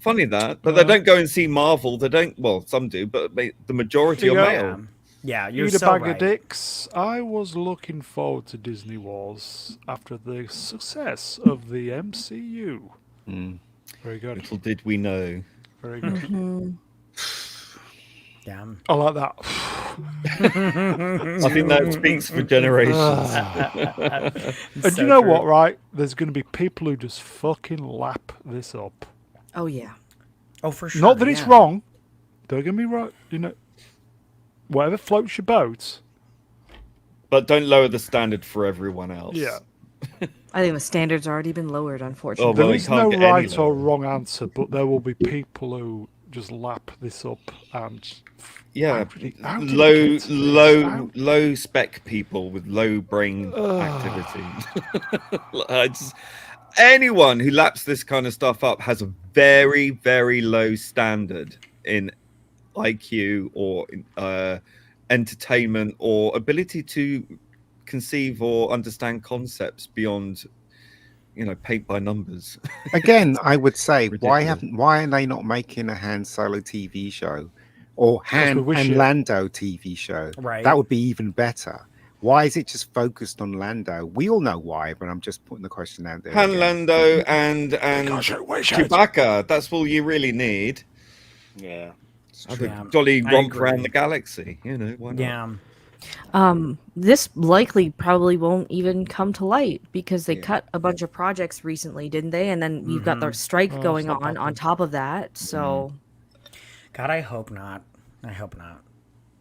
Speaker 2: Funny that, but they don't go and see Marvel. They don't. Well, some do, but the majority are
Speaker 1: Yeah.
Speaker 2: male.
Speaker 4: Yeah, you're
Speaker 1: Eat a
Speaker 4: so
Speaker 1: bag
Speaker 4: right.
Speaker 1: of dicks. I was looking forward to Disney Wars after the success of the MCU. Very good.
Speaker 2: Little did we know.
Speaker 1: Very good.
Speaker 4: Yeah.
Speaker 1: I like that.
Speaker 2: I think that speaks for generations.
Speaker 1: And you know what, right? There's going to be people who just fucking lap this up.
Speaker 3: Oh yeah.
Speaker 4: Oh, for sure.
Speaker 1: Not that it's
Speaker 4: yeah.
Speaker 1: wrong. Don't get me wrong. You know, whatever floats your boat.
Speaker 2: But don't lower the standard for everyone else.
Speaker 1: Yeah.
Speaker 3: I think the standard's already been lowered, unfortunately.
Speaker 2: Oh, well,
Speaker 1: There
Speaker 2: you
Speaker 1: is
Speaker 2: can't
Speaker 1: no
Speaker 2: get any
Speaker 1: right or
Speaker 2: lower.
Speaker 1: wrong answer, but there will be people who just lap this up and
Speaker 2: Yeah,
Speaker 1: how did it get to this? How-
Speaker 2: low spec people with low brain activity. Anyone who laps this kind of stuff up has a very, very low standard in IQ or entertainment or ability to conceive or understand concepts beyond, paint by numbers.
Speaker 5: Again, I would say
Speaker 2: Ridiculous.
Speaker 5: why are they not making a Han Solo TV show or
Speaker 1: we
Speaker 5: Han
Speaker 1: wish
Speaker 5: and
Speaker 1: it.
Speaker 5: Lando TV show?
Speaker 4: Right.
Speaker 5: That would be even better. Why is it just focused on Lando? We all know why, but I'm just putting the question out there.
Speaker 2: Han
Speaker 5: again.
Speaker 2: Lando and
Speaker 1: wish it.
Speaker 2: Chewbacca. That's all you really need.
Speaker 5: Yeah.
Speaker 2: Have
Speaker 4: Yeah,
Speaker 2: a jolly
Speaker 4: I
Speaker 2: romp
Speaker 4: agree.
Speaker 2: around the galaxy. Why not?
Speaker 4: Yeah.
Speaker 3: This likely probably won't even come to light because they
Speaker 5: Yeah.
Speaker 3: cut a bunch of projects recently, didn't they? And then you've got the strike
Speaker 1: Oh,
Speaker 3: going
Speaker 1: stop
Speaker 3: on
Speaker 1: happening.
Speaker 3: top of that. So
Speaker 4: God, I hope not. I hope not.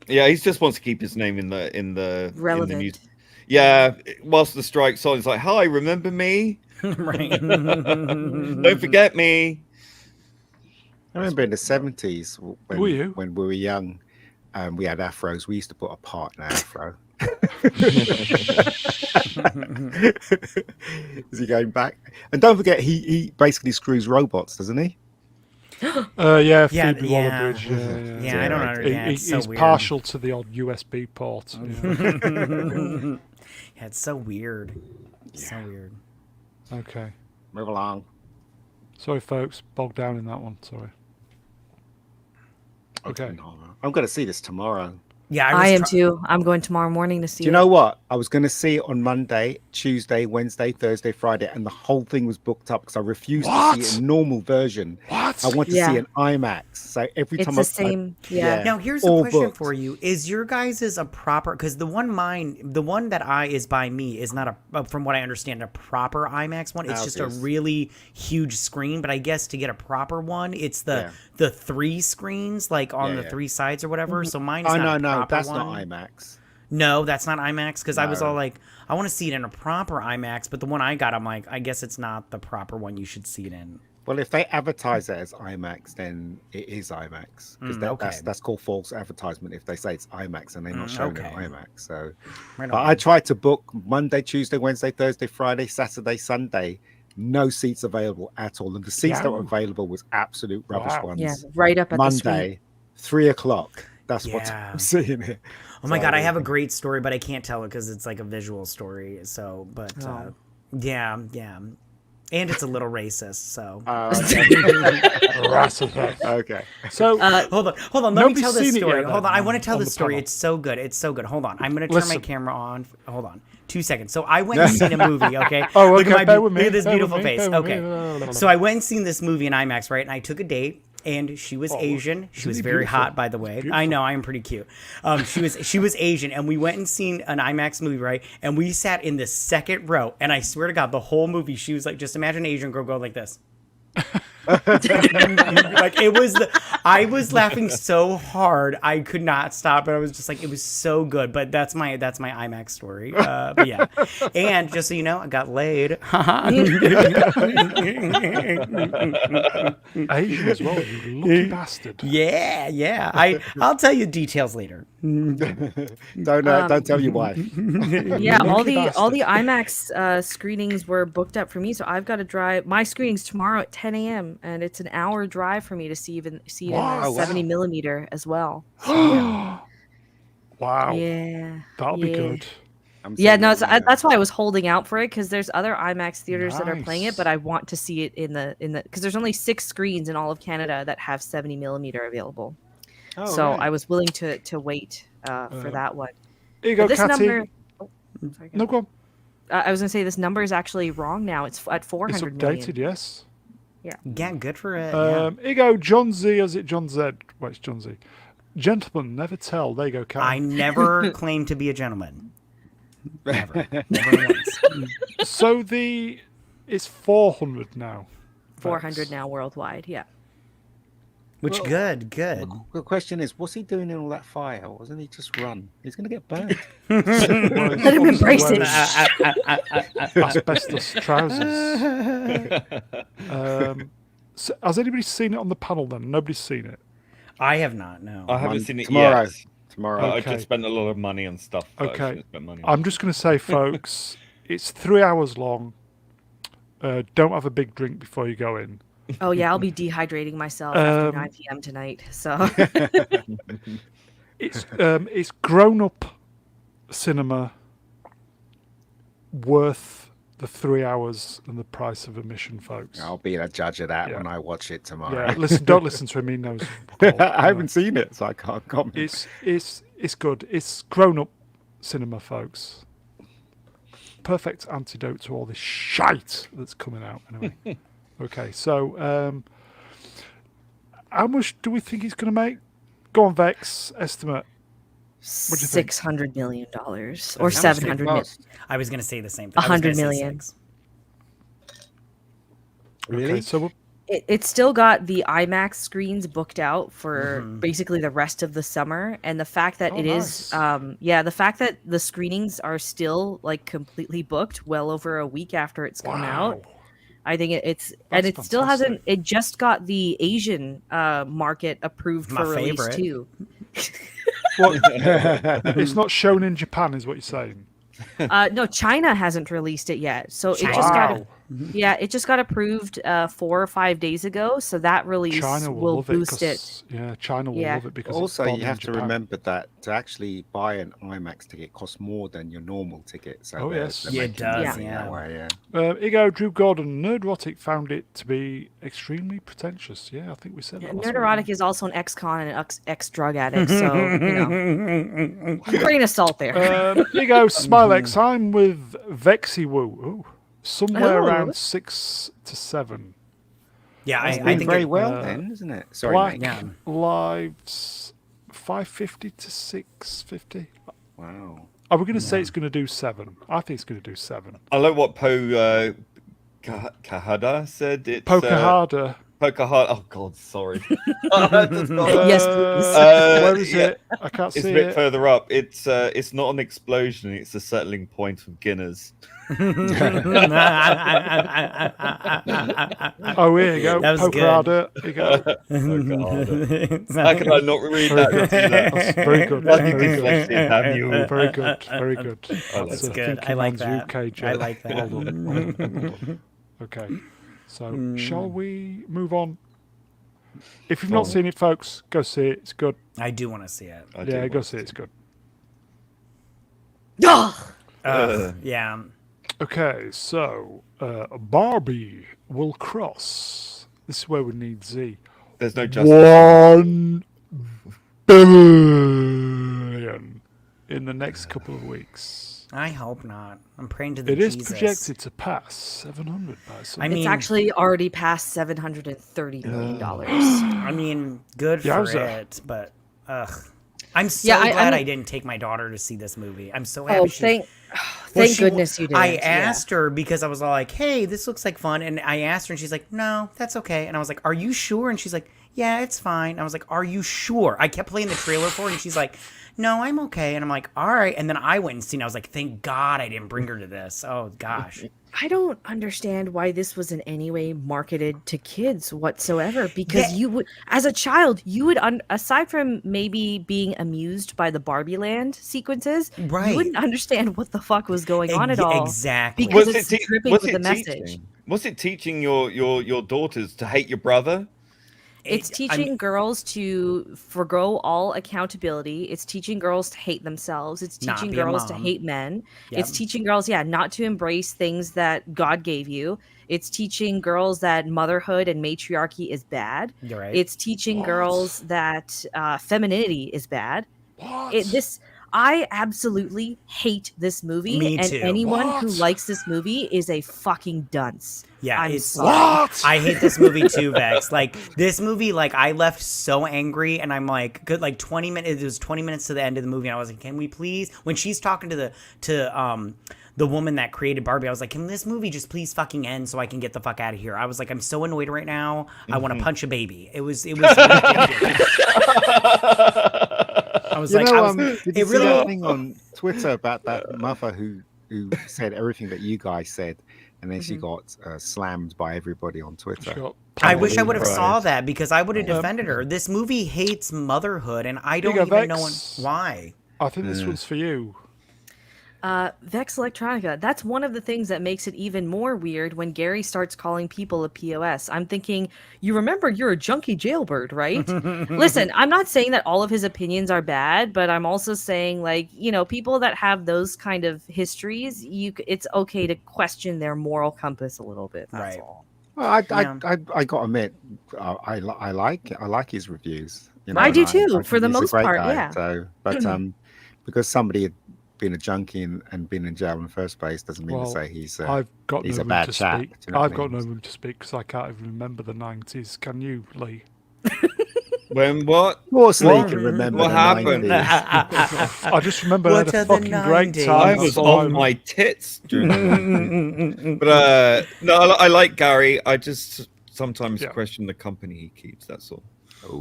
Speaker 2: Yeah, he just wants to keep his name in the
Speaker 3: relevant.
Speaker 2: In the yeah, whilst the strike's on, it's like, hi, remember me?
Speaker 4: Right.
Speaker 2: Don't forget me.
Speaker 5: I remember in the 70s
Speaker 1: Were you?
Speaker 5: when we were young, we had afros. We used to put a part in our afro. Is he going back? And don't forget, he basically screws robots, doesn't he?
Speaker 1: Yeah,
Speaker 4: Yeah,
Speaker 1: Phoebe
Speaker 4: yeah.
Speaker 1: Waller-Bridge.
Speaker 4: Yeah, I don't understand. It's so
Speaker 1: he's
Speaker 4: weird.
Speaker 1: partial to the odd USB port. Yeah.
Speaker 4: Yeah, it's so weird. So weird.
Speaker 1: Okay.
Speaker 5: Move along.
Speaker 1: Sorry, folks. Bogged down in that one. Sorry. Okay.
Speaker 5: I'm going to see this tomorrow.
Speaker 4: Yeah,
Speaker 3: I am too. I'm going tomorrow morning to see
Speaker 5: Do you know what? I was going to see it on Monday, Tuesday, Wednesday, Thursday, Friday, and the whole thing was booked up because I refused to see a normal version.
Speaker 1: What?
Speaker 5: I want to see an IMAX. So every
Speaker 3: It's
Speaker 5: time
Speaker 3: the same. Yeah.
Speaker 4: Now here's a question for you: is your guys' a proper? Because the one that is by me is not a, from what I understand, a proper IMAX one. It's just a really huge screen. But I guess to get a proper one, it's the 3 screens like on the 3 sides or whatever. So mine is not.
Speaker 5: No, that's not IMAX.
Speaker 4: No, that's not IMAX because I was all like, I want to see it in a proper IMAX, but the one I got, I'm like, I guess it's not the proper one you should see it in.
Speaker 5: Well, if they advertise it as IMAX, then it is IMAX because that's called false advertisement. If they say it's IMAX and they're not showing it IMAX, so. But I tried to book Monday, Tuesday, Wednesday, Thursday, Friday, Saturday, Sunday. No seats available at all, and the seats that were available was absolute rubbish ones.
Speaker 3: Yeah, right up at
Speaker 5: Monday, 3:00. That's what I'm seeing it.
Speaker 4: Oh my God, I have a great story, but I can't tell it because it's like a visual story. So, but yeah. And it's a little racist, so.
Speaker 5: Okay.
Speaker 1: So
Speaker 4: hold on. Let me tell this story. Hold on. I want to tell this story. It's so good. Hold on. I'm going to turn my camera on. Hold on. 2 seconds. So I went and seen a movie, okay? Look at this beautiful face. Okay. So I went and seen this movie in IMAX, right? And I took a date. And she was Asian. She was very hot, by the way. I know, I am pretty cute. She was Asian, and we went and seen an IMAX movie, right? And we sat in the second row, and I swear to God, the whole movie, she was like, just imagine an Asian girl going like this. Like I was laughing so hard I could not stop, but I was just like, it was so good. But that's my IMAX story. But yeah, and just so you know, I got laid.
Speaker 1: Asian as well, you lucky bastard.
Speaker 4: Yeah. I'll tell you details later.
Speaker 5: Don't tell your wife.
Speaker 3: Yeah, all the IMAX screenings were booked up for me, so I've got to drive. My screening's tomorrow at 10 a.m. and it's an hour drive for me to see it in the 70 millimeter as well. So, yeah.
Speaker 1: Wow.
Speaker 3: Yeah.
Speaker 1: That'll be good.
Speaker 3: Yeah, no, that's why I was holding out for it because there's other IMAX theaters that are playing it, but I want to see it in the because there's only 6 screens in all of Canada that have 70 millimeter available. So I was willing to wait for that one.
Speaker 1: Here you go,
Speaker 3: this
Speaker 1: Catty.
Speaker 3: number.
Speaker 1: No, go on.
Speaker 3: I was gonna say this number is actually wrong now. It's at 400
Speaker 1: It's updated,
Speaker 3: million.
Speaker 1: yes.
Speaker 4: Yeah, good for it.
Speaker 1: Here you go, John Z. Is it John Z? Well, it's John Z. Gentlemen, never tell. There you go, Catty.
Speaker 4: I never claimed to be a gentleman. Never once.
Speaker 1: So it's 400 now.
Speaker 3: 400 now worldwide. Yeah.
Speaker 4: Which good.
Speaker 5: The question is, what's he doing in all that fire? Wasn't he just run? He's going to get burned.
Speaker 3: Let him embrace it.
Speaker 1: Asbestos trousers. So has anybody seen it on the panel then? Nobody's seen it.
Speaker 4: I have not. No.
Speaker 2: I haven't seen it
Speaker 5: tomorrow.
Speaker 2: yet.
Speaker 5: Tomorrow.
Speaker 2: I just spent a lot of money on stuff.
Speaker 1: Okay. I'm just going to say, folks, it's 3 hours long. Don't have a big drink before you go in.
Speaker 3: Oh yeah, I'll be dehydrating myself after 9 p.m. tonight. So
Speaker 1: it's grown-up cinema worth the 3 hours and the price of admission, folks.
Speaker 5: I'll be a judge of that when I watch it tomorrow.
Speaker 1: Yeah, don't listen to him. He knows.
Speaker 5: I haven't seen it, so I can't comment.
Speaker 1: It's good. It's grown-up cinema, folks. Perfect antidote to all this shite that's coming out. Anyway. Okay, so how much do we think he's going to make? Go on, Vex, estimate. What do you think?
Speaker 3: $600 million or 700 million.
Speaker 4: I was going to say the same thing.
Speaker 3: 100 million.
Speaker 5: Really?
Speaker 1: Okay, so
Speaker 3: it's still got the IMAX screens booked out for basically the rest of the summer, and the fact that the fact that the screenings are still like completely booked well over a week after it's come out. I think it's
Speaker 1: fantastic.
Speaker 3: Still hasn't. It just got the Asian market approved for release too.
Speaker 1: what? It's not shown in Japan, is what you're saying?
Speaker 3: No, China hasn't released it yet. So it just
Speaker 1: Wow.
Speaker 3: it just got approved 4 or 5 days ago. So that release
Speaker 1: China will
Speaker 3: will
Speaker 1: love
Speaker 3: boost
Speaker 1: it.
Speaker 3: it.
Speaker 1: Yeah, China will
Speaker 3: Yeah.
Speaker 1: love it because
Speaker 5: Also,
Speaker 1: it's
Speaker 5: you
Speaker 1: bombed
Speaker 5: have
Speaker 1: in
Speaker 5: to
Speaker 1: Japan.
Speaker 5: remember that to actually buy an IMAX ticket costs more than your normal ticket. So
Speaker 1: Oh,
Speaker 5: they're-
Speaker 1: yes.
Speaker 5: they're
Speaker 4: Yeah, it
Speaker 5: making
Speaker 4: does,
Speaker 5: money
Speaker 4: yeah.
Speaker 5: that way, yeah.
Speaker 1: Ego Drew Gordon, Nerdrotic found it to be extremely pretentious. Yeah, I think we said that. last week.
Speaker 3: Nerderotic is also an ex-con and an ex-drug addict. So, grain of salt there.
Speaker 1: Ego Smilex, I'm with Vexy Woo. Ooh, somewhere
Speaker 3: Ooh.
Speaker 1: around 6 to 7.
Speaker 4: Yeah,
Speaker 5: It's
Speaker 4: I
Speaker 5: doing
Speaker 4: think
Speaker 5: very
Speaker 4: it,
Speaker 5: well then, isn't it? Sorry,
Speaker 1: Black
Speaker 5: mate.
Speaker 4: Yeah.
Speaker 1: Lives 550 to 650.
Speaker 5: Wow.
Speaker 1: Are we going to say it's going to do 7? I think it's going to do 7.
Speaker 2: I like what Kahada said. It's
Speaker 1: Poker harder.
Speaker 2: Pocahontas. Oh God, sorry.
Speaker 3: Yes, please.
Speaker 1: Where is
Speaker 2: yeah,
Speaker 1: it? I can't
Speaker 2: It's
Speaker 1: see
Speaker 2: a bit
Speaker 1: it.
Speaker 2: further up. It's not an explosion. It's a settling point of Guinness.
Speaker 1: Oh, here you go.
Speaker 4: That was
Speaker 1: Poker
Speaker 4: good.
Speaker 1: harder. Here you go.
Speaker 2: How can I not read
Speaker 1: Very
Speaker 2: that?
Speaker 1: good. That's very good.
Speaker 2: Bloody
Speaker 1: Very good.
Speaker 2: dyslexia, damn you.
Speaker 1: Very good. Very good.
Speaker 4: That's
Speaker 1: a
Speaker 4: good. I
Speaker 1: thinking
Speaker 4: like
Speaker 1: man's
Speaker 4: that.
Speaker 1: UK joke.
Speaker 4: I like that.
Speaker 1: Well done. Well done. Well done. Okay. So, shall we move on? If you've not seen it, folks, go see it. It's good.
Speaker 4: I do want to see it.
Speaker 2: I do
Speaker 1: Yeah, go
Speaker 2: want
Speaker 1: see it. It's good.
Speaker 4: Yeah.
Speaker 1: Okay, so Barbie will cross. This is where we need Z.
Speaker 2: There's no justice.
Speaker 1: 1 billion in the next couple of weeks.
Speaker 4: I hope not. I'm praying to the
Speaker 1: It is
Speaker 4: Jesus.
Speaker 1: projected to pass 700 by some.
Speaker 4: I
Speaker 3: It's
Speaker 4: mean,
Speaker 3: actually already past $730 million.
Speaker 4: I mean, good for
Speaker 1: Yowza.
Speaker 4: it, but ugh. I'm so
Speaker 3: Yeah, I
Speaker 4: glad I
Speaker 3: mean-
Speaker 4: didn't take my daughter to see this movie. I'm so happy.
Speaker 3: Oh,
Speaker 4: she
Speaker 3: thank
Speaker 4: she-
Speaker 3: goodness you did.
Speaker 4: I asked her because I was like, "Hey, this looks like fun," and I asked her, and she's like, "No, that's okay." And I was like, "Are you sure?" And she's like, "Yeah, it's fine." I was like, "Are you sure?" I kept playing the trailer for her, and she's like, "No, I'm okay." And I'm like, "All right." And then I went and seen. I was like, "Thank God I didn't bring her to this." Oh gosh.
Speaker 3: I don't understand why this was in any way marketed to kids whatsoever. Because
Speaker 4: Yeah.
Speaker 3: you would, as a child, you would, aside from maybe being amused by the Barbie Land sequences,
Speaker 4: Right.
Speaker 3: you wouldn't understand what the fuck was going on at all.
Speaker 4: Exactly.
Speaker 3: Because it's dripping with the message.
Speaker 2: teaching? Was it teaching your daughters to hate your brother?
Speaker 3: It's
Speaker 4: I'm-
Speaker 3: teaching girls to forgo all accountability. It's teaching girls to hate themselves. It's
Speaker 4: Not
Speaker 3: teaching
Speaker 4: be a
Speaker 3: girls to
Speaker 4: mom.
Speaker 3: hate men.
Speaker 4: Yep.
Speaker 3: It's teaching girls, not to embrace things that God gave you. It's teaching girls that motherhood and matriarchy is bad.
Speaker 4: You're right.
Speaker 3: It's teaching girls that femininity is bad.
Speaker 1: What?
Speaker 3: I absolutely hate this movie.
Speaker 4: Me
Speaker 3: and
Speaker 4: too.
Speaker 3: anyone who
Speaker 1: What?
Speaker 3: likes this movie is a fucking dunce.
Speaker 4: Yeah,
Speaker 3: I'm
Speaker 4: it's
Speaker 3: sorry.
Speaker 1: What?
Speaker 4: I hate this movie too, Vex. Like this movie, like I left so angry, and I'm like, good, like 20 minutes. It was 20 minutes to the end of the movie, and I was like, can we please? When she's talking to the woman that created Barbie, I was like, can this movie just please fucking end so I can get the fuck out of here? I was like, I'm so annoyed right now. I want to punch a baby. It was ridiculous. I was like,
Speaker 5: Did you
Speaker 4: it
Speaker 5: see
Speaker 4: really.
Speaker 5: that thing on Twitter about that mother who said everything that you guys said, and then she got slammed by everybody on Twitter?
Speaker 1: Got
Speaker 4: I wish I would have
Speaker 1: Right.
Speaker 4: saw that because I would have defended her. This movie hates motherhood, and I don't
Speaker 1: Big
Speaker 4: even know
Speaker 1: Vex.
Speaker 4: why.
Speaker 1: I think this one's for you.
Speaker 3: Vex Electronica. That's one of the things that makes it even more weird when Gary starts calling people a POS. I'm thinking, you remember you're a junkie jailbird, right? Listen, I'm not saying that all of his opinions are bad, but I'm also saying, like, people that have those kind of histories, it's okay to question their moral compass a little bit. That's
Speaker 4: Right.
Speaker 3: all.
Speaker 5: Well, I
Speaker 4: Yeah.
Speaker 5: got to admit, I like his reviews.
Speaker 3: I do
Speaker 5: and
Speaker 3: too,
Speaker 5: I
Speaker 3: for the
Speaker 5: think he's a
Speaker 3: most
Speaker 5: great
Speaker 3: part,
Speaker 5: guy,
Speaker 3: yeah.
Speaker 5: So, but because somebody had been a junkie and been in jail in the first place doesn't mean
Speaker 1: Well,
Speaker 5: to say he's
Speaker 1: I've got
Speaker 5: he's
Speaker 1: no
Speaker 5: a
Speaker 1: room
Speaker 5: bad
Speaker 1: to
Speaker 5: chap.
Speaker 1: speak.
Speaker 5: Do you know what
Speaker 1: I've
Speaker 5: I
Speaker 1: got
Speaker 5: mean?
Speaker 1: no room to speak because I can't even remember the 90s. Can you, Lee?
Speaker 2: When what?
Speaker 5: Of course, Lee
Speaker 2: What?
Speaker 5: can remember
Speaker 2: What
Speaker 5: the
Speaker 2: happened?
Speaker 5: 90s.
Speaker 1: I just remember I
Speaker 4: What
Speaker 1: had a
Speaker 4: are the
Speaker 1: fucking great
Speaker 4: 90s?
Speaker 1: time.
Speaker 2: I
Speaker 1: That's
Speaker 2: was
Speaker 1: all I
Speaker 2: on
Speaker 1: know.
Speaker 2: my tits during that. But no, I like Gary. I just sometimes
Speaker 1: Yeah.
Speaker 2: question the company he keeps. That's all.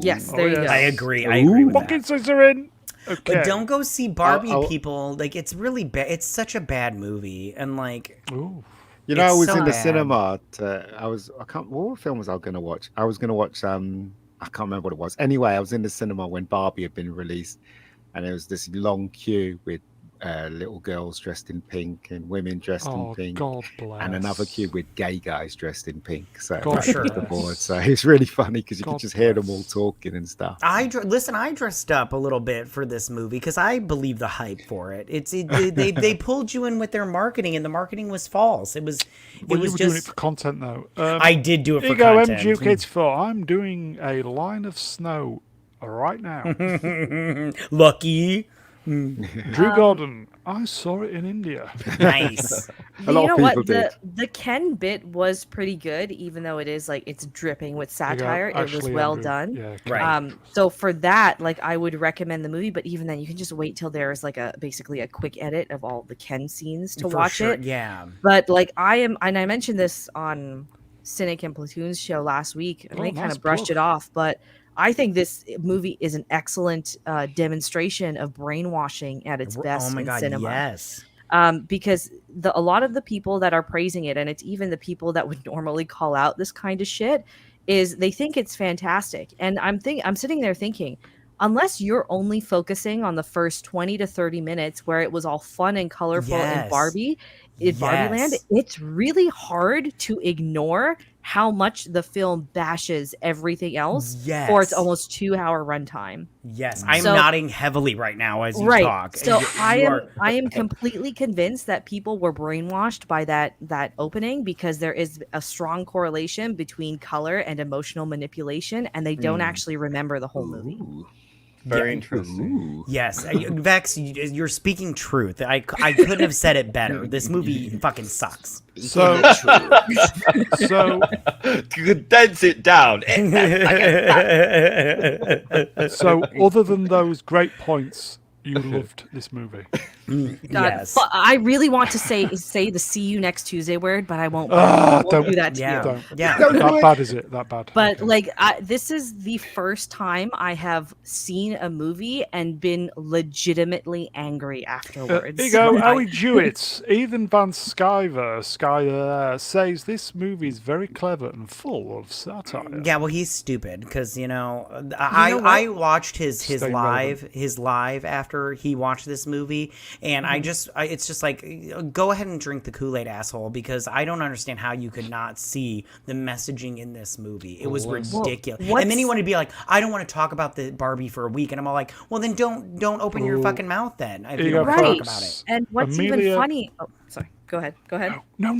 Speaker 3: Yes,
Speaker 1: Oh,
Speaker 3: there you
Speaker 1: yes.
Speaker 3: go.
Speaker 4: I agree. I agree with
Speaker 1: Fucking
Speaker 4: that.
Speaker 1: scissor in. Okay.
Speaker 4: But don't go see Barbie,
Speaker 5: I'll-
Speaker 4: people. Like, it's really bad. It's such a bad movie, and like,
Speaker 1: Ooh.
Speaker 5: You know, I
Speaker 4: It's
Speaker 5: was
Speaker 4: so
Speaker 5: in the
Speaker 4: bad.
Speaker 5: cinema. What film was I going to watch? I was going to watch. I can't remember what it was. Anyway, I was in the cinema when Barbie had been released, and there was this long queue with little girls dressed in pink and women dressed in pink,
Speaker 1: God bless.
Speaker 5: and another queue with gay guys dressed in pink. So
Speaker 1: God
Speaker 4: sure.
Speaker 5: the board. So it's really funny because you
Speaker 1: God
Speaker 5: could just hear them all
Speaker 1: bless.
Speaker 5: talking and stuff.
Speaker 4: I dressed up a little bit for this movie because I believe the hype for it. They pulled you in with their marketing, and the marketing was false. It was
Speaker 1: Well, you were
Speaker 4: just
Speaker 1: doing it for content, though.
Speaker 4: I did do it
Speaker 1: Here
Speaker 4: for
Speaker 1: you go,
Speaker 4: content.
Speaker 1: MGK84. I'm doing a line of snow right now.
Speaker 4: Lucky,
Speaker 1: Drew Gordon. I saw it in India.
Speaker 4: nice.
Speaker 5: A lot
Speaker 3: You know
Speaker 5: of
Speaker 3: what?
Speaker 5: people did.
Speaker 3: The Ken bit was pretty good, even though it is like it's dripping with
Speaker 1: Here you go.
Speaker 3: satire. It was
Speaker 1: Ashley
Speaker 3: well
Speaker 1: Andrew.
Speaker 3: done.
Speaker 1: Yeah,
Speaker 4: Right.
Speaker 3: So for that, like I would recommend the movie, but even then you can just wait till there's like basically a quick edit of all the Ken scenes to
Speaker 4: For
Speaker 3: watch
Speaker 4: sure,
Speaker 3: it.
Speaker 4: yeah.
Speaker 3: But like and I mentioned this on Cynic and Platoon's show last week, and they kind
Speaker 1: nice
Speaker 3: of brushed
Speaker 1: plug.
Speaker 3: it off, but I think this movie is an excellent demonstration of brainwashing at its best
Speaker 4: Oh my
Speaker 3: in
Speaker 4: god,
Speaker 3: cinema.
Speaker 4: yes.
Speaker 3: Because a lot of the people that are praising it, and it's even the people that would normally call out this kind of shit, is they think it's fantastic. And I'm sitting there thinking, unless you're only focusing on the first 20 to 30 minutes where it was all fun and colorful in
Speaker 4: Yes.
Speaker 3: Barbie, in Barbie Land,
Speaker 4: Yes.
Speaker 3: it's really hard to ignore how much the film bashes everything else for its
Speaker 4: Yes.
Speaker 3: almost 2-hour runtime.
Speaker 4: Yes, I'm
Speaker 3: So-
Speaker 4: nodding heavily right now as you
Speaker 3: Right.
Speaker 4: talk.
Speaker 3: So
Speaker 4: You are-
Speaker 3: I am completely convinced that people were brainwashed by that opening, because there is a strong correlation between color and emotional manipulation, and they don't actually remember the whole movie.
Speaker 2: Ooh, very
Speaker 4: Yeah.
Speaker 2: interesting.
Speaker 4: Yes, Vex, you're speaking truth. I couldn't have said it better. This movie fucking sucks.
Speaker 1: So, so,
Speaker 2: Condense it down.
Speaker 1: so, other than those great points, you loved this movie.
Speaker 3: God,
Speaker 4: Yes.
Speaker 3: I really want to say the "see you next Tuesday" word, but I won't. I won't do that to
Speaker 4: Yeah.
Speaker 3: you.
Speaker 1: Don't.
Speaker 4: Yeah.
Speaker 1: That bad, is it? That bad?
Speaker 3: But
Speaker 1: Okay.
Speaker 3: like, this is the first time I have seen a movie and been legitimately angry afterwards.
Speaker 1: Here you go, Howie Jewett. Ethan Van Sciver says this movie is very clever and full of satire.
Speaker 4: Yeah, well, he's stupid because
Speaker 3: know
Speaker 4: I watched his
Speaker 1: Stay
Speaker 4: live after he watched this movie, and it's just like, go ahead and drink the Kool-Aid, asshole, because I don't understand how you could not see the messaging in this movie. It was ridiculous.
Speaker 3: what's-
Speaker 4: And then he wanted to be like, I don't want to talk about the Barbie for a week, and I'm all like, well, then don't open your fucking mouth then if
Speaker 1: Here
Speaker 4: you
Speaker 1: you
Speaker 4: don't
Speaker 1: go,
Speaker 4: want to talk
Speaker 3: Right.
Speaker 4: about it.
Speaker 3: And what's
Speaker 1: Amelia-
Speaker 3: even funny? Oh, sorry. Go ahead.
Speaker 1: No.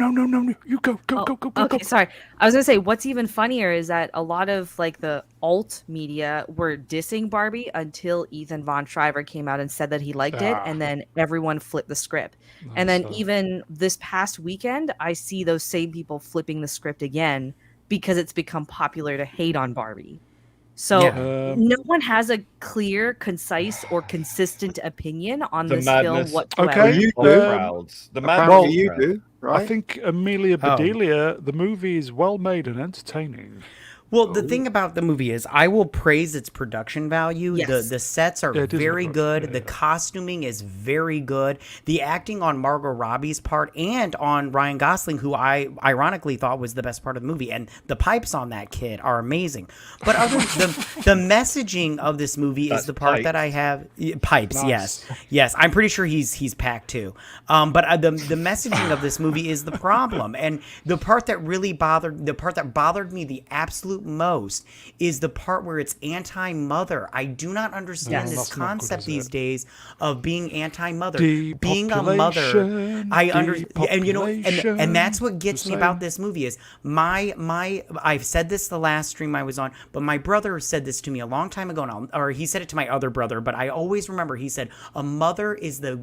Speaker 1: You go. Go.
Speaker 3: Okay, sorry. I was gonna say, what's even funnier is that a lot of like the alt media were dissing Barbie until Ethan Von Schreiber came out and said that he liked it, and then everyone flipped the script. And then even this past weekend, I see those same people flipping the script again because it's become popular to hate on Barbie. So
Speaker 4: Yeah.
Speaker 3: no one has a clear, concise, or consistent opinion on
Speaker 2: The
Speaker 3: this
Speaker 2: madness.
Speaker 3: film whatsoever.
Speaker 1: Okay.
Speaker 5: You
Speaker 2: Of
Speaker 5: do.
Speaker 2: crowds. The
Speaker 5: Apparently
Speaker 2: madness.
Speaker 5: you
Speaker 2: of
Speaker 5: do, right?
Speaker 1: I think Amelia Bedelia, the movie is well made and entertaining.
Speaker 4: Well, the thing about the movie is I will praise its production value.
Speaker 3: Yes.
Speaker 4: The sets are
Speaker 1: Yeah, it is
Speaker 4: very
Speaker 1: good.
Speaker 4: good.
Speaker 1: Yeah,
Speaker 4: The
Speaker 1: yeah.
Speaker 4: costuming is very good. The acting on Margot Robbie's part and on Ryan Gosling, who I ironically thought was the best part of the movie, and the pipes on that kid are amazing. But the messaging of this movie is
Speaker 2: That's
Speaker 4: the part that
Speaker 2: pipes.
Speaker 4: I have pipes.
Speaker 1: Nice.
Speaker 4: Yes. I'm pretty sure he's packed too. But the messaging of this movie is the problem, and the part that bothered me the absolute most is the part where it's anti-mother. I do not understand
Speaker 1: Yes.
Speaker 4: this
Speaker 1: That's not good,
Speaker 4: concept
Speaker 1: is
Speaker 4: these
Speaker 1: it?
Speaker 4: days of being anti-mother. Being a mother,
Speaker 1: Depopulation,
Speaker 4: and you know, and that's what gets me about
Speaker 1: same.
Speaker 4: this movie is I've said this the last stream I was on, but my brother said this to me a long time ago, or he said it to my other brother, but I always remember he said a mother is the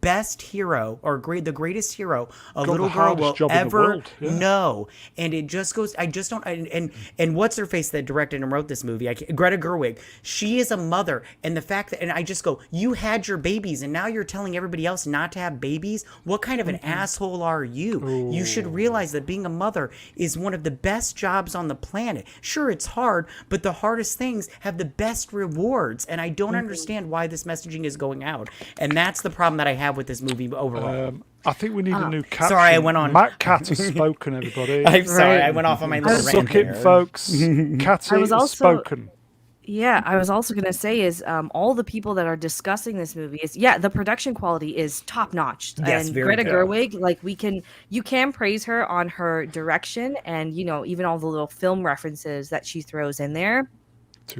Speaker 4: best hero or the greatest hero a
Speaker 1: the
Speaker 4: little girl
Speaker 1: hardest
Speaker 4: will
Speaker 1: job in the
Speaker 4: ever
Speaker 1: world, yeah.
Speaker 4: know. And it just goes, I just don't, and what's her face that directed and wrote this movie? Greta Gerwig. She is a mother, and the fact that, and I just go, you had your babies, and now you're telling everybody else not to have babies. What kind of an asshole are you? You should realize that being a mother is one of the best jobs on the planet. Sure, it's hard, but the hardest things have the best rewards, and I don't understand why this messaging is going out. And that's the problem that I have with this movie overall.
Speaker 1: I think we need a new caption.
Speaker 4: Sorry, I went on.
Speaker 1: Matt Cat has spoken, everybody.
Speaker 4: I'm sorry,
Speaker 3: Right.
Speaker 4: I went off on my little rant
Speaker 1: Suck it,
Speaker 4: there.
Speaker 1: folks. Catty
Speaker 3: I was
Speaker 1: has
Speaker 3: also-
Speaker 1: spoken.
Speaker 3: Yeah, I was also gonna say is all the people that are discussing this movie is the production quality is top notch.
Speaker 4: Yes,
Speaker 3: And
Speaker 4: very
Speaker 3: Greta
Speaker 4: good.
Speaker 3: Gerwig, like you can praise her on her direction and even all the little film references that she throws in there.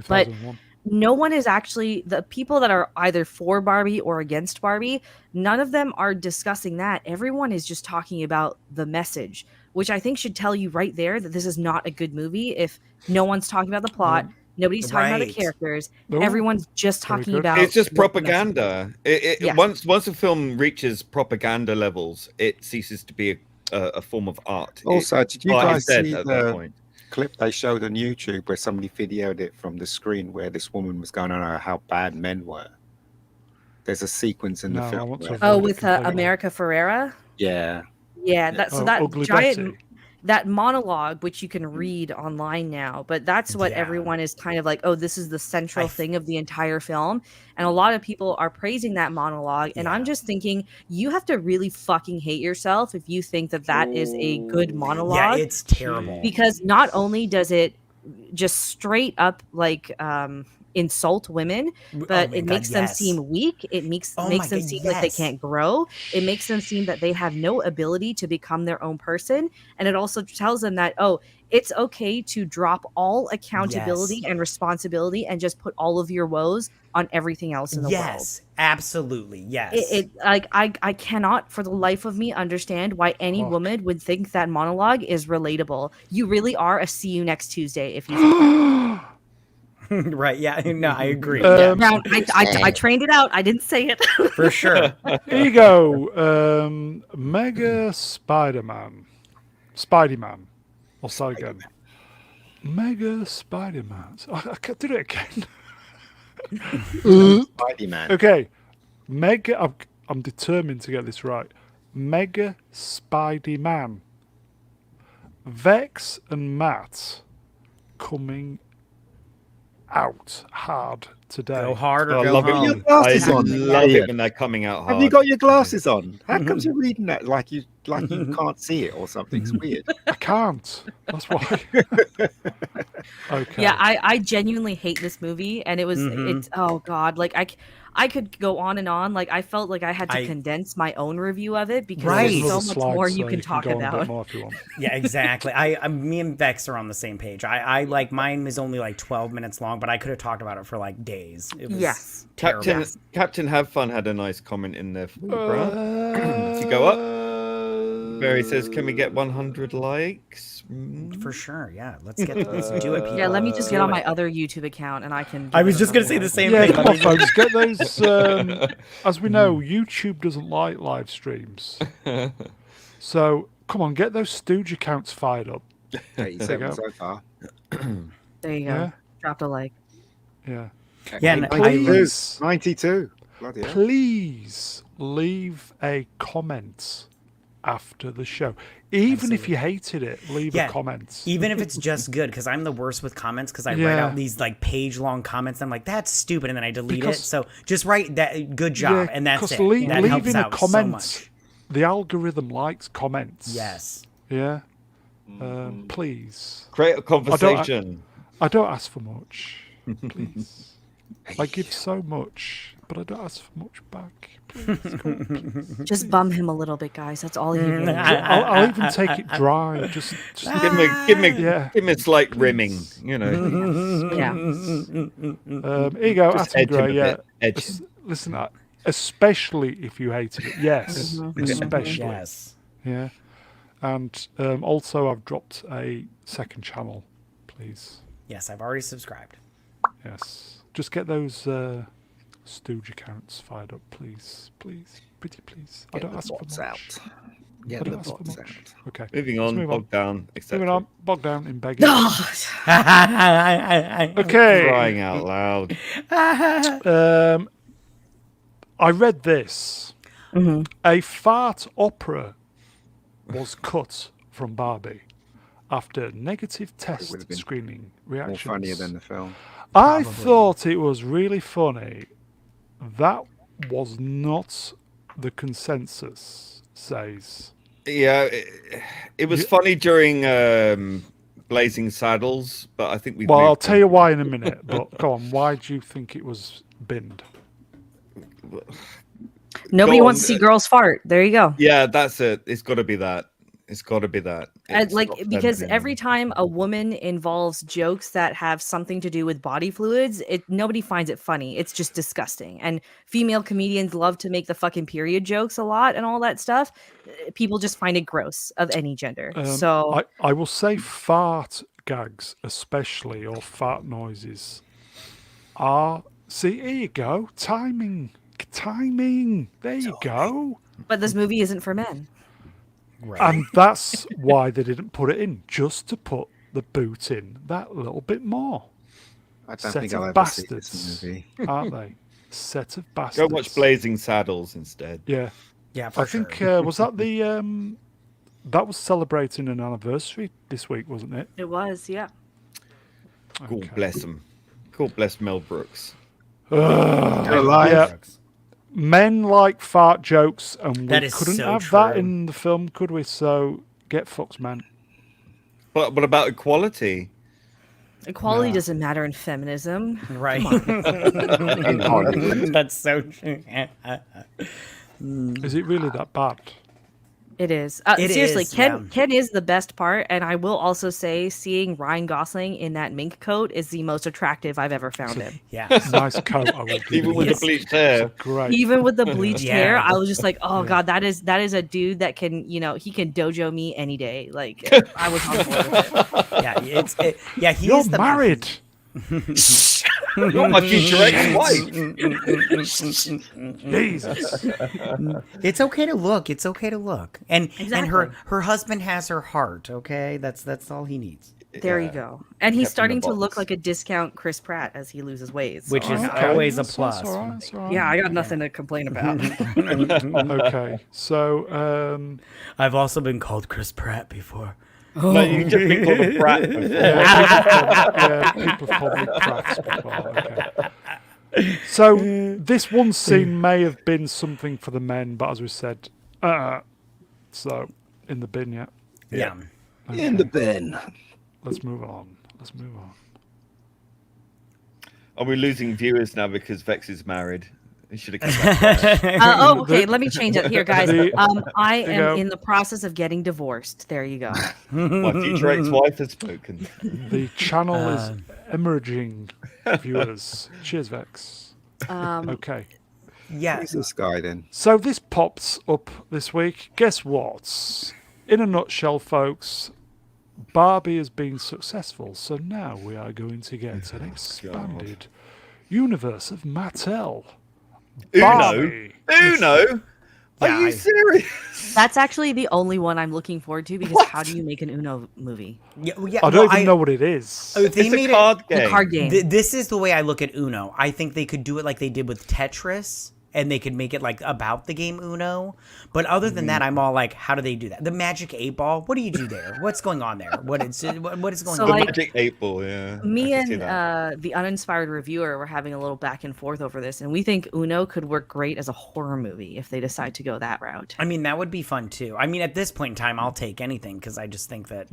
Speaker 3: But
Speaker 1: 2001.
Speaker 3: no one is actually the people that are either for Barbie or against Barbie. None of them are discussing that. Everyone is just talking about the message, which I think should tell you right there that this is not a good movie. If no one's talking about the plot, nobody's talking about the
Speaker 4: Right.
Speaker 3: characters,
Speaker 1: Oh,
Speaker 3: everyone's just
Speaker 1: very
Speaker 3: talking
Speaker 1: good.
Speaker 3: about
Speaker 2: It's just
Speaker 3: what the message is.
Speaker 2: propaganda.
Speaker 3: Yeah.
Speaker 2: Once a film reaches propaganda levels, it ceases to be a form of art.
Speaker 5: Also, did you
Speaker 2: Art is
Speaker 5: guys
Speaker 2: dead
Speaker 5: see
Speaker 2: at that
Speaker 5: the
Speaker 2: point.
Speaker 5: clip they showed on YouTube where somebody videoed it from the screen where this woman was going on how bad men were? There's a sequence in the
Speaker 1: No, I
Speaker 5: film
Speaker 1: want to
Speaker 5: where,
Speaker 1: avoid it
Speaker 3: With
Speaker 1: completely.
Speaker 3: America Ferrera.
Speaker 5: yeah,
Speaker 3: Yeah, that
Speaker 1: Ugly
Speaker 3: giant
Speaker 1: Betty.
Speaker 3: that monologue, which you can read online now, but that's what
Speaker 4: Yeah.
Speaker 3: everyone is kind of like, oh, this is the central thing of the entire film. And a lot of people are praising that monologue. And I'm
Speaker 4: Yeah.
Speaker 3: just thinking, you have to really fucking hate yourself if you think that that is a good
Speaker 4: Yeah,
Speaker 3: monologue.
Speaker 4: it's terrible.
Speaker 3: Because not only does it just straight up insult women, but
Speaker 4: my
Speaker 3: it
Speaker 4: God,
Speaker 3: makes them
Speaker 4: yes.
Speaker 3: seem weak. It makes
Speaker 4: Oh my
Speaker 3: them
Speaker 4: God,
Speaker 3: seem like they
Speaker 4: yes.
Speaker 3: can't grow. It makes them seem that they have no ability to become their own person. And it also tells them that, oh, it's okay to drop all accountability
Speaker 4: Yes.
Speaker 3: and responsibility and just put all of your woes on everything else in the world.
Speaker 4: Yes, absolutely. Yes.
Speaker 3: It like I cannot for the life of me understand why any
Speaker 1: Fuck.
Speaker 3: woman would think that monologue is relatable. You really are a see you next Tuesday if you think that.
Speaker 4: Right. Yeah. No, I agree.
Speaker 1: Um,
Speaker 3: Now, I trained it out. I didn't say it.
Speaker 4: For sure.
Speaker 1: Here you go. Mega Spider-Man. Spidey-Man. I'll start again. Mega Spider-Man. I can't do it again.
Speaker 5: Spidey Man.
Speaker 1: Okay. Mega. I'm determined to get this right. Mega Spidey-Man. Vex and Matt coming out hard today.
Speaker 4: Go hard or
Speaker 2: I
Speaker 4: go
Speaker 2: love it.
Speaker 5: Your
Speaker 4: home.
Speaker 5: glasses
Speaker 2: I
Speaker 5: on.
Speaker 2: love
Speaker 5: Ian.
Speaker 2: it when they're coming out hard.
Speaker 5: Have you got your glasses on? How comes you're reading that like you can't see it or something? It's weird.
Speaker 1: I can't. That's why. Okay.
Speaker 3: Yeah, I genuinely hate this movie, and it's oh god, like I could go on and on. Like I felt like I had to condense my own review of it because
Speaker 4: Right.
Speaker 3: there's
Speaker 1: Another
Speaker 3: so much
Speaker 1: slide,
Speaker 3: more
Speaker 1: so
Speaker 3: you can talk
Speaker 1: go on a bit
Speaker 3: about.
Speaker 1: more if you want.
Speaker 4: Yeah, exactly. Me and Vex are on the same page. I like mine is only like 12 minutes long, but I could have talked about it for like days. It was
Speaker 3: Yes.
Speaker 4: terrible.
Speaker 2: Captain Have Fun had a nice comment in there for you, Brad. If you go up, Barry says, "Can we get 100 likes?"
Speaker 4: For sure. Yeah. Let's do it. People.
Speaker 3: Yeah, let me just
Speaker 4: Do
Speaker 3: get on
Speaker 4: it.
Speaker 3: my other YouTube account and I can.
Speaker 4: I
Speaker 3: give
Speaker 4: was
Speaker 3: it
Speaker 4: just gonna
Speaker 3: another
Speaker 4: say the
Speaker 3: like.
Speaker 4: same
Speaker 1: Yeah,
Speaker 4: thing.
Speaker 1: come
Speaker 4: Let
Speaker 1: on,
Speaker 4: me-
Speaker 1: folks. Get those. As we know, YouTube doesn't like live streams. So, come on, get those Stooge accounts fired up.
Speaker 5: 87
Speaker 1: go.
Speaker 5: so far.
Speaker 3: There you go.
Speaker 1: Yeah.
Speaker 3: Dropped a like.
Speaker 1: Yeah.
Speaker 4: Yeah, and
Speaker 1: 92.
Speaker 5: 92. Bloody hell.
Speaker 1: Please leave a comment after the show. Even if you hated it, leave a comment.
Speaker 4: Even if it's just good, because I'm the worst with comments because I write
Speaker 1: Yeah.
Speaker 4: out these like page-long comments. And I'm like, that's stupid, and then I delete it.
Speaker 1: Because-
Speaker 4: So just write that good job, and that's it.
Speaker 1: Because
Speaker 4: That helps
Speaker 1: leaving a
Speaker 4: out so
Speaker 1: comment,
Speaker 4: much.
Speaker 1: the algorithm likes comments.
Speaker 4: Yes.
Speaker 1: Yeah. Please.
Speaker 2: Create a conversation.
Speaker 1: I don't ask for much. Please. I give so much, but I don't ask for much back. Please, go on, please.
Speaker 3: Just bum him a little bit, guys. That's all you need.
Speaker 1: I'll even take it dry. Just
Speaker 2: Give him a slight rimming, you know.
Speaker 3: Yeah.
Speaker 1: here you go,
Speaker 2: Just
Speaker 1: Atom
Speaker 2: edge him a
Speaker 1: Gray. Yeah,
Speaker 2: bit, edge him.
Speaker 1: listen, especially if you hated it. Yes, especially.
Speaker 4: Yes.
Speaker 1: Yeah, and also I've dropped a second channel. Please,
Speaker 4: Yes, I've already subscribed.
Speaker 1: yes, just get those Stooge accounts fired up, please, pretty please. I
Speaker 5: Get
Speaker 1: don't
Speaker 5: the
Speaker 1: ask for
Speaker 5: bots
Speaker 1: much.
Speaker 5: out.
Speaker 1: I
Speaker 5: Get the
Speaker 1: don't ask for
Speaker 5: bots
Speaker 1: much.
Speaker 5: out.
Speaker 1: Okay,
Speaker 2: Moving
Speaker 1: let's
Speaker 2: on,
Speaker 1: move
Speaker 2: bogged down,
Speaker 1: Moving
Speaker 2: etc.
Speaker 1: on, bogged down in begging.
Speaker 3: Okay.
Speaker 1: Okay.
Speaker 2: Crying out loud.
Speaker 1: I read this. A fart opera was cut from Barbie after negative test
Speaker 5: would've been
Speaker 1: screening
Speaker 5: More
Speaker 1: reactions.
Speaker 5: funnier than the film.
Speaker 1: I thought it was really funny. That was not the consensus, says.
Speaker 2: Yeah, it was funny during Blazing Saddles, but I think we've.
Speaker 1: Well, I'll
Speaker 2: moved
Speaker 1: tell you why in a minute. But go on. Why do you think it was binned?
Speaker 3: Nobody
Speaker 2: Go
Speaker 3: wants to
Speaker 2: on,
Speaker 3: see girls fart. There you go.
Speaker 2: Yeah, that's it. It's got to be that. It's got to be that. It's
Speaker 3: Like,
Speaker 2: not
Speaker 3: because
Speaker 2: feminine.
Speaker 3: every time a woman involves jokes that have something to do with body fluids, nobody finds it funny. It's just disgusting. And female comedians love to make the fucking period jokes a lot and all that stuff. People just find it gross of any gender. So
Speaker 1: I will say fart gags, especially, or fart noises, are. See, here you go. Timing. There you go.
Speaker 3: but this movie isn't for men.
Speaker 4: Right.
Speaker 1: And that's why they didn't put it in, just to put the boot in that little bit more.
Speaker 5: I don't
Speaker 1: Set
Speaker 5: think I'll
Speaker 1: of
Speaker 5: ever see
Speaker 1: bastards,
Speaker 5: this movie.
Speaker 1: aren't they? Set of
Speaker 2: Go
Speaker 1: bastards.
Speaker 2: watch Blazing Saddles instead.
Speaker 1: Yeah,
Speaker 4: Yeah, for
Speaker 1: I think
Speaker 4: sure.
Speaker 1: was that the that was celebrating an anniversary this week, wasn't it?
Speaker 3: It was, yeah.
Speaker 2: God bless him. God bless Mel Brooks.
Speaker 1: Yeah. Men like fart jokes, and we
Speaker 4: That is
Speaker 1: couldn't
Speaker 4: so
Speaker 1: have that
Speaker 4: true.
Speaker 1: in the film, could we? So get fucked, man.
Speaker 2: But what about equality?
Speaker 3: Equality
Speaker 1: Nah.
Speaker 3: doesn't matter in feminism.
Speaker 4: Right.
Speaker 5: In Hollywood.
Speaker 4: That's so true.
Speaker 1: Is it really that bad?
Speaker 3: It is.
Speaker 4: It
Speaker 3: Seriously,
Speaker 4: is,
Speaker 3: Ken
Speaker 4: yeah.
Speaker 3: Ken is the best part, and I will also say seeing Ryan Gosling in that mink coat is the most attractive I've ever found him.
Speaker 4: Yeah.
Speaker 1: Nice coat, I will give
Speaker 2: Even
Speaker 1: you.
Speaker 2: with
Speaker 3: Yes.
Speaker 2: the bleached hair.
Speaker 1: Great.
Speaker 3: Even with the bleached
Speaker 4: Yeah.
Speaker 3: hair, I was just like, oh
Speaker 1: Yeah.
Speaker 3: god, that is a dude that can, he can dojo me any day. Like I was on board with it.
Speaker 4: Yeah, he
Speaker 1: You're
Speaker 4: is the
Speaker 1: married.
Speaker 2: Not my future ex-wife.
Speaker 1: Jesus.
Speaker 4: It's okay to look. It's okay to look. And
Speaker 3: Exactly.
Speaker 4: her husband has her heart, okay? That's all he needs.
Speaker 3: There you go. And he's
Speaker 2: Kept in
Speaker 3: starting
Speaker 2: the
Speaker 3: to look
Speaker 2: box.
Speaker 3: like a discount Chris Pratt as he loses weight.
Speaker 4: Which is
Speaker 3: I-
Speaker 4: always a
Speaker 1: That's
Speaker 4: plus.
Speaker 1: all right, that's all right.
Speaker 3: yeah, I got nothing to complain about.
Speaker 1: Okay, so
Speaker 4: I've also been called Chris Pratt before.
Speaker 2: No, you just been called a brat before.
Speaker 1: yeah, people have called me brats before. Okay. So this one scene may have been something for the men, but as we said, so in the bin, yeah.
Speaker 4: Yeah.
Speaker 5: In the bin.
Speaker 1: Let's move on.
Speaker 2: Are we losing viewers now because Vex is married? We should have kept that.
Speaker 3: Okay. Let me change it here, guys.
Speaker 1: The-
Speaker 3: I
Speaker 1: There you go.
Speaker 3: am in the process of getting divorced. There you go.
Speaker 2: My future ex-wife has spoken.
Speaker 1: The channel is emerging, viewers. Cheers, Vex. Okay.
Speaker 4: Yeah.
Speaker 5: Who's this guy then?
Speaker 1: So this pops up this week. Guess what? In a nutshell, folks, Barbie has been successful, so now we are going to get an expanded universe of Mattel. Barbie.
Speaker 2: Uno? Are
Speaker 4: Yeah,
Speaker 2: you serious?
Speaker 3: That's actually the only one I'm looking forward to because how do you make an Uno movie?
Speaker 4: Yeah, yeah,
Speaker 1: I don't even know what it is.
Speaker 4: Oh, they
Speaker 2: It's
Speaker 4: made
Speaker 2: a card game.
Speaker 3: The card game.
Speaker 4: This is the way I look at Uno. I think they could do it like they did with Tetris, and they could make it like about the game Uno. But other than that, I'm all like, how do they do that? The Magic 8-Ball. What do you do there? What's going on there? What is going
Speaker 3: So,
Speaker 4: on?
Speaker 2: The
Speaker 3: like,
Speaker 2: Magic 8-Ball, yeah.
Speaker 3: Me
Speaker 2: I can see
Speaker 3: and
Speaker 2: that.
Speaker 3: the uninspired reviewer were having a little back and forth over this, and we think Uno could work great as a horror movie if they decide to go that route.
Speaker 4: I mean, that would be fun too. I mean, at this point in time, I'll take anything because I just think that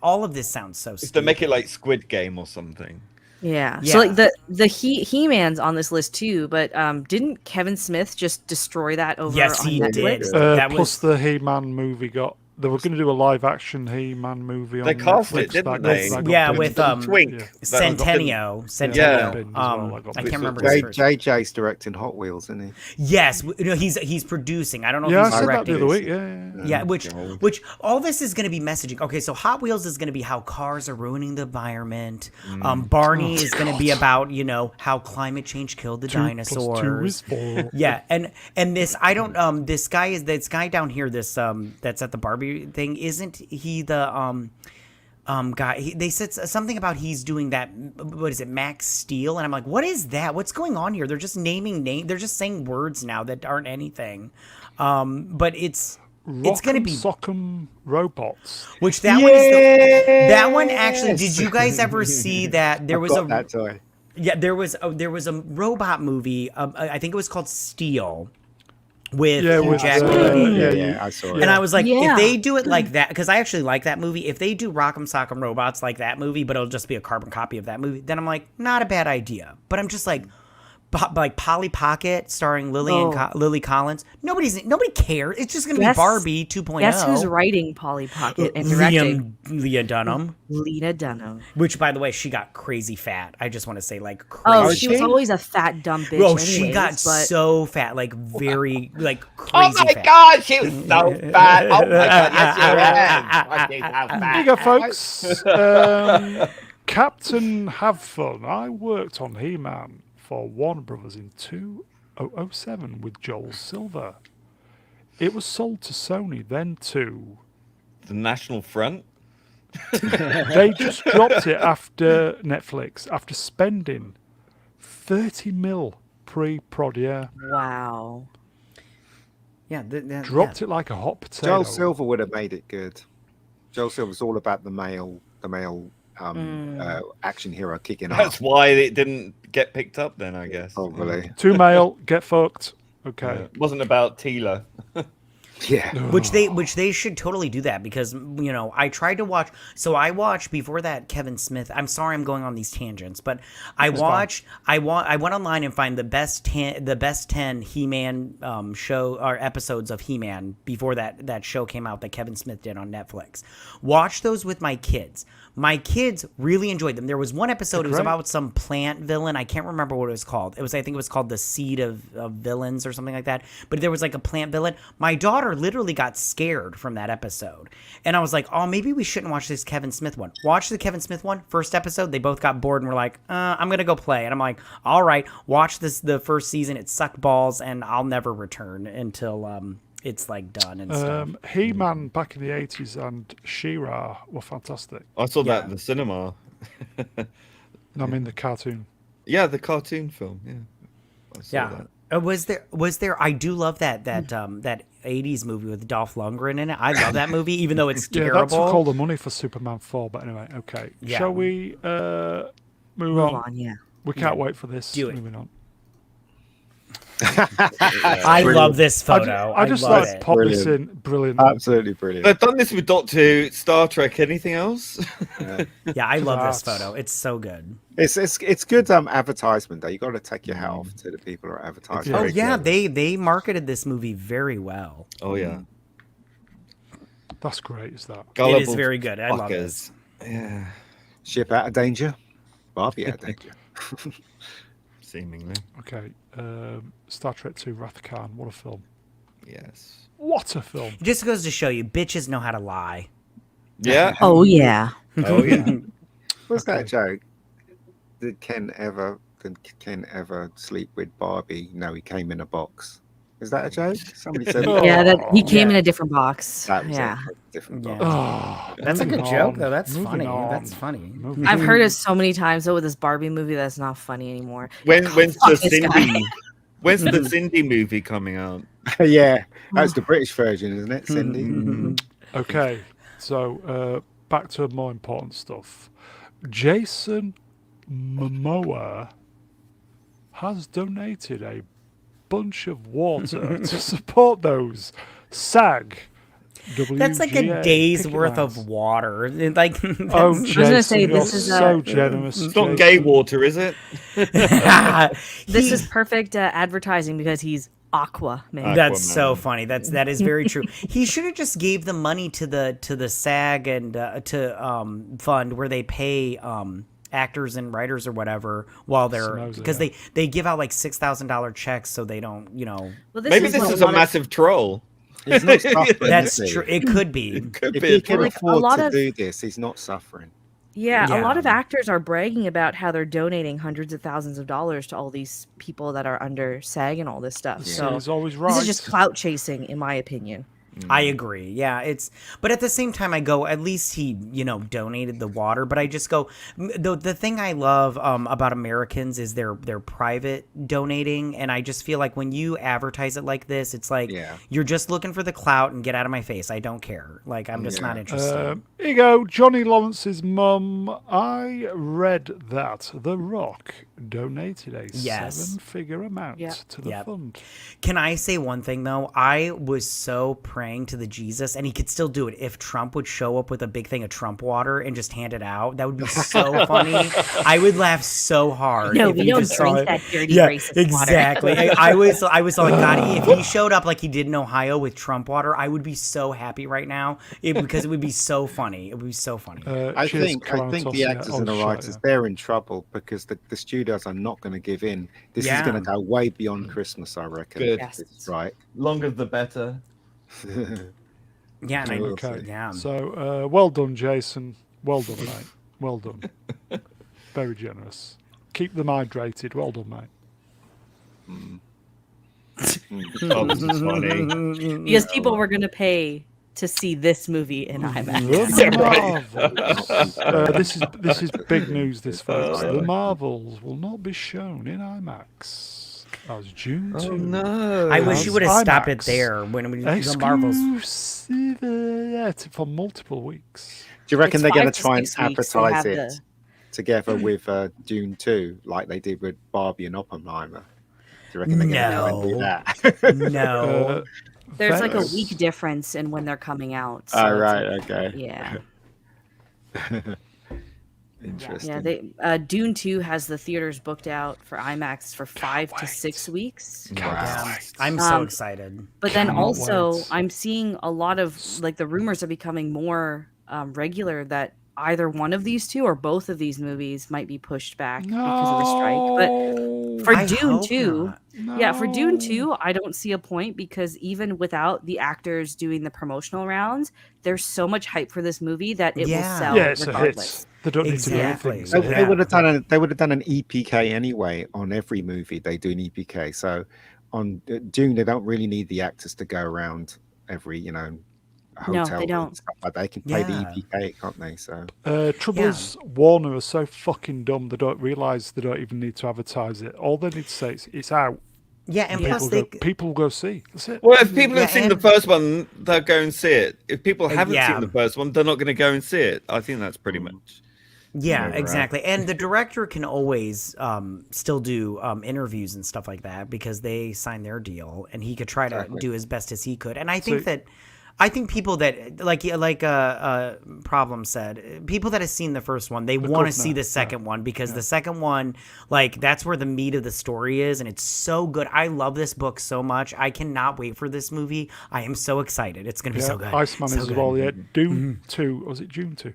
Speaker 4: all of this sounds so
Speaker 2: If
Speaker 4: stupid.
Speaker 2: they make it like Squid Game or something.
Speaker 3: Yeah.
Speaker 4: Yeah.
Speaker 3: So like the He-Man's on this list too, but didn't Kevin Smith just destroy that over
Speaker 4: Yes,
Speaker 3: on
Speaker 4: he
Speaker 3: Netflix?
Speaker 4: did. That
Speaker 1: Plus
Speaker 4: was
Speaker 1: the He-Man movie got. They were going to do a live-action He-Man movie on
Speaker 2: They cast
Speaker 1: Netflix.
Speaker 2: it, didn't
Speaker 1: That
Speaker 2: they?
Speaker 1: got
Speaker 4: Yeah,
Speaker 1: binned.
Speaker 4: with,
Speaker 2: Twink.
Speaker 1: Yeah.
Speaker 2: That got
Speaker 4: Centennial.
Speaker 1: Yeah.
Speaker 4: Centennial.
Speaker 1: Binned as well, that got
Speaker 4: I
Speaker 1: binned.
Speaker 4: can't remember his first.
Speaker 5: JJ's directing Hot Wheels, isn't he?
Speaker 4: Yes, he's producing. I don't know
Speaker 1: Yeah, I
Speaker 4: if he's
Speaker 1: said that the
Speaker 4: directing.
Speaker 1: other week. Yeah.
Speaker 4: Yeah, which
Speaker 2: God.
Speaker 4: all this is going to be messaging. Okay, so Hot Wheels is going to be how cars are ruining the environment. Barney is going to be about how climate change killed the
Speaker 1: 2 + 2 is
Speaker 4: dinosaurs.
Speaker 1: 4.
Speaker 4: Yeah, and this I don't this guy down here that's at the Barbie thing, isn't he the guy? They said something about he's doing that. What is it, Max Steel? And I'm like, what is that? What's going on here? They're just naming They're just saying words now that aren't anything. But it's going to be
Speaker 1: Sock'em Robots.
Speaker 4: which that one is that one actually. Did you guys ever see that there was
Speaker 5: Got that toy.
Speaker 4: there was a robot movie. I think it was called Steel. with
Speaker 1: Yeah,
Speaker 4: Hugh
Speaker 1: with,
Speaker 4: Jackman.
Speaker 5: Yeah, I saw it.
Speaker 4: And I was like,
Speaker 3: Yeah.
Speaker 4: if they do it like that, because I actually like that movie. If they do Rock'em Sock'em Robots like that movie, but it'll just be a carbon copy of that movie, then I'm like, not a bad idea. But I'm just like Polly Pocket starring Lily Collins. Nobody cares. It's just gonna be
Speaker 3: Guess-
Speaker 4: Barbie 2.0.
Speaker 3: Guess who's writing Polly Pocket and directing?
Speaker 4: Leah Dunham.
Speaker 3: Lena Dunham.
Speaker 4: Which, by the way, she got crazy fat. I just want to say, like,
Speaker 3: Oh,
Speaker 4: crazy.
Speaker 3: she was always a fat dumb bitch.
Speaker 4: Oh,
Speaker 3: anyways,
Speaker 4: she got
Speaker 3: but
Speaker 4: so fat, like very, like
Speaker 2: Oh
Speaker 4: crazy
Speaker 2: my
Speaker 4: fat.
Speaker 2: God, she was so fat. Oh my God, yes, she is. Fucking so
Speaker 1: Here you go, folks. Captain Have Fun. I worked on He-Man for Warner Brothers in 2007 with Joel Silver. It was sold to Sony, then to...
Speaker 2: The National Front.
Speaker 1: They just dropped it after Netflix, after spending 30 mil pre-prod, yeah.
Speaker 3: wow.
Speaker 4: Yeah,
Speaker 1: Dropped it like a hot potato.
Speaker 5: Joel Silver would have made it good. Joel Silver's all about the male action hero kicking
Speaker 2: That's
Speaker 5: ass.
Speaker 2: why it didn't get picked up then, I guess.
Speaker 5: Probably.
Speaker 1: Two male, get fucked. Okay.
Speaker 2: It wasn't about Tila.
Speaker 5: Yeah.
Speaker 4: Which they should totally do that, because I tried to watch. So I watched before that Kevin Smith. I'm sorry I'm going on these tangents, but I went online and find the best 10 He-Man show or episodes of He-Man before that show came out that Kevin Smith did on Netflix. Watch those with my kids. My kids really enjoyed them. There was one episode, it was about some plant villain. I can't remember what it was called. I think it was called The Seed of Villains or something like that. But there was like a plant villain. My daughter literally got scared from that episode. And I was like, oh, maybe we shouldn't watch this Kevin Smith one. Watch the Kevin Smith one, first episode. They both got bored and were like, I'm going to go play. And I'm like, all right, watch the first season. It sucked balls, and I'll never return until it's like done and stuff.
Speaker 1: He-Man back in the 80s and She-Ra were fantastic.
Speaker 2: I saw that in the cinema.
Speaker 1: I mean the cartoon.
Speaker 2: Yeah, the cartoon film. Yeah. I saw that.
Speaker 4: Was there? I do love that 80s movie with Dolph Lundgren in it. I love that movie, even though it's terrible.
Speaker 1: Yeah, that took all the money for Superman 4, but anyway, okay.
Speaker 4: Yeah.
Speaker 1: Shall we move
Speaker 3: Move
Speaker 1: on?
Speaker 3: on, yeah.
Speaker 1: We can't wait for this.
Speaker 4: Do it.
Speaker 1: Moving on.
Speaker 4: I love this photo.
Speaker 1: I just
Speaker 4: love
Speaker 1: like
Speaker 4: it.
Speaker 1: pop this in. Brilliant.
Speaker 5: Absolutely brilliant.
Speaker 2: They've done this with Doctor Who, Star Trek. Anything else?
Speaker 4: Yeah, I love this
Speaker 1: Class.
Speaker 4: photo. It's so good.
Speaker 5: It's good advertisement though. You got to take your hat off to the people who are advertising.
Speaker 1: Yeah.
Speaker 4: Oh
Speaker 1: Very
Speaker 4: yeah, they marketed this movie very well.
Speaker 2: Oh yeah.
Speaker 1: That's great, is that?
Speaker 2: Gullible
Speaker 4: It is very good. I love this.
Speaker 2: fuckers. Yeah.
Speaker 5: Ship out of danger, Barbie out of danger.
Speaker 2: Seemingly.
Speaker 1: Okay. Star Trek 2 Wrath of Khan. What a film.
Speaker 2: Yes.
Speaker 1: What a film.
Speaker 4: It just goes to show you, bitches know how to lie.
Speaker 2: Yeah.
Speaker 3: Oh yeah.
Speaker 2: Oh yeah.
Speaker 5: What's that joke? Did Ken ever sleep with Barbie? No, he came in a box. Is that a joke? Somebody said
Speaker 1: Oh,
Speaker 3: Yeah, that he came in
Speaker 4: yeah.
Speaker 3: a different box.
Speaker 5: that was
Speaker 3: Yeah.
Speaker 5: a different
Speaker 4: Yeah.
Speaker 5: box.
Speaker 1: Oh,
Speaker 4: That's a good
Speaker 1: moving
Speaker 4: joke,
Speaker 1: on.
Speaker 4: though. That's
Speaker 1: Moving
Speaker 4: funny.
Speaker 1: on.
Speaker 4: That's funny.
Speaker 1: Moving
Speaker 3: I've
Speaker 1: on.
Speaker 3: heard it so many times though with this Barbie movie that's not funny anymore.
Speaker 2: When's
Speaker 3: Fuck
Speaker 2: the
Speaker 3: this guy.
Speaker 2: Cindy? When's the Cindy movie coming out?
Speaker 5: Yeah, that's the British version, isn't it, Cindy?
Speaker 1: Okay, so back to more important stuff. Jason Momoa has donated a bunch of water to support those SAG.
Speaker 4: That's like a
Speaker 1: WGA
Speaker 4: day's
Speaker 1: picket
Speaker 4: worth of
Speaker 1: lines.
Speaker 4: water. Like,
Speaker 1: Oh,
Speaker 4: that's-
Speaker 1: Jason,
Speaker 3: gonna say,
Speaker 1: you're
Speaker 3: this is,
Speaker 1: so generous.
Speaker 2: It's not gay water, is it?
Speaker 3: This is perfect advertising because he's Aquaman.
Speaker 4: That's so
Speaker 2: Aquaman.
Speaker 4: funny. That is very true. He should have just gave the money to the SAG and to fund where they pay actors and writers or whatever while they're
Speaker 1: Suppose,
Speaker 4: because
Speaker 1: yeah.
Speaker 4: they give out like $6,000 checks so they don't
Speaker 3: Well,
Speaker 2: Maybe this
Speaker 3: what
Speaker 2: is a
Speaker 3: lot of-
Speaker 2: massive troll.
Speaker 5: He's not suffering,
Speaker 4: That's
Speaker 5: is he?
Speaker 4: true. It could be.
Speaker 2: Could
Speaker 5: If
Speaker 2: be
Speaker 5: he
Speaker 2: a
Speaker 5: can
Speaker 2: troll.
Speaker 3: Like, a
Speaker 5: afford
Speaker 3: lot
Speaker 5: to
Speaker 3: of-
Speaker 5: do this, he's not suffering.
Speaker 3: Yeah, a lot of
Speaker 4: Yeah.
Speaker 3: actors are bragging about how they're donating hundreds of thousands of dollars to all these people that are under SAG and all this stuff.
Speaker 1: So
Speaker 3: So
Speaker 1: he's always right.
Speaker 3: this is just clout chasing, in my opinion.
Speaker 4: I agree. Yeah, but at the same time I go, at least he, donated the water, but I just go, the thing I love about Americans is their private donating, and I just feel like when you advertise it like this, it's like
Speaker 5: Yeah.
Speaker 4: you're just looking for the clout and get out of my face. I don't care. Like I'm just not interested.
Speaker 1: Here you go, Johnny Lawrence's mum. I read that The Rock donated a
Speaker 4: Yes.
Speaker 1: 7-figure amount
Speaker 3: Yep.
Speaker 1: to the
Speaker 4: Yep.
Speaker 1: fund.
Speaker 4: Can I say one thing though? I was so praying to the Jesus, and he could still do it if Trump would show up with a big thing of Trump water and just hand it out. That would be so funny. I would laugh so hard.
Speaker 3: No,
Speaker 4: if
Speaker 3: we
Speaker 4: he
Speaker 3: don't
Speaker 4: just
Speaker 3: drink
Speaker 4: saw it.
Speaker 3: that dirty
Speaker 4: Yeah,
Speaker 3: racist
Speaker 4: exactly.
Speaker 3: water.
Speaker 4: I was like, God, if he showed up like he did in Ohio with Trump water, I would be so happy right now because it would be so funny. It would be so funny.
Speaker 5: I
Speaker 1: Cheers,
Speaker 5: think
Speaker 1: Kratos,
Speaker 5: the
Speaker 1: yeah,
Speaker 5: actors and the
Speaker 1: I'll
Speaker 5: writers,
Speaker 1: shout,
Speaker 5: they're in trouble because the studios are not going to give in. This is
Speaker 4: Yeah.
Speaker 5: going to go way beyond Christmas, I reckon.
Speaker 2: Good.
Speaker 3: Yes.
Speaker 5: This is right.
Speaker 2: Longer the better.
Speaker 4: Yeah, and I,
Speaker 5: We'll
Speaker 1: Okay.
Speaker 5: see.
Speaker 4: yeah.
Speaker 1: So, well done, Jason. Well done, mate. Well done. Very generous. Keep them hydrated. Well done, mate.
Speaker 2: Oh, this is funny.
Speaker 3: Because people were going to pay to see this movie in IMAX.
Speaker 1: The Marvels. This is big news, this folks. The Marvels will not be shown in IMAX as June 2.
Speaker 2: Oh no!
Speaker 4: I wish you would have stopped it
Speaker 1: IMAX.
Speaker 4: there when the Marvels.
Speaker 1: Exclusive for multiple weeks.
Speaker 5: Do you reckon
Speaker 3: It's
Speaker 5: they're going
Speaker 3: 5
Speaker 5: to
Speaker 3: to
Speaker 5: try and
Speaker 3: 6 weeks they
Speaker 5: advertise
Speaker 3: have
Speaker 5: it together with Dune 2, like they did with Barbie and Oppenheimer? Do you reckon they're going to try and do that?
Speaker 4: No.
Speaker 3: There's like a
Speaker 1: Thanks.
Speaker 3: week difference in when they're coming out. So
Speaker 5: Oh,
Speaker 3: it's
Speaker 5: right,
Speaker 3: like-
Speaker 5: okay.
Speaker 3: Yeah.
Speaker 5: Interesting.
Speaker 3: Yeah, Dune 2 has the theaters booked out for IMAX for 5 to 6 weeks.
Speaker 4: Yeah. I'm so
Speaker 3: Um,
Speaker 4: excited.
Speaker 3: But then
Speaker 1: Cannot
Speaker 3: also,
Speaker 1: wait.
Speaker 3: I'm seeing a lot of like the rumors are becoming more regular that either one of these two or both of these movies might be pushed back because of the strike. But for
Speaker 4: I
Speaker 3: Dune
Speaker 4: hope
Speaker 3: 2,
Speaker 4: not.
Speaker 3: yeah, for Dune 2, I don't see a point because even without the actors doing the promotional rounds, there's so much hype for this movie that it will
Speaker 4: Yeah.
Speaker 3: sell
Speaker 1: Yeah, it's a
Speaker 3: regardless.
Speaker 1: hit. They don't need to do
Speaker 4: Exactly.
Speaker 1: anything.
Speaker 5: They,
Speaker 1: So,
Speaker 5: they would have done an EPK anyway on every movie. They do an EPK. So on Dune, they don't really need the actors to go around every hotel
Speaker 3: they don't.
Speaker 5: and stuff like that. They can play the
Speaker 4: Yeah.
Speaker 5: EPK, can't they? So
Speaker 1: trouble
Speaker 4: Yeah.
Speaker 1: is, Warner are so fucking dumb. They don't realize they don't even need to advertise it. All they need to say is it's out.
Speaker 4: Yeah, and
Speaker 3: Yeah.
Speaker 4: plus
Speaker 1: People will go see. That's it.
Speaker 2: Well, if people
Speaker 4: Yeah,
Speaker 2: have seen the
Speaker 4: and-
Speaker 2: first one, they'll go and see it. If people haven't
Speaker 4: yeah.
Speaker 2: seen the first one, they're not going to go and see it. I think that's pretty much.
Speaker 4: Yeah,
Speaker 5: Right.
Speaker 4: exactly. And the director can always still do interviews and stuff like that because they signed their deal, and he could try to
Speaker 5: Exactly.
Speaker 4: do as best as he could. And I think people that like Problem said, people that have seen the first one, they want to see
Speaker 1: governor,
Speaker 4: the second one because the second one, like that's where the meat of the story is, and it's so good. I love this book so much. I cannot wait for this movie. I am so excited. It's gonna be so good.
Speaker 1: Iceman
Speaker 4: So
Speaker 1: is as
Speaker 4: good.
Speaker 1: well. Yeah, Dune 2. Was it June 2?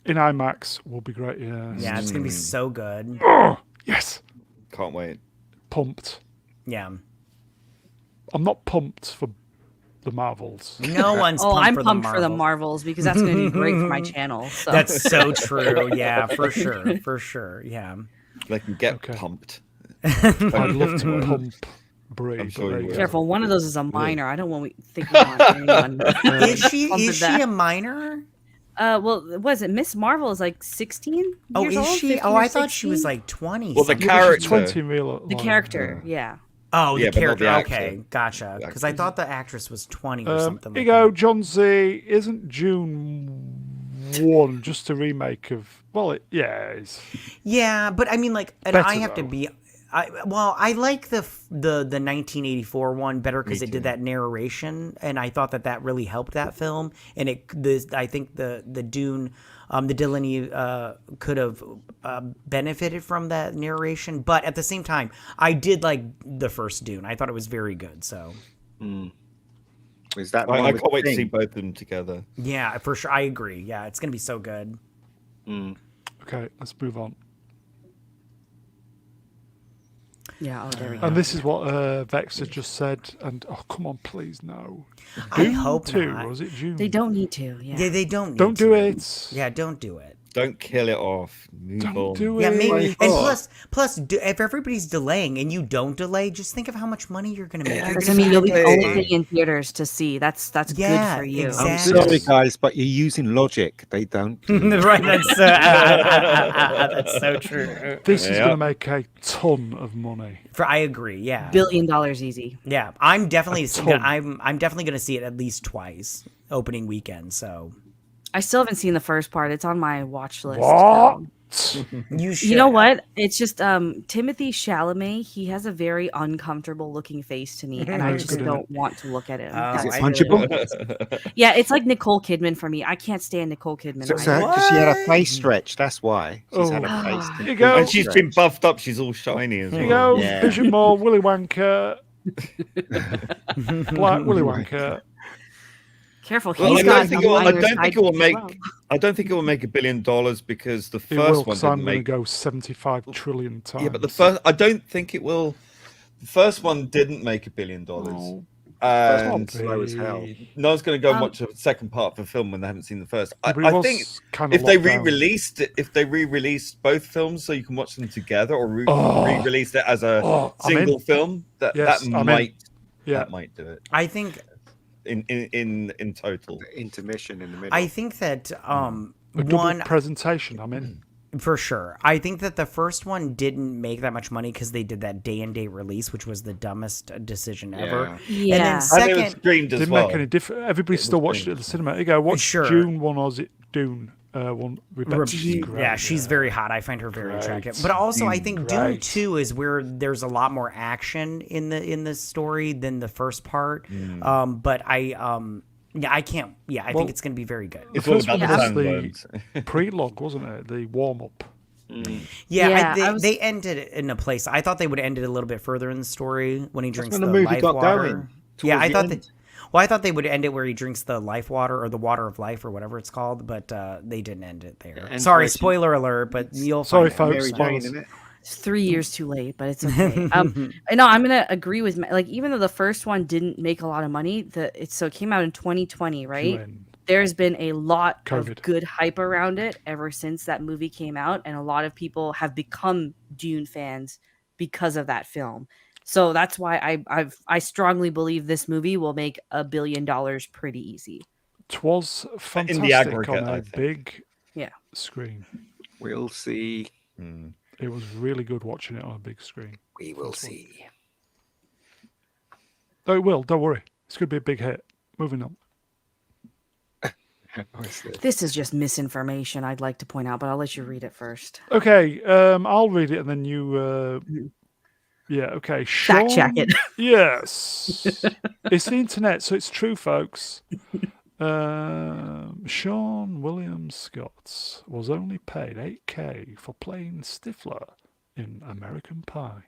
Speaker 1: In IMAX will be great. Yeah.
Speaker 4: Yeah, it's gonna be so good.
Speaker 1: Yes.
Speaker 2: Can't wait.
Speaker 1: Pumped.
Speaker 4: Yeah.
Speaker 1: I'm not pumped for the Marvels.
Speaker 4: No one's
Speaker 3: Oh,
Speaker 4: pumped
Speaker 3: I'm
Speaker 4: for
Speaker 3: pumped
Speaker 4: the
Speaker 3: for the
Speaker 4: Marvels.
Speaker 3: Marvels because that's going to be great for my channel. So.
Speaker 4: That's so true. Yeah, for sure. For sure. Yeah.
Speaker 2: They can get
Speaker 1: Okay.
Speaker 2: pumped.
Speaker 1: I'd love to pump Brie.
Speaker 2: I'm
Speaker 1: but
Speaker 2: sure
Speaker 1: there
Speaker 2: you
Speaker 1: you
Speaker 2: will.
Speaker 1: go.
Speaker 3: Careful, one of those is a minor. I don't want to think we want anyone.
Speaker 4: Is she
Speaker 3: pumping that.
Speaker 4: a minor?
Speaker 3: Well, was it Miss Marvel is like 16
Speaker 4: Oh,
Speaker 3: years
Speaker 4: is
Speaker 3: old?
Speaker 4: she?
Speaker 3: 15
Speaker 4: Oh,
Speaker 3: or
Speaker 4: I thought she was
Speaker 3: 16?
Speaker 4: like 20.
Speaker 2: Well, the
Speaker 4: something.
Speaker 2: character-
Speaker 1: 20 real.
Speaker 3: The character, yeah.
Speaker 4: Oh,
Speaker 2: Yeah,
Speaker 4: the
Speaker 2: but not the
Speaker 4: character.
Speaker 2: actor.
Speaker 4: Okay, gotcha. Because I thought the actress was 20 or something.
Speaker 1: Here
Speaker 4: Like
Speaker 1: you go,
Speaker 4: that.
Speaker 1: John Z. Isn't June 1 just a remake of? Well, it's
Speaker 4: Yeah, but I mean, like, and
Speaker 1: Better,
Speaker 4: I have to
Speaker 1: though.
Speaker 4: be. I like the 1984 one better because it did that narration, and I thought that really helped that film. And I think the Dune, the Delaney could have benefited from that narration, but at the same time, I did like the first Dune. I thought it was very good. So
Speaker 5: is that? the
Speaker 2: I
Speaker 5: one with
Speaker 2: can't wait
Speaker 5: the
Speaker 2: to see
Speaker 5: thing?
Speaker 2: both of them together.
Speaker 4: yeah, for sure, I agree. Yeah, it's gonna be so good.
Speaker 1: okay. Let's move on.
Speaker 3: Yeah, oh, there we go.
Speaker 1: And this is what Vex had just said. And oh, come on, please, no.
Speaker 4: I
Speaker 1: June
Speaker 4: hope
Speaker 1: 2,
Speaker 4: not.
Speaker 1: was it June?
Speaker 3: They don't need to, yeah.
Speaker 4: They don't. Need
Speaker 1: Don't
Speaker 4: to.
Speaker 1: do it.
Speaker 4: Yeah, don't do it.
Speaker 2: Don't kill it off. Move on.
Speaker 1: Don't do
Speaker 4: Yeah,
Speaker 1: it.
Speaker 4: maybe. And
Speaker 5: Oh.
Speaker 4: plus, if everybody's delaying and you don't delay, just think of how much money you're gonna make. You're
Speaker 3: Because,
Speaker 4: gonna
Speaker 3: I mean, you'll be
Speaker 2: Exactly.
Speaker 3: only sitting in theaters to see. That's
Speaker 4: Yeah,
Speaker 3: good for you.
Speaker 4: exactly.
Speaker 5: I'm sorry, guys, but you're using logic. They don't. do that.
Speaker 4: right. That's so true.
Speaker 1: This is
Speaker 2: Yeah.
Speaker 1: going to make a ton of money.
Speaker 4: I agree. Yeah.
Speaker 3: $1 billion easy.
Speaker 4: Yeah. I'm definitely.
Speaker 1: ton.
Speaker 4: I'm definitely gonna see it at least twice opening weekend. So
Speaker 3: I still haven't seen the first part. It's on my watch list.
Speaker 1: What?
Speaker 4: You should.
Speaker 3: You know what? It's just Timothy Chalamet. He has a very uncomfortable looking face to me, and I
Speaker 1: Very
Speaker 3: just
Speaker 1: good, isn't
Speaker 3: don't want to look at him.
Speaker 4: Oh,
Speaker 5: Is it
Speaker 3: That's
Speaker 4: I
Speaker 3: really
Speaker 5: punchable?
Speaker 3: what it is. Yeah, it's like Nicole Kidman for me. I can't stand Nicole Kidman.
Speaker 5: So
Speaker 3: either.
Speaker 5: because she had a
Speaker 4: What?
Speaker 5: face stretch, that's why she's had a
Speaker 1: Oh.
Speaker 5: face.
Speaker 3: Here
Speaker 1: you go.
Speaker 2: And she's been
Speaker 5: stretched.
Speaker 2: buffed up. She's all shiny as
Speaker 1: Here you
Speaker 2: well.
Speaker 1: go,
Speaker 5: Yeah.
Speaker 1: Vision Moore, Willy Wonka, Black Willy Wonka.
Speaker 3: Careful,
Speaker 2: Well,
Speaker 3: he's
Speaker 2: I
Speaker 3: got
Speaker 2: don't think
Speaker 3: a
Speaker 2: it will. I
Speaker 3: minor
Speaker 2: don't think it will
Speaker 3: sidekick as
Speaker 2: make.
Speaker 3: well.
Speaker 2: I don't think it will make $1 billion because the
Speaker 1: It
Speaker 2: first
Speaker 1: will,
Speaker 2: one
Speaker 1: because I'm
Speaker 2: didn't
Speaker 1: going to
Speaker 2: make.
Speaker 1: go 75 trillion times.
Speaker 2: Yeah, but the first. I don't think it will. The first one didn't make $1 billion.
Speaker 1: Oh,
Speaker 2: And
Speaker 5: slow as hell.
Speaker 2: no one's going to go
Speaker 3: Um,
Speaker 2: watch a second part of the film when they haven't seen the first.
Speaker 1: but it
Speaker 2: I
Speaker 1: was
Speaker 2: think
Speaker 1: kind of
Speaker 2: if they
Speaker 1: locked down.
Speaker 2: re-released both films so you can watch them together, or
Speaker 1: Oh.
Speaker 2: re-released it as a
Speaker 1: Oh, I'm in.
Speaker 2: single film, that
Speaker 1: Yes, I'm in.
Speaker 2: might
Speaker 1: Yeah.
Speaker 2: that might do it
Speaker 4: I think
Speaker 2: in total.
Speaker 5: The intermission in the middle.
Speaker 4: I think that
Speaker 1: A double
Speaker 4: one
Speaker 1: presentation, I'm in.
Speaker 4: for sure. I think that the first one didn't make that much money because they did that day and date release, which was the dumbest decision ever.
Speaker 3: Yeah.
Speaker 4: And then
Speaker 2: And it was
Speaker 4: second,
Speaker 2: streamed as
Speaker 1: Didn't
Speaker 2: well.
Speaker 1: make any difference. Everybody
Speaker 2: It
Speaker 1: still
Speaker 2: was
Speaker 1: watched it
Speaker 2: great.
Speaker 1: at the cinema. There you go. Watch
Speaker 4: Sure.
Speaker 1: June one, or is it Dune? One. Rebecca. She's great,
Speaker 4: yeah, she's very hot. I find her very
Speaker 1: Great.
Speaker 4: attractive. But also, I think Dune
Speaker 1: Great.
Speaker 4: 2 is where there's a lot more action in the story than the first part. But I can't. Yeah, I
Speaker 1: Well,
Speaker 4: think it's going to be very good.
Speaker 2: It's all
Speaker 1: first
Speaker 2: about the
Speaker 1: one was
Speaker 2: sandworms.
Speaker 1: Prelogue, wasn't it? The warm up.
Speaker 4: Yeah,
Speaker 3: Yeah,
Speaker 4: they,
Speaker 3: I was-
Speaker 4: they ended it in a place. I thought they would end it a little bit further in the story when he drinks
Speaker 5: when
Speaker 4: the
Speaker 5: the movie
Speaker 4: life
Speaker 5: got
Speaker 4: water.
Speaker 5: going,
Speaker 4: Yeah,
Speaker 5: towards
Speaker 4: I
Speaker 5: the
Speaker 4: thought
Speaker 5: end.
Speaker 4: that. Well, I thought they would end it where he drinks the life water or the water of life or whatever it's called, but they didn't end it there.
Speaker 5: And
Speaker 4: Sorry,
Speaker 5: where she-
Speaker 4: spoiler alert, but you'll
Speaker 1: Sorry,
Speaker 4: find out.
Speaker 1: folks.
Speaker 5: Mary Jane
Speaker 1: spoilers.
Speaker 5: in it.
Speaker 3: It's 3 years too late, but it's okay. I know I'm gonna agree with like even though the first one didn't make a lot of money, it came out in 2020, right?
Speaker 1: QN.
Speaker 3: There's been a lot
Speaker 1: COVID.
Speaker 3: of good hype around it ever since that movie came out, and a lot of people have become Dune fans because of that film. So that's why I strongly believe this movie will make $1 billion pretty easy.
Speaker 1: Twas
Speaker 2: In
Speaker 1: fantastic
Speaker 2: the aggregate,
Speaker 1: on
Speaker 2: I
Speaker 1: a
Speaker 2: think.
Speaker 1: big
Speaker 3: Yeah.
Speaker 1: screen.
Speaker 5: We'll see.
Speaker 1: It was really good watching it on a big screen.
Speaker 5: We will see.
Speaker 1: Oh, it will. Don't worry. It's going to be a big hit. Moving on.
Speaker 3: This is just misinformation, I'd like to point out, but I'll let you read it first.
Speaker 1: Okay, I'll read it and then you. Yeah, okay.
Speaker 3: Fact check it.
Speaker 1: Yes. It's the internet, so it's true, folks. Sean William Scott was only paid $8,000 for playing Stifler in American Pie.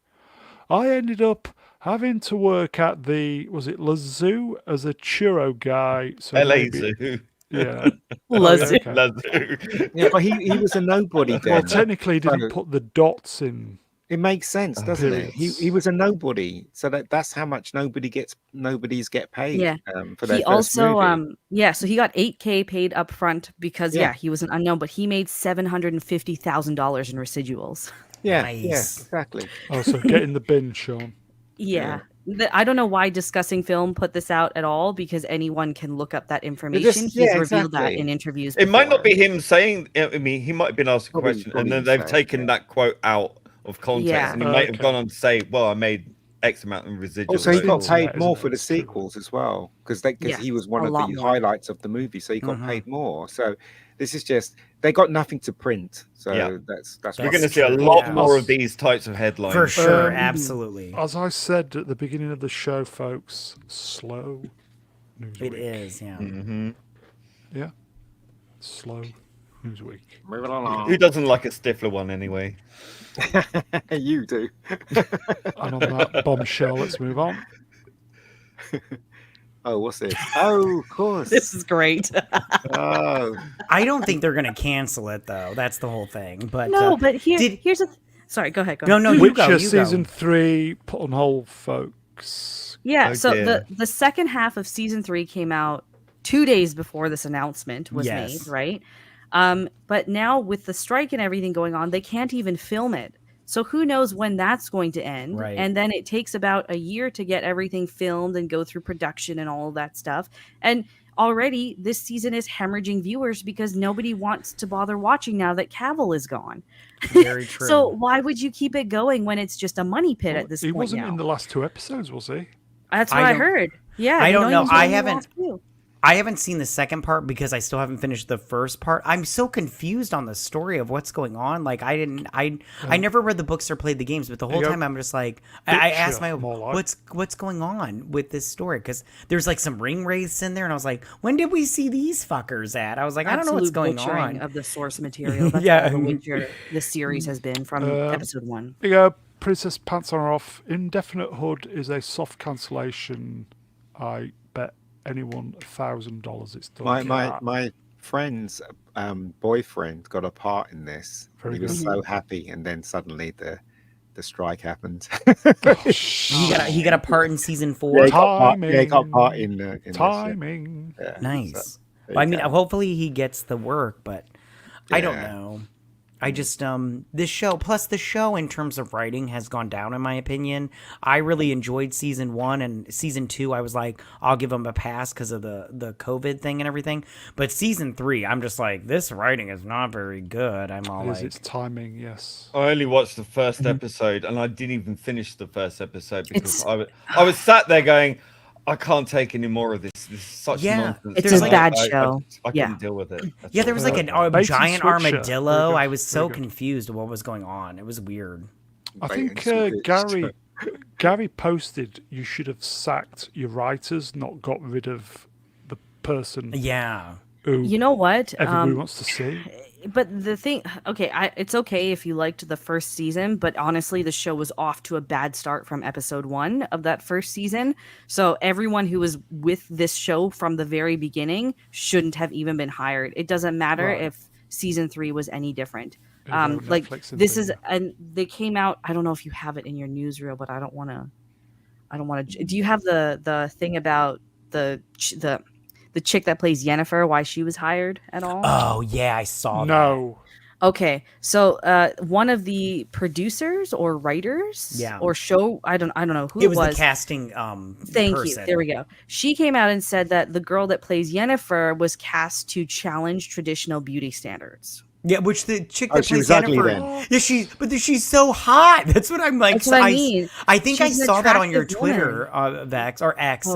Speaker 1: I ended up having to work at was it Lazoo as a churro guy? So
Speaker 2: LA
Speaker 1: maybe-
Speaker 2: Zoo.
Speaker 1: Yeah.
Speaker 3: Lazoo.
Speaker 1: Okay.
Speaker 2: Lazoo.
Speaker 5: Yeah, but he was a nobody then.
Speaker 1: Well, technically, he didn't
Speaker 5: So-
Speaker 1: put the dots in.
Speaker 5: It makes sense, doesn't it?
Speaker 1: Periods.
Speaker 5: He was a nobody, so that's how much nobodies get paid.
Speaker 3: Yeah.
Speaker 5: For their
Speaker 3: He
Speaker 5: first
Speaker 3: also
Speaker 5: movie.
Speaker 3: so he got $8,000 paid up front because
Speaker 5: Yeah.
Speaker 3: he was an unknown, but he made $750,000 in residuals.
Speaker 5: yeah,
Speaker 4: Nice.
Speaker 5: exactly.
Speaker 1: Oh, so get in the bin, Sean.
Speaker 3: Yeah. I don't know why Discussing Film put this out at all because anyone can look up that information. He's
Speaker 5: yeah,
Speaker 3: revealed that
Speaker 5: exactly.
Speaker 3: in interviews.
Speaker 2: It might not
Speaker 3: before.
Speaker 2: be him saying. I mean, he might have been asked a
Speaker 5: Probably-
Speaker 2: question,
Speaker 5: probably
Speaker 2: and then they've
Speaker 5: fake,
Speaker 2: taken
Speaker 5: yeah.
Speaker 2: that quote out of context,
Speaker 3: Yeah.
Speaker 2: and he might have
Speaker 1: Okay.
Speaker 2: gone on to say, "Well, I made X amount in residuals."
Speaker 5: Also, he got
Speaker 1: Sequels,
Speaker 5: paid
Speaker 1: isn't
Speaker 5: more
Speaker 1: it?
Speaker 5: for the
Speaker 1: It's true.
Speaker 5: sequels as well because
Speaker 3: Yeah,
Speaker 5: he was one
Speaker 3: a
Speaker 5: of
Speaker 3: lot
Speaker 5: the
Speaker 3: more.
Speaker 5: highlights of the movie, so he got
Speaker 4: Mhm.
Speaker 5: paid more. So this is just they got nothing to print, so
Speaker 2: Yeah.
Speaker 5: that's
Speaker 2: We're
Speaker 5: what
Speaker 2: going to
Speaker 5: it's
Speaker 2: see a
Speaker 4: true,
Speaker 2: lot
Speaker 4: yeah.
Speaker 2: more of these types of headlines.
Speaker 4: For sure,
Speaker 1: Um,
Speaker 4: absolutely.
Speaker 1: As I said at the beginning of the show, folks, slow news
Speaker 4: It
Speaker 1: week.
Speaker 4: is, yeah.
Speaker 2: Hmm.
Speaker 1: Yeah, slow news week.
Speaker 5: Moving along.
Speaker 2: Who doesn't like a Stifler one anyway?
Speaker 5: You do.
Speaker 1: And on that bombshell, let's move on.
Speaker 5: Oh, what's this? Oh, of course.
Speaker 3: This is great.
Speaker 5: Oh,
Speaker 4: I don't think they're going to cancel it, though. That's the whole thing. But
Speaker 3: no, but
Speaker 4: did-
Speaker 3: here's a sorry, go ahead.
Speaker 4: No, you
Speaker 1: Witcher
Speaker 4: go. You
Speaker 1: season
Speaker 4: go.
Speaker 1: 3 put on hold, folks.
Speaker 3: Yeah,
Speaker 2: Oh,
Speaker 3: so
Speaker 2: dear.
Speaker 3: the second half of season 3 came out 2 days before this announcement was
Speaker 4: Yes.
Speaker 3: made, right? But now with the strike and everything going on, they can't even film it. So who knows when that's going to end?
Speaker 4: Right.
Speaker 3: And then it takes about a year to get everything filmed and go through production and all of that stuff. And already this season is hemorrhaging viewers because nobody wants to bother watching now that Cavill is gone.
Speaker 4: Very true.
Speaker 3: So why would you keep it going when it's just a money pit at this
Speaker 1: He
Speaker 3: point
Speaker 1: wasn't
Speaker 3: now?
Speaker 1: in the last 2 episodes, was he?
Speaker 3: That's
Speaker 4: I
Speaker 3: what I
Speaker 4: don't-
Speaker 3: heard. Yeah,
Speaker 4: I
Speaker 3: they
Speaker 4: don't
Speaker 3: he
Speaker 4: know.
Speaker 3: was
Speaker 4: I
Speaker 3: in the
Speaker 4: haven't-
Speaker 3: last few.
Speaker 4: I haven't seen the second part because I still haven't finished the first part. I'm so confused on the story of what's going on. Like I never read the books or played the games, but the whole time I'm just like, I asked my what's going on with this story, because there's like some ring wraiths in there, and I was like, when did we see these fuckers at? I was like, I don't know what's going on.
Speaker 3: Of the source material. That's all the Witcher the series has been from episode 1.
Speaker 1: There you go. Princess Pants are off. Indefinite Hood is a soft cancellation. I bet anyone $1,000 it's done.
Speaker 5: My friend's boyfriend got a part in this.
Speaker 1: Very
Speaker 5: He was
Speaker 1: good.
Speaker 5: so happy, and then suddenly the strike happened.
Speaker 4: He got a part in season 4.
Speaker 5: He got a part in
Speaker 1: Timing.
Speaker 5: This, yeah.
Speaker 4: Nice.
Speaker 5: So,
Speaker 4: Well, I mean, hopefully he gets the work, but I don't know. I just this show, plus the show in terms of writing has gone down in my opinion. I really enjoyed season 1, and season 2 I was like, I'll give them a pass because of the COVID thing and everything. But season 3, I'm just like, this writing is not very good. I'm all like,
Speaker 1: It's timing, yes.
Speaker 2: I only watched the first episode, and I didn't even finish the first episode because I was sat there going, I can't take any more of this. This is such nonsense.
Speaker 3: It's a bad show.
Speaker 2: I couldn't deal with it.
Speaker 4: yeah, there was like a
Speaker 1: Bait and
Speaker 4: giant
Speaker 1: switcher.
Speaker 4: armadillo.
Speaker 1: Very
Speaker 4: I
Speaker 1: good.
Speaker 4: was so
Speaker 1: Very good.
Speaker 4: confused what was going on. It was weird.
Speaker 1: I
Speaker 5: Bait
Speaker 1: think
Speaker 5: and switch.
Speaker 1: Gary posted you should have sacked your writers, not got rid of the person
Speaker 4: Yeah.
Speaker 1: who
Speaker 3: You know what?
Speaker 1: everybody wants to see.
Speaker 3: But the thing, okay, it's okay if you liked the first season, but honestly, the show was off to a bad start from episode 1 of that first season. So everyone who was with this show from the very beginning shouldn't have even been hired. It doesn't matter if season 3 was any different. Like this is, and they came out. I don't know if you have it in your newsreel, but I don't want to. Do you have the thing about the chick that plays Yennefer, why she was hired at all?
Speaker 4: Oh yeah, I saw that.
Speaker 1: No.
Speaker 3: Okay, so one of the producers or writers, or show, I don't know who
Speaker 4: It was
Speaker 3: was.
Speaker 4: the casting
Speaker 3: Thank
Speaker 4: person.
Speaker 3: you. There we go. She came out and said that the girl that plays Yennefer was cast to challenge traditional beauty standards.
Speaker 4: Yeah, which the chick that
Speaker 5: she
Speaker 4: plays
Speaker 5: was ugly
Speaker 4: Yennefer. Yeah, she's so hot. That's what I'm like.
Speaker 3: That's what I mean.
Speaker 4: I think I
Speaker 3: She's an
Speaker 4: saw that on your
Speaker 3: attractive
Speaker 4: Twitter, Vex or X,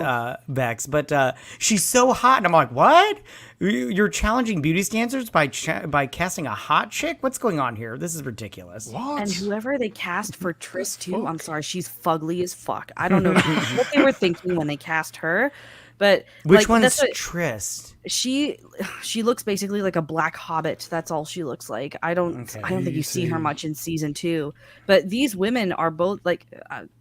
Speaker 4: Vex. But she's so hot, and I'm like, what? You're challenging beauty standards by casting a hot chick? What's going on here? This is ridiculous.
Speaker 1: What?
Speaker 3: And whoever they cast for Triss too, I'm sorry, she's fugly as fuck. I don't know what they were thinking when they cast her, but
Speaker 4: Which
Speaker 3: like,
Speaker 4: one's
Speaker 3: that's what-
Speaker 4: Triss?
Speaker 3: She looks basically like a black hobbit. That's all she looks like. I don't think you see her much in season 2. But these women are both like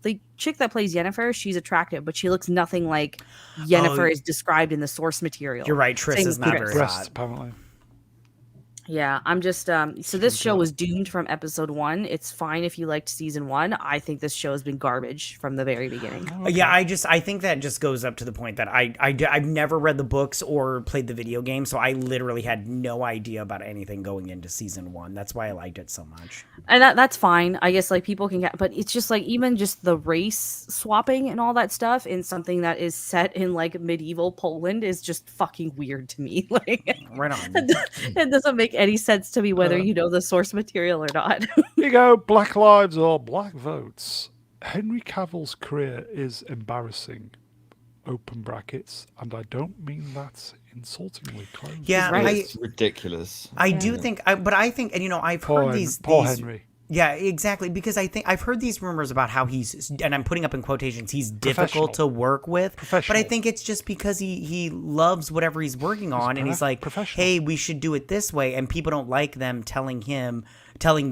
Speaker 3: the chick that plays Yennefer. She's attractive, but she looks nothing like Yennefer is described in the source material.
Speaker 4: You're right. Triss
Speaker 3: Same
Speaker 4: is
Speaker 3: with
Speaker 4: not
Speaker 3: Triss.
Speaker 4: very
Speaker 1: Breasts,
Speaker 4: hot.
Speaker 1: apparently.
Speaker 3: Yeah, I'm just so this show was doomed from episode 1. It's fine if you liked season 1. I think this show has been garbage from the very beginning.
Speaker 4: Yeah, I think that just goes up to the point that I've never read the books or played the video game, so I literally had no idea about anything going into season 1. That's why I liked it so much.
Speaker 3: And that's fine. I guess like people can get, but it's just like even just the race swapping and all that stuff in something that is set in like medieval Poland is just fucking weird to me. Like,
Speaker 4: Right on.
Speaker 3: it doesn't make any sense to me whether you know the source material or not.
Speaker 1: Here you go, Black Lives or Black Votes. Henry Cavill's career is embarrassing, open brackets, and I don't mean that insultingly. Close.
Speaker 4: Yeah,
Speaker 3: Right.
Speaker 2: It's ridiculous.
Speaker 4: I do think, but I think, and I've heard these.
Speaker 1: Henry.
Speaker 4: Yeah, exactly. Because I think I've heard these rumors about how he's, and I'm putting up in quotations, he's difficult to work with. But I think it's just because he loves whatever he's working on, and he's like, hey, we should do it this way, and people don't like them telling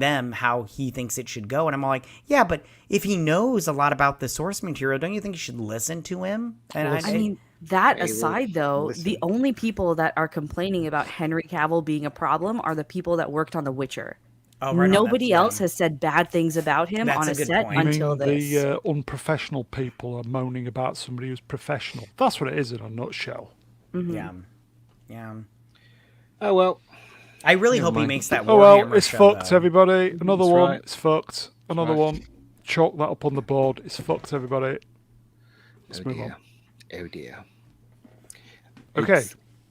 Speaker 4: them how he thinks it should go. And I'm all like, yeah, but if he knows a lot about the source material, don't you think you should listen to him? And
Speaker 3: I mean, that aside, though, the only people that are complaining about Henry Cavill being a problem are the people that worked on The Witcher.
Speaker 4: Oh, right on,
Speaker 3: Nobody else has said bad things about him on a set until this.
Speaker 1: The unprofessional people are moaning about somebody who's professional. That's what it is in a nutshell.
Speaker 3: Mm-hmm.
Speaker 4: Yeah.
Speaker 5: Oh well.
Speaker 4: I really hope he makes that.
Speaker 1: Oh well,
Speaker 4: Warhammer
Speaker 1: it's
Speaker 4: show,
Speaker 1: fucked,
Speaker 4: though.
Speaker 1: everybody. Another
Speaker 5: That's
Speaker 1: one,
Speaker 5: right.
Speaker 1: it's fucked. Another one, chalk that up on the board. It's fucked, everybody. Let's move on.
Speaker 5: Oh dear.
Speaker 1: Okay.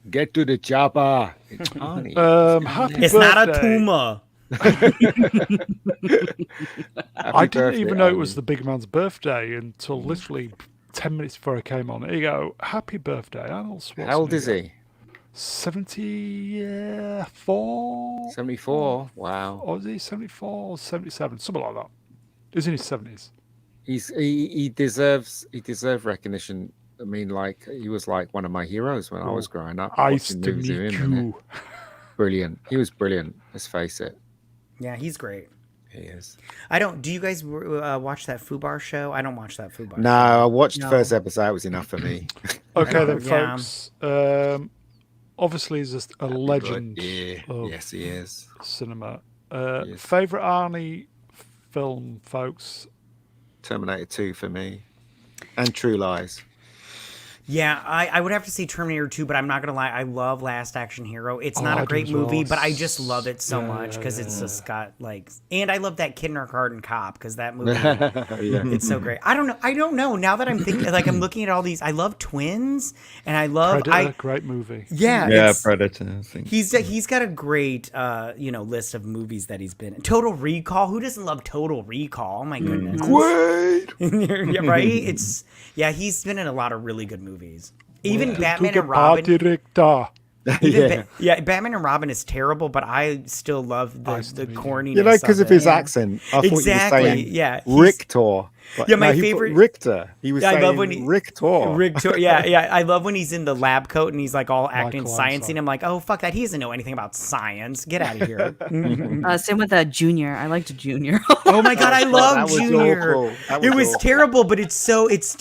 Speaker 5: Get to the chopper. It's honey.
Speaker 1: Happy
Speaker 4: It's not a
Speaker 1: birthday.
Speaker 4: tumor.
Speaker 1: I didn't even know it was the big man's birthday until literally 10 minutes before I came on. Here you go. Happy birthday, Arnold Schwarzenegger.
Speaker 5: How old is he?
Speaker 1: 74?
Speaker 5: 74. Wow.
Speaker 1: Or is he 74 or 77? Something like that. He's in his 70s.
Speaker 5: He deserves recognition. I mean, like he was like one of my heroes when I was growing up.
Speaker 1: Nice
Speaker 5: watching
Speaker 1: to
Speaker 5: movies of
Speaker 1: meet
Speaker 5: him, and
Speaker 1: you.
Speaker 5: brilliant. He was brilliant. Let's face it.
Speaker 4: Yeah, he's great.
Speaker 5: He is.
Speaker 4: I don't. Do you guys watch that Fubar show? I don't watch that Fubar.
Speaker 5: No,
Speaker 4: show.
Speaker 5: I watched the
Speaker 3: No.
Speaker 5: first episode. It was enough for me.
Speaker 1: Okay, then,
Speaker 4: Yeah.
Speaker 1: folks. Obviously, he's just a legend
Speaker 5: Yeah.
Speaker 1: of
Speaker 5: Yes, he is.
Speaker 1: cinema.
Speaker 5: Yes.
Speaker 1: Favorite Arnie film, folks?
Speaker 5: Terminator 2 for me, and True Lies.
Speaker 4: Yeah, I would have to say Terminator 2, but I'm not gonna lie, I love Last Action Hero. It's not
Speaker 1: I
Speaker 4: a
Speaker 1: do
Speaker 4: great
Speaker 1: as well.
Speaker 4: movie, but I just love it so
Speaker 1: Yeah,
Speaker 4: much because
Speaker 1: yeah,
Speaker 4: it's just got like, and I love that kindergarten cop because that movie,
Speaker 5: Yeah.
Speaker 4: it's so great. I don't know. Now that I'm thinking, like I'm looking at all these, I love Twins, and I love
Speaker 1: Predator, great movie.
Speaker 4: yeah,
Speaker 6: Yeah,
Speaker 4: it's-
Speaker 6: Predator. I think.
Speaker 4: He's got a great list of movies that he's been in. Total Recall. Who doesn't love Total Recall? Oh my goodness.
Speaker 5: Wait.
Speaker 4: Yeah, right? He's been in a lot of really good movies. Even Batman
Speaker 1: To
Speaker 4: and
Speaker 1: the
Speaker 4: Robin.
Speaker 1: party, Richter.
Speaker 4: Batman and Robin is terrible, but I still love the corniness.
Speaker 5: You know, because of his
Speaker 4: it.
Speaker 5: accent. I thought you were
Speaker 4: Exactly,
Speaker 5: saying
Speaker 4: yeah, he's-
Speaker 5: Richter. But
Speaker 4: Yeah, my
Speaker 5: no, he put
Speaker 4: favorite-
Speaker 5: Richter. He was
Speaker 4: Yeah, I
Speaker 5: saying
Speaker 4: love when he-
Speaker 5: Richter.
Speaker 4: Yeah. I love when he's in the lab coat and he's like all acting
Speaker 1: Michael
Speaker 4: sciencey.
Speaker 1: Ansel.
Speaker 4: And I'm like, oh fuck that, he doesn't know anything about science. Get out of here.
Speaker 3: Same with Junior. I liked Junior.
Speaker 4: Oh my god, I
Speaker 5: That
Speaker 4: love
Speaker 5: was
Speaker 4: Junior.
Speaker 5: awful. That
Speaker 4: It was
Speaker 5: awful.
Speaker 4: terrible, but it's like
Speaker 3: It's
Speaker 4: so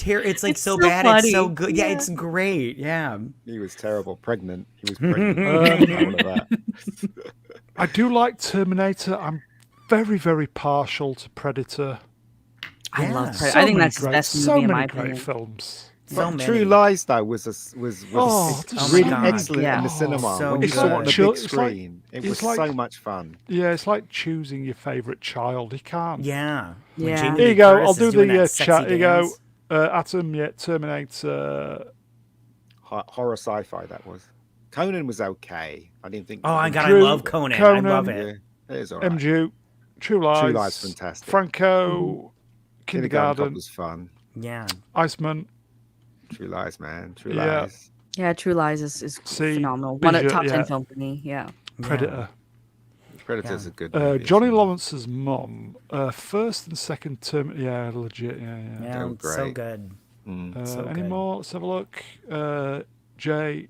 Speaker 3: so
Speaker 4: bad, it's so
Speaker 3: funny.
Speaker 4: good. Yeah,
Speaker 3: Yeah.
Speaker 4: it's great. Yeah.
Speaker 5: He was terrible. Pregnant. He was pregnant. All of that.
Speaker 1: I do like Terminator. I'm very, very partial to Predator.
Speaker 3: I love
Speaker 4: Yeah.
Speaker 3: Predator. I think that's the
Speaker 1: great,
Speaker 3: best movie
Speaker 1: so
Speaker 3: in
Speaker 1: many
Speaker 3: my
Speaker 1: great
Speaker 3: opinion.
Speaker 1: films.
Speaker 4: So
Speaker 5: But
Speaker 4: many.
Speaker 5: True Lies though was
Speaker 1: Oh,
Speaker 5: it's
Speaker 1: oh
Speaker 5: really
Speaker 4: my God,
Speaker 5: excellent
Speaker 3: yeah.
Speaker 5: in the cinema
Speaker 4: so
Speaker 5: when you
Speaker 1: It's
Speaker 5: saw it
Speaker 1: like
Speaker 5: on the
Speaker 1: chill-
Speaker 5: big
Speaker 1: it's like-
Speaker 5: screen. It
Speaker 1: it's
Speaker 5: was
Speaker 1: like-
Speaker 5: so much fun.
Speaker 1: Yeah, it's like choosing your favourite child. You can't.
Speaker 4: Yeah. When
Speaker 3: Yeah.
Speaker 4: Jamie
Speaker 1: Here you
Speaker 4: Lee
Speaker 1: go.
Speaker 4: Curtis
Speaker 1: I'll
Speaker 4: is
Speaker 1: do
Speaker 4: doing
Speaker 1: the
Speaker 4: that sexy
Speaker 1: chat. Here you go.
Speaker 4: dance.
Speaker 1: Atom, yeah, Terminator.
Speaker 5: Horror sci-fi that was. Conan was okay. I didn't think.
Speaker 4: Oh my god,
Speaker 1: Drew-
Speaker 4: I love Conan. I
Speaker 1: Conan.
Speaker 4: love
Speaker 5: Yeah,
Speaker 4: it.
Speaker 5: it is alright.
Speaker 1: MJ, True Lies.
Speaker 5: True Lies, fantastic.
Speaker 1: Franco,
Speaker 5: Kindergarten Cop
Speaker 1: Kindergarten,
Speaker 5: was fun.
Speaker 4: Yeah.
Speaker 1: Iceman.
Speaker 5: True Lies, man. True
Speaker 1: Yeah.
Speaker 5: Lies.
Speaker 3: Yeah, True Lies is
Speaker 1: See,
Speaker 3: phenomenal. One of
Speaker 1: Bridget,
Speaker 3: top 10
Speaker 1: yeah.
Speaker 3: film for me. Yeah.
Speaker 1: Predator.
Speaker 5: Predator's
Speaker 4: Yeah.
Speaker 5: a good movie.
Speaker 1: Johnny
Speaker 5: as well.
Speaker 1: Lawrence's mum. First and second term. Yeah, legit. Yeah.
Speaker 4: Yeah,
Speaker 5: They're
Speaker 4: it's so
Speaker 5: great.
Speaker 4: good.
Speaker 5: Mm.
Speaker 4: so
Speaker 1: Any
Speaker 4: good.
Speaker 1: more? Let's have a look. Jay.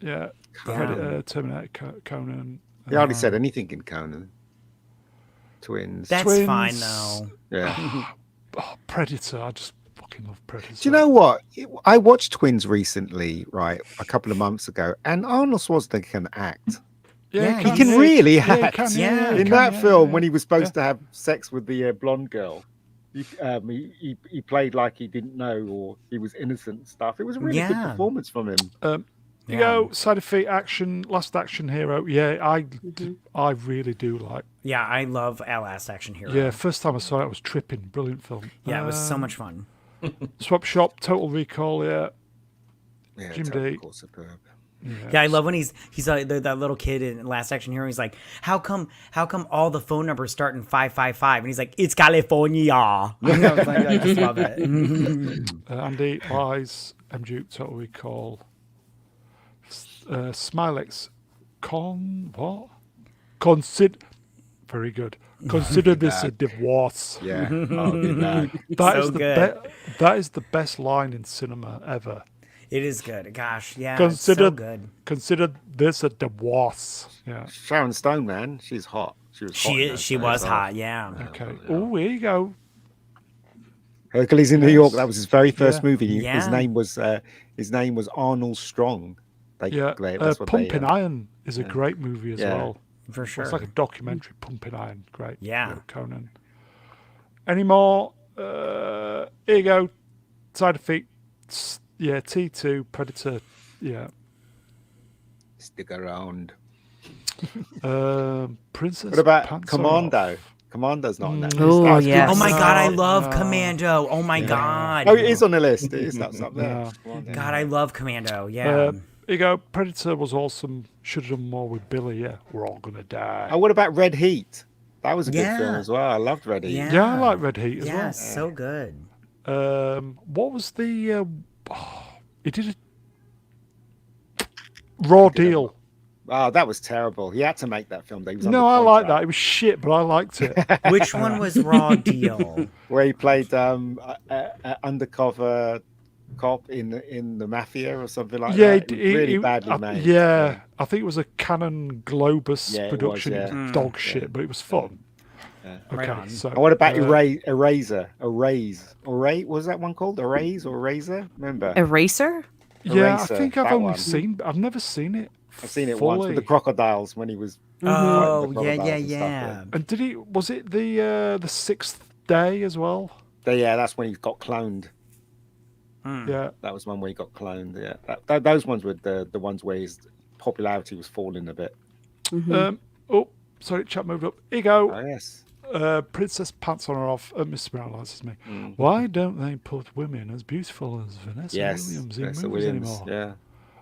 Speaker 1: Yeah. Predator, Terminator, Conan.
Speaker 5: He hardly said anything in Conan. Twins.
Speaker 4: That's
Speaker 1: Twins.
Speaker 4: fine though.
Speaker 5: Yeah.
Speaker 1: Oh, Predator. I just fucking love Predator.
Speaker 5: Do you know what? I watched Twins recently, right, a couple of months ago, and Arnold Schwarzenegger can act.
Speaker 4: Yeah,
Speaker 5: He can really
Speaker 1: yeah, he
Speaker 5: act.
Speaker 1: can,
Speaker 4: Yeah.
Speaker 1: he
Speaker 5: In
Speaker 1: can,
Speaker 5: that
Speaker 1: yeah,
Speaker 5: film,
Speaker 1: yeah.
Speaker 5: when he was supposed to have sex with the blonde girl, he played like he didn't know or he was innocent and stuff. It was a really good
Speaker 4: Yeah.
Speaker 5: performance from him.
Speaker 1: You
Speaker 4: Yeah.
Speaker 1: go, side effect action, last action hero. Yeah, I really do like.
Speaker 4: Yeah, I love Our Last Action Hero.
Speaker 1: Yeah, first time I saw it, I was tripping. Brilliant film.
Speaker 4: Yeah, it was so much fun.
Speaker 1: Swap Shop, Total Recall. Yeah,
Speaker 5: Yeah,
Speaker 1: Jim
Speaker 5: Total
Speaker 1: D.
Speaker 5: Recall superb.
Speaker 4: Yeah, I love when he's like that little kid in Last Action Hero. He's like, how come all the phone numbers start in 555? And he's like, it's California. You know, it's like, I just love it.
Speaker 1: Andy Lies, MJ, Total Recall. Smilex, very good. Consider this a divorce.
Speaker 5: Yeah, I'll do that.
Speaker 1: That
Speaker 4: So
Speaker 1: is the
Speaker 4: good.
Speaker 1: that is the best line in cinema ever.
Speaker 4: It is good. Gosh, yeah,
Speaker 1: Consider
Speaker 4: it's so good.
Speaker 1: Consider this a divorce. Yeah.
Speaker 5: Sharon Stone, man, she's hot. She was. hot in that
Speaker 4: She
Speaker 5: show
Speaker 4: was
Speaker 5: as well.
Speaker 4: hot. Yeah.
Speaker 1: Okay. Oh, here you go.
Speaker 5: Hercules in New York. That was his very first
Speaker 1: Yeah.
Speaker 5: movie. His
Speaker 4: Yeah.
Speaker 5: name was Arnold Strong.
Speaker 1: Yeah.
Speaker 5: That's what
Speaker 1: Pumping Iron is a great movie as
Speaker 5: Yeah.
Speaker 1: well.
Speaker 4: For sure.
Speaker 1: It's like a documentary. Pumping Iron. Great.
Speaker 4: Yeah.
Speaker 1: Conan. Any more? Here you go. Side effects. Yeah. T2. Predator. Yeah.
Speaker 5: Stick around.
Speaker 1: Princess.
Speaker 5: What about
Speaker 1: Pants
Speaker 5: Commando?
Speaker 1: Off.
Speaker 5: Commando's not on that.
Speaker 3: Oh,
Speaker 5: list.
Speaker 3: yes.
Speaker 4: Oh my god, I
Speaker 1: No,
Speaker 4: love
Speaker 1: no.
Speaker 4: Commando. Oh my god.
Speaker 5: Oh, it is on the list. It is. That's up there.
Speaker 1: No.
Speaker 5: Commando.
Speaker 4: God, I love Commando. Yeah.
Speaker 1: Here you go. Predator was awesome. Should have done more with Billy. Yeah. We're all gonna die.
Speaker 5: Oh, what about Red Heat? That was a good
Speaker 4: Yeah.
Speaker 5: film as well. I loved Red Heat.
Speaker 4: Yeah.
Speaker 1: Yeah, I like Red Heat as
Speaker 4: yeah, so good.
Speaker 1: What was the? He did a Raw Deal.
Speaker 5: Oh, that was terrible. He had to make that film. He was
Speaker 1: No,
Speaker 5: under
Speaker 1: I like that.
Speaker 5: contract.
Speaker 1: It was shit, but I liked it.
Speaker 4: Which one was Raw Deal?
Speaker 5: Where he played a undercover cop in the mafia or something like
Speaker 1: Yeah,
Speaker 5: that. It was really badly made.
Speaker 1: Yeah, I think it was a Canon Globus
Speaker 5: Yeah, it was,
Speaker 1: production. It was,
Speaker 5: yeah.
Speaker 1: dog shit, but it was fun.
Speaker 5: Yeah.
Speaker 1: Okay,
Speaker 4: Right on.
Speaker 1: so
Speaker 5: And what about Eraser? What was that one called? Erase or Razor? Remember?
Speaker 3: Eraser?
Speaker 1: Yeah,
Speaker 5: Eraser,
Speaker 1: I think I've
Speaker 5: that
Speaker 1: only
Speaker 5: one.
Speaker 1: seen. I've never seen it.
Speaker 5: I've seen it once with the
Speaker 1: fully.
Speaker 5: crocodiles when he was.
Speaker 4: Oh,
Speaker 5: fighting the
Speaker 4: yeah,
Speaker 5: crocodiles and stuff,
Speaker 4: yeah.
Speaker 1: And did he? Was it the sixth day as well?
Speaker 5: Yeah, that's when he got cloned.
Speaker 1: Yeah.
Speaker 5: That was one where he got cloned. Yeah, those ones were the ones where his popularity was falling a bit.
Speaker 1: Oh, sorry, chat moved up. Here you go.
Speaker 5: Oh yes.
Speaker 1: Princess Pants on her off. Mr. Brown licenses me. Why don't they put women as beautiful as Vanessa Williams in
Speaker 5: Vanessa
Speaker 1: movies
Speaker 5: Williams,
Speaker 1: anymore?
Speaker 5: yeah.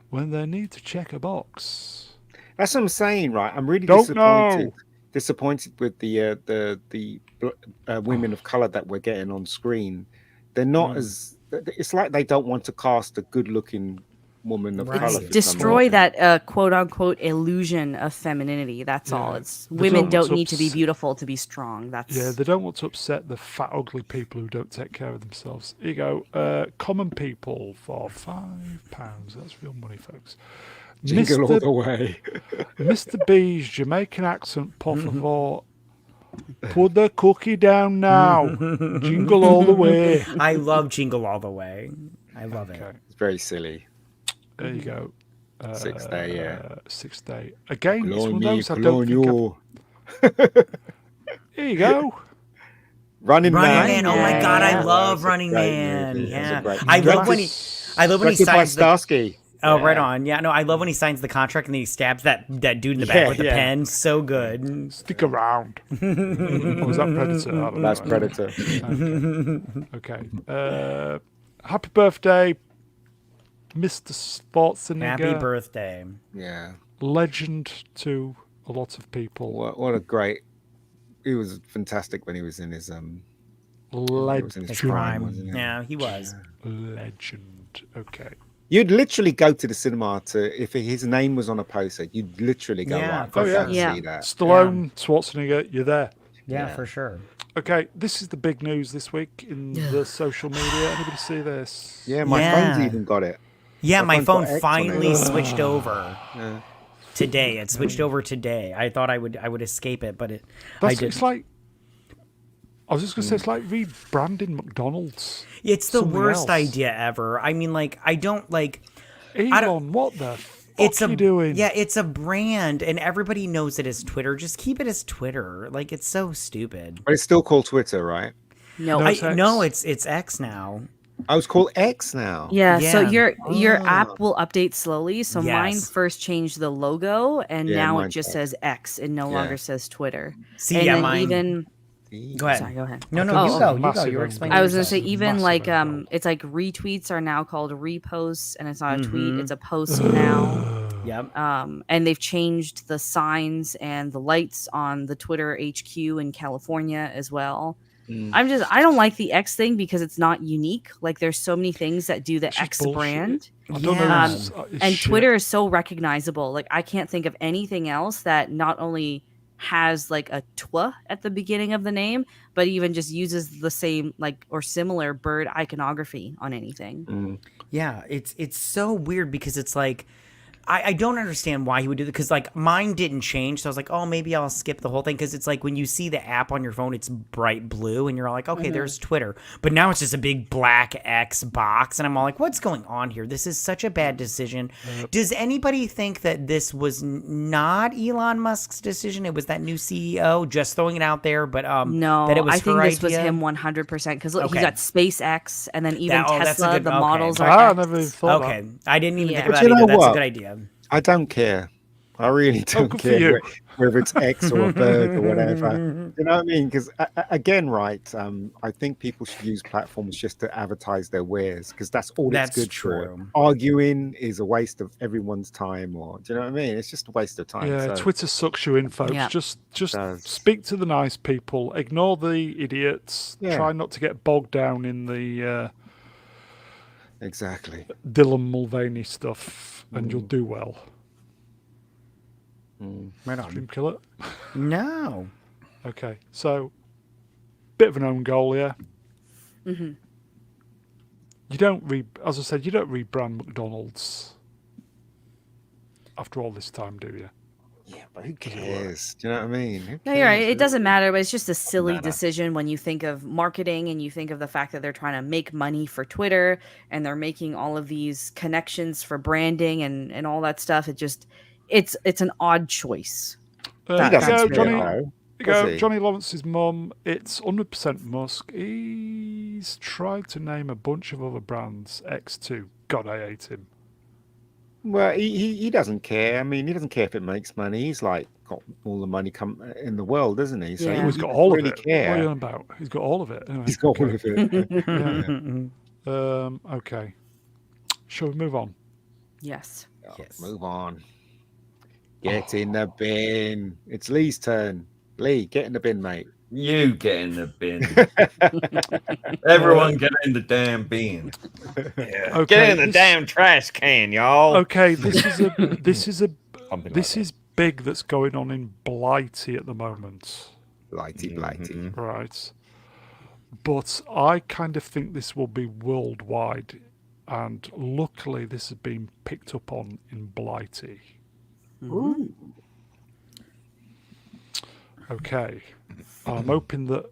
Speaker 1: When they need to check a box.
Speaker 5: That's what I'm saying, right? I'm really
Speaker 1: Don't
Speaker 5: disappointed.
Speaker 1: know.
Speaker 5: Disappointed with the women of color that we're getting on screen. They're not as. It's like they don't want to cast a good-looking woman of
Speaker 4: Right.
Speaker 5: color.
Speaker 4: It's
Speaker 3: Destroy that quote unquote illusion of femininity. That's all.
Speaker 1: Yeah.
Speaker 3: It's
Speaker 1: They
Speaker 3: women
Speaker 1: don't
Speaker 3: don't
Speaker 1: want to
Speaker 3: need to be
Speaker 1: ups-
Speaker 3: beautiful to be strong. That's
Speaker 1: Yeah, they don't want to upset the fat, ugly people who don't take care of themselves. Here you go. Common people for £5. That's real money, folks.
Speaker 5: Jingle all the way.
Speaker 1: Mr. B's Jamaican accent, por favor. Put the cookie down now. Jingle all the way.
Speaker 4: I love Jingle All the Way. I love it.
Speaker 1: Okay,
Speaker 5: It's very silly.
Speaker 1: there you go.
Speaker 5: Sixth day, yeah.
Speaker 1: Sixth day. Again, it's one of
Speaker 5: Cologne,
Speaker 1: those I don't think
Speaker 5: Colonial.
Speaker 1: Here you go.
Speaker 5: Running Man.
Speaker 4: Man. Oh my
Speaker 3: Yeah,
Speaker 4: God,
Speaker 3: yeah.
Speaker 4: I love
Speaker 5: That's a
Speaker 4: Running
Speaker 5: great
Speaker 4: Man.
Speaker 5: movie. That's a
Speaker 4: Yeah,
Speaker 5: great
Speaker 4: I
Speaker 5: movie.
Speaker 4: love when he. I love when he
Speaker 5: Directed by
Speaker 4: signs the.
Speaker 5: Starsky.
Speaker 4: Oh,
Speaker 5: Yeah.
Speaker 4: right on. Yeah, no, I love when he signs the contract and then he stabs that dude in the back
Speaker 5: Yeah,
Speaker 4: with the
Speaker 5: yeah.
Speaker 4: pen. So good.
Speaker 1: Stick around. Or was that Predator? I don't
Speaker 5: That's
Speaker 1: know.
Speaker 5: Predator.
Speaker 1: Okay. Happy birthday, Mr. Schwarzenegger.
Speaker 4: Happy birthday.
Speaker 5: Yeah.
Speaker 1: Legend to a lot of people.
Speaker 5: What a great. He was fantastic when he was in his
Speaker 1: Legend.
Speaker 4: His
Speaker 5: prime,
Speaker 4: prime.
Speaker 5: wasn't he?
Speaker 4: Yeah, he was.
Speaker 1: Legend. Okay.
Speaker 5: You'd literally go to the cinema if his name was on a poster. You'd literally go,
Speaker 4: Yeah.
Speaker 5: right,
Speaker 4: Oh,
Speaker 5: go
Speaker 1: yeah.
Speaker 5: and
Speaker 3: Yeah.
Speaker 5: see that.
Speaker 1: Stallone, Schwarzenegger, you're there.
Speaker 4: Yeah,
Speaker 5: Yeah.
Speaker 4: for sure.
Speaker 1: Okay, this is the big news this week in the social media. Anybody see this?
Speaker 5: Yeah, my
Speaker 4: Yeah.
Speaker 5: phone's even got it.
Speaker 4: Yeah,
Speaker 5: My
Speaker 4: my
Speaker 5: phone
Speaker 4: phone
Speaker 5: got X on
Speaker 4: finally
Speaker 5: it.
Speaker 4: switched over
Speaker 5: Yeah.
Speaker 4: today. It switched over today. I thought I would escape it, but I
Speaker 1: That's,
Speaker 4: didn't.
Speaker 1: it's like, I was just going to say, it's like rebranding McDonald's.
Speaker 4: It's the
Speaker 1: something
Speaker 4: worst
Speaker 1: else.
Speaker 4: idea ever. I mean, like, I don't like.
Speaker 1: Elon, what the fuck
Speaker 4: It's
Speaker 1: you doing?
Speaker 4: Yeah, it's a brand, and everybody knows it as Twitter. Just keep it as Twitter. Like, it's so stupid.
Speaker 5: But it's still called Twitter, right?
Speaker 3: no.
Speaker 1: No, it's X.
Speaker 4: No, it's X now.
Speaker 5: Oh, it's called X now.
Speaker 3: Yeah, so
Speaker 4: Yeah.
Speaker 3: your app will update slowly. So mine
Speaker 4: Yes.
Speaker 3: first changed the logo, and
Speaker 5: Yeah,
Speaker 3: now it
Speaker 5: mine
Speaker 3: just
Speaker 5: does.
Speaker 3: says X. It no
Speaker 5: Yeah.
Speaker 3: longer says Twitter.
Speaker 4: See,
Speaker 3: and
Speaker 4: yeah,
Speaker 3: then
Speaker 4: mine.
Speaker 3: even
Speaker 4: Go ahead.
Speaker 3: sorry, go ahead.
Speaker 4: No,
Speaker 1: I
Speaker 4: no,
Speaker 1: thought
Speaker 4: you
Speaker 1: it was
Speaker 4: go. You go.
Speaker 1: massive
Speaker 4: You were
Speaker 1: on
Speaker 4: explaining.
Speaker 3: I was gonna
Speaker 1: yourself.
Speaker 3: say even
Speaker 1: Massive
Speaker 3: like
Speaker 1: overall.
Speaker 3: it's like retweets are now called reposts, and it's not a tweet; it's a post now.
Speaker 4: Yep.
Speaker 3: And they've changed the signs and the lights on the Twitter HQ in California as well. I don't like the X thing because it's not unique. Like there's so many things that do the
Speaker 1: It's just
Speaker 3: X
Speaker 1: bullshit.
Speaker 3: brand.
Speaker 1: I don't know.
Speaker 4: Yeah.
Speaker 1: It's
Speaker 3: And
Speaker 1: shit.
Speaker 3: Twitter is so recognizable. Like I can't think of anything else that not only has like a twa at the beginning of the name, but even just uses the same like or similar bird iconography on anything.
Speaker 4: Yeah, it's so weird because it's like I don't understand why he would do that because like mine didn't change, so I was like, oh, maybe I'll skip the whole thing because it's like when you see the app on your phone, it's bright blue, and you're all like, okay, there's Twitter, but now it's just a big black X box, and I'm all like, what's going on here? This is such a bad decision. Does anybody think that this was not Elon Musk's decision? It was that new CEO just throwing it out there, but
Speaker 3: No,
Speaker 4: that it was
Speaker 3: I think
Speaker 4: her
Speaker 3: this was
Speaker 4: idea?
Speaker 3: him 100% because look,
Speaker 4: Okay.
Speaker 3: he's got SpaceX and then even
Speaker 4: that's a
Speaker 3: Tesla.
Speaker 4: good-
Speaker 3: The
Speaker 4: okay.
Speaker 3: models are
Speaker 1: I
Speaker 3: X.
Speaker 1: never even thought
Speaker 4: Okay, I didn't even
Speaker 3: Yeah.
Speaker 4: think
Speaker 5: But
Speaker 4: about
Speaker 5: you
Speaker 4: it
Speaker 5: know
Speaker 4: either. That's a
Speaker 5: what?
Speaker 4: good idea.
Speaker 5: I don't care. I really don't
Speaker 1: good for
Speaker 5: care
Speaker 1: you.
Speaker 5: whether it's X or a bird or whatever. You know what I mean? Because again, right? I think people should use platforms just to advertise their wares because that's all it's
Speaker 4: That's
Speaker 5: good for.
Speaker 4: true.
Speaker 5: Arguing is a waste of everyone's time, or do you know what I mean? It's just a waste of time.
Speaker 1: Yeah,
Speaker 5: So
Speaker 1: Twitter sucks you in, folks.
Speaker 3: Yeah.
Speaker 1: Just
Speaker 5: does.
Speaker 1: speak to the nice people, ignore the idiots.
Speaker 5: Yeah.
Speaker 1: Try not to get bogged down in the
Speaker 5: Exactly.
Speaker 1: Dylan Mulvaney stuff, and you'll do well.
Speaker 4: Right on.
Speaker 1: Dream Killer.
Speaker 4: No.
Speaker 1: Okay, so bit of an own goal, yeah.
Speaker 3: Mm-hmm.
Speaker 1: You don't as I said, you don't rebrand McDonald's after all this time, do you?
Speaker 5: Yeah, but who cares? Do you know what I mean? Who
Speaker 3: No, you're right.
Speaker 5: cares?
Speaker 3: It doesn't matter, but it's just a silly
Speaker 5: matter.
Speaker 3: decision when you think of marketing and you think of the fact that they're trying to make money for Twitter and they're making all of these connections for branding and all that stuff. It's an odd choice.
Speaker 5: He
Speaker 3: That-
Speaker 5: doesn't
Speaker 3: that's
Speaker 1: go,
Speaker 5: care,
Speaker 3: really
Speaker 1: Johnny.
Speaker 3: odd.
Speaker 5: though,
Speaker 1: You
Speaker 5: does
Speaker 1: go,
Speaker 5: he?
Speaker 1: Johnny Lawrence's mum. It's 100% Musk. He's tried to name a bunch of other brands. X2. God, I hate him.
Speaker 5: Well, he doesn't care. I mean, he doesn't care if it makes money. He's like got all the money in the world, doesn't he? So
Speaker 3: Yeah.
Speaker 1: Oh,
Speaker 5: he
Speaker 1: he's got
Speaker 5: doesn't
Speaker 1: all
Speaker 5: really
Speaker 1: of it. What are you
Speaker 5: care.
Speaker 1: on about? He's got all of it. Anyway,
Speaker 5: He's got all
Speaker 1: okay.
Speaker 5: of it.
Speaker 1: Okay. Shall we move on?
Speaker 3: Yes.
Speaker 4: Yes.
Speaker 5: Move on. Get in the bin. It's Lee's turn. Lee, get in the bin, mate.
Speaker 6: You get in the bin. Everyone get in the damn bin.
Speaker 1: Okay.
Speaker 2: Get in the damn trash can, y'all.
Speaker 1: Okay, this is
Speaker 2: Something
Speaker 1: this
Speaker 2: like
Speaker 1: is big that's going on in Blighty at the moment,
Speaker 5: Blighty, blighty.
Speaker 1: right? But I kind of think this will be worldwide, and luckily this has been picked up on in Blighty.
Speaker 5: Ooh.
Speaker 1: Okay, I'm hoping that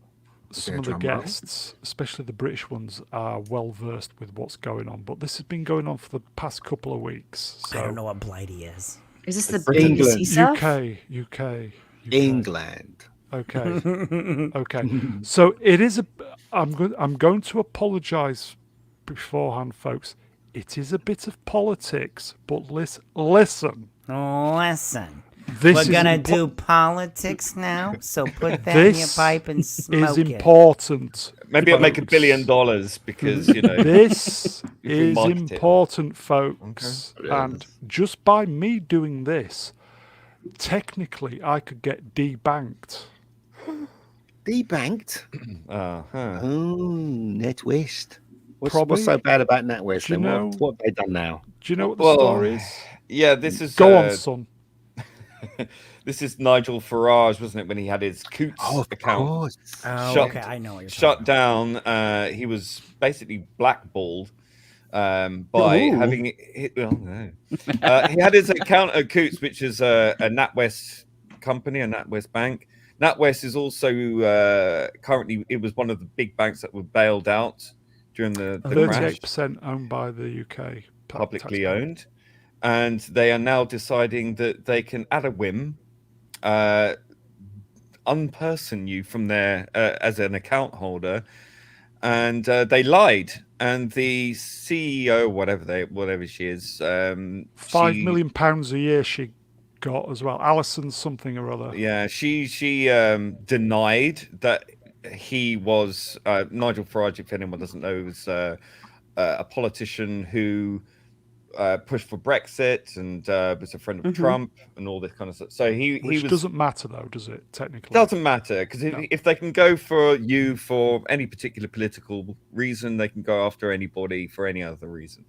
Speaker 1: some
Speaker 5: there a
Speaker 1: of the
Speaker 5: drum roll?
Speaker 1: guests, especially the British ones, are well versed with what's going on. But this has been going on for the past couple of weeks. So
Speaker 4: I don't know what Blighty is.
Speaker 3: Is this the
Speaker 5: England.
Speaker 3: BBC stuff?
Speaker 1: UK.
Speaker 5: England.
Speaker 1: Okay. Okay. So it is I'm going to apologise beforehand, folks. It is a bit of politics, but listen.
Speaker 4: Listen.
Speaker 1: This
Speaker 4: We're
Speaker 1: is
Speaker 4: gonna do politics now, so put that in your
Speaker 1: This
Speaker 4: pipe and smoke
Speaker 1: is
Speaker 4: it.
Speaker 1: important.
Speaker 2: Maybe I'll make $1
Speaker 1: folks.
Speaker 2: billion because, you know.
Speaker 1: This
Speaker 2: We can
Speaker 1: is
Speaker 2: market it.
Speaker 1: important, folks.
Speaker 6: Okay.
Speaker 1: And just by me doing this, technically I could get debanked.
Speaker 5: Debanked.
Speaker 2: Uh-huh.
Speaker 5: Oh, NetWest. What's
Speaker 1: Probably.
Speaker 5: so bad about NetWest?
Speaker 1: Do you
Speaker 5: Then
Speaker 1: know-
Speaker 5: what have they done now?
Speaker 1: Do you know what the
Speaker 2: Well,
Speaker 1: story is?
Speaker 2: Yeah, this is
Speaker 1: Go on, son.
Speaker 2: this is Nigel Farage, wasn't it, when he had his Coots account
Speaker 5: course.
Speaker 4: Oh,
Speaker 2: shut-
Speaker 4: okay, I know what you're
Speaker 2: shut
Speaker 4: talking
Speaker 2: down. He was basically blackballed by
Speaker 5: Ooh.
Speaker 2: having well, no. He had his account at Coots, which is a NatWest company, a NatWest bank. NatWest is also currently, it was one of the big banks that were bailed out during the crash,
Speaker 1: 38% owned by the UK.
Speaker 2: publicly
Speaker 1: taxpayer.
Speaker 2: owned. And they are now deciding that they can, at a whim, unperson you from there as an account holder. And they lied. And the CEO, whatever she is,
Speaker 1: £5 million a year she got as well. Alison something or other.
Speaker 2: Yeah, she denied that he was Nigel Farage. If anyone doesn't know, was a politician who pushed for Brexit and was a friend of Trump and all this kind of stuff. So he
Speaker 1: Which
Speaker 2: was,
Speaker 1: doesn't matter though, does it? Technically,
Speaker 2: doesn't matter because
Speaker 1: No.
Speaker 2: if they can go for you for any particular political reason, they can go after anybody for any other reason.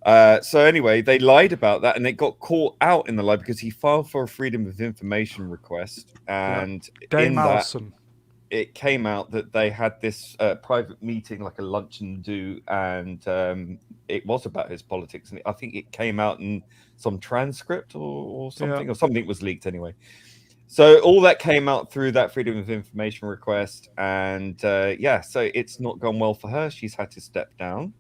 Speaker 2: So anyway, they lied about that, and it got caught out in the lie because he filed for a freedom of information request, and
Speaker 1: Dame
Speaker 2: in that
Speaker 1: Alison.
Speaker 2: it came out that they had this private meeting, like a lunch and do, and it was about his politics, and I think it came out in some transcript or something, or something was leaked anyway. So all that came out through that freedom of information request, and so it's not gone well for her. She's had to step down.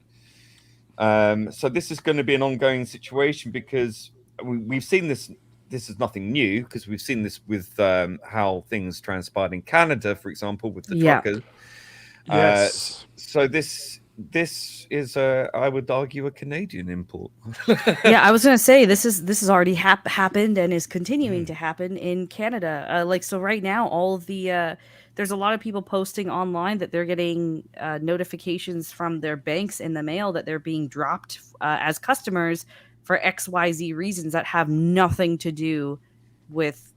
Speaker 2: So this is going to be an ongoing situation because we've seen this. This is nothing new because we've seen this with how things transpired in Canada, for example, with the truckers.
Speaker 1: Yes.
Speaker 2: So this this is I would argue a Canadian import.
Speaker 3: Yeah, I was gonna say this is already happened and is continuing to happen in Canada. Like so, right now, all of the there's a lot of people posting online that they're getting notifications from their banks in the mail that they're being dropped as customers for XYZ reasons that have nothing to do with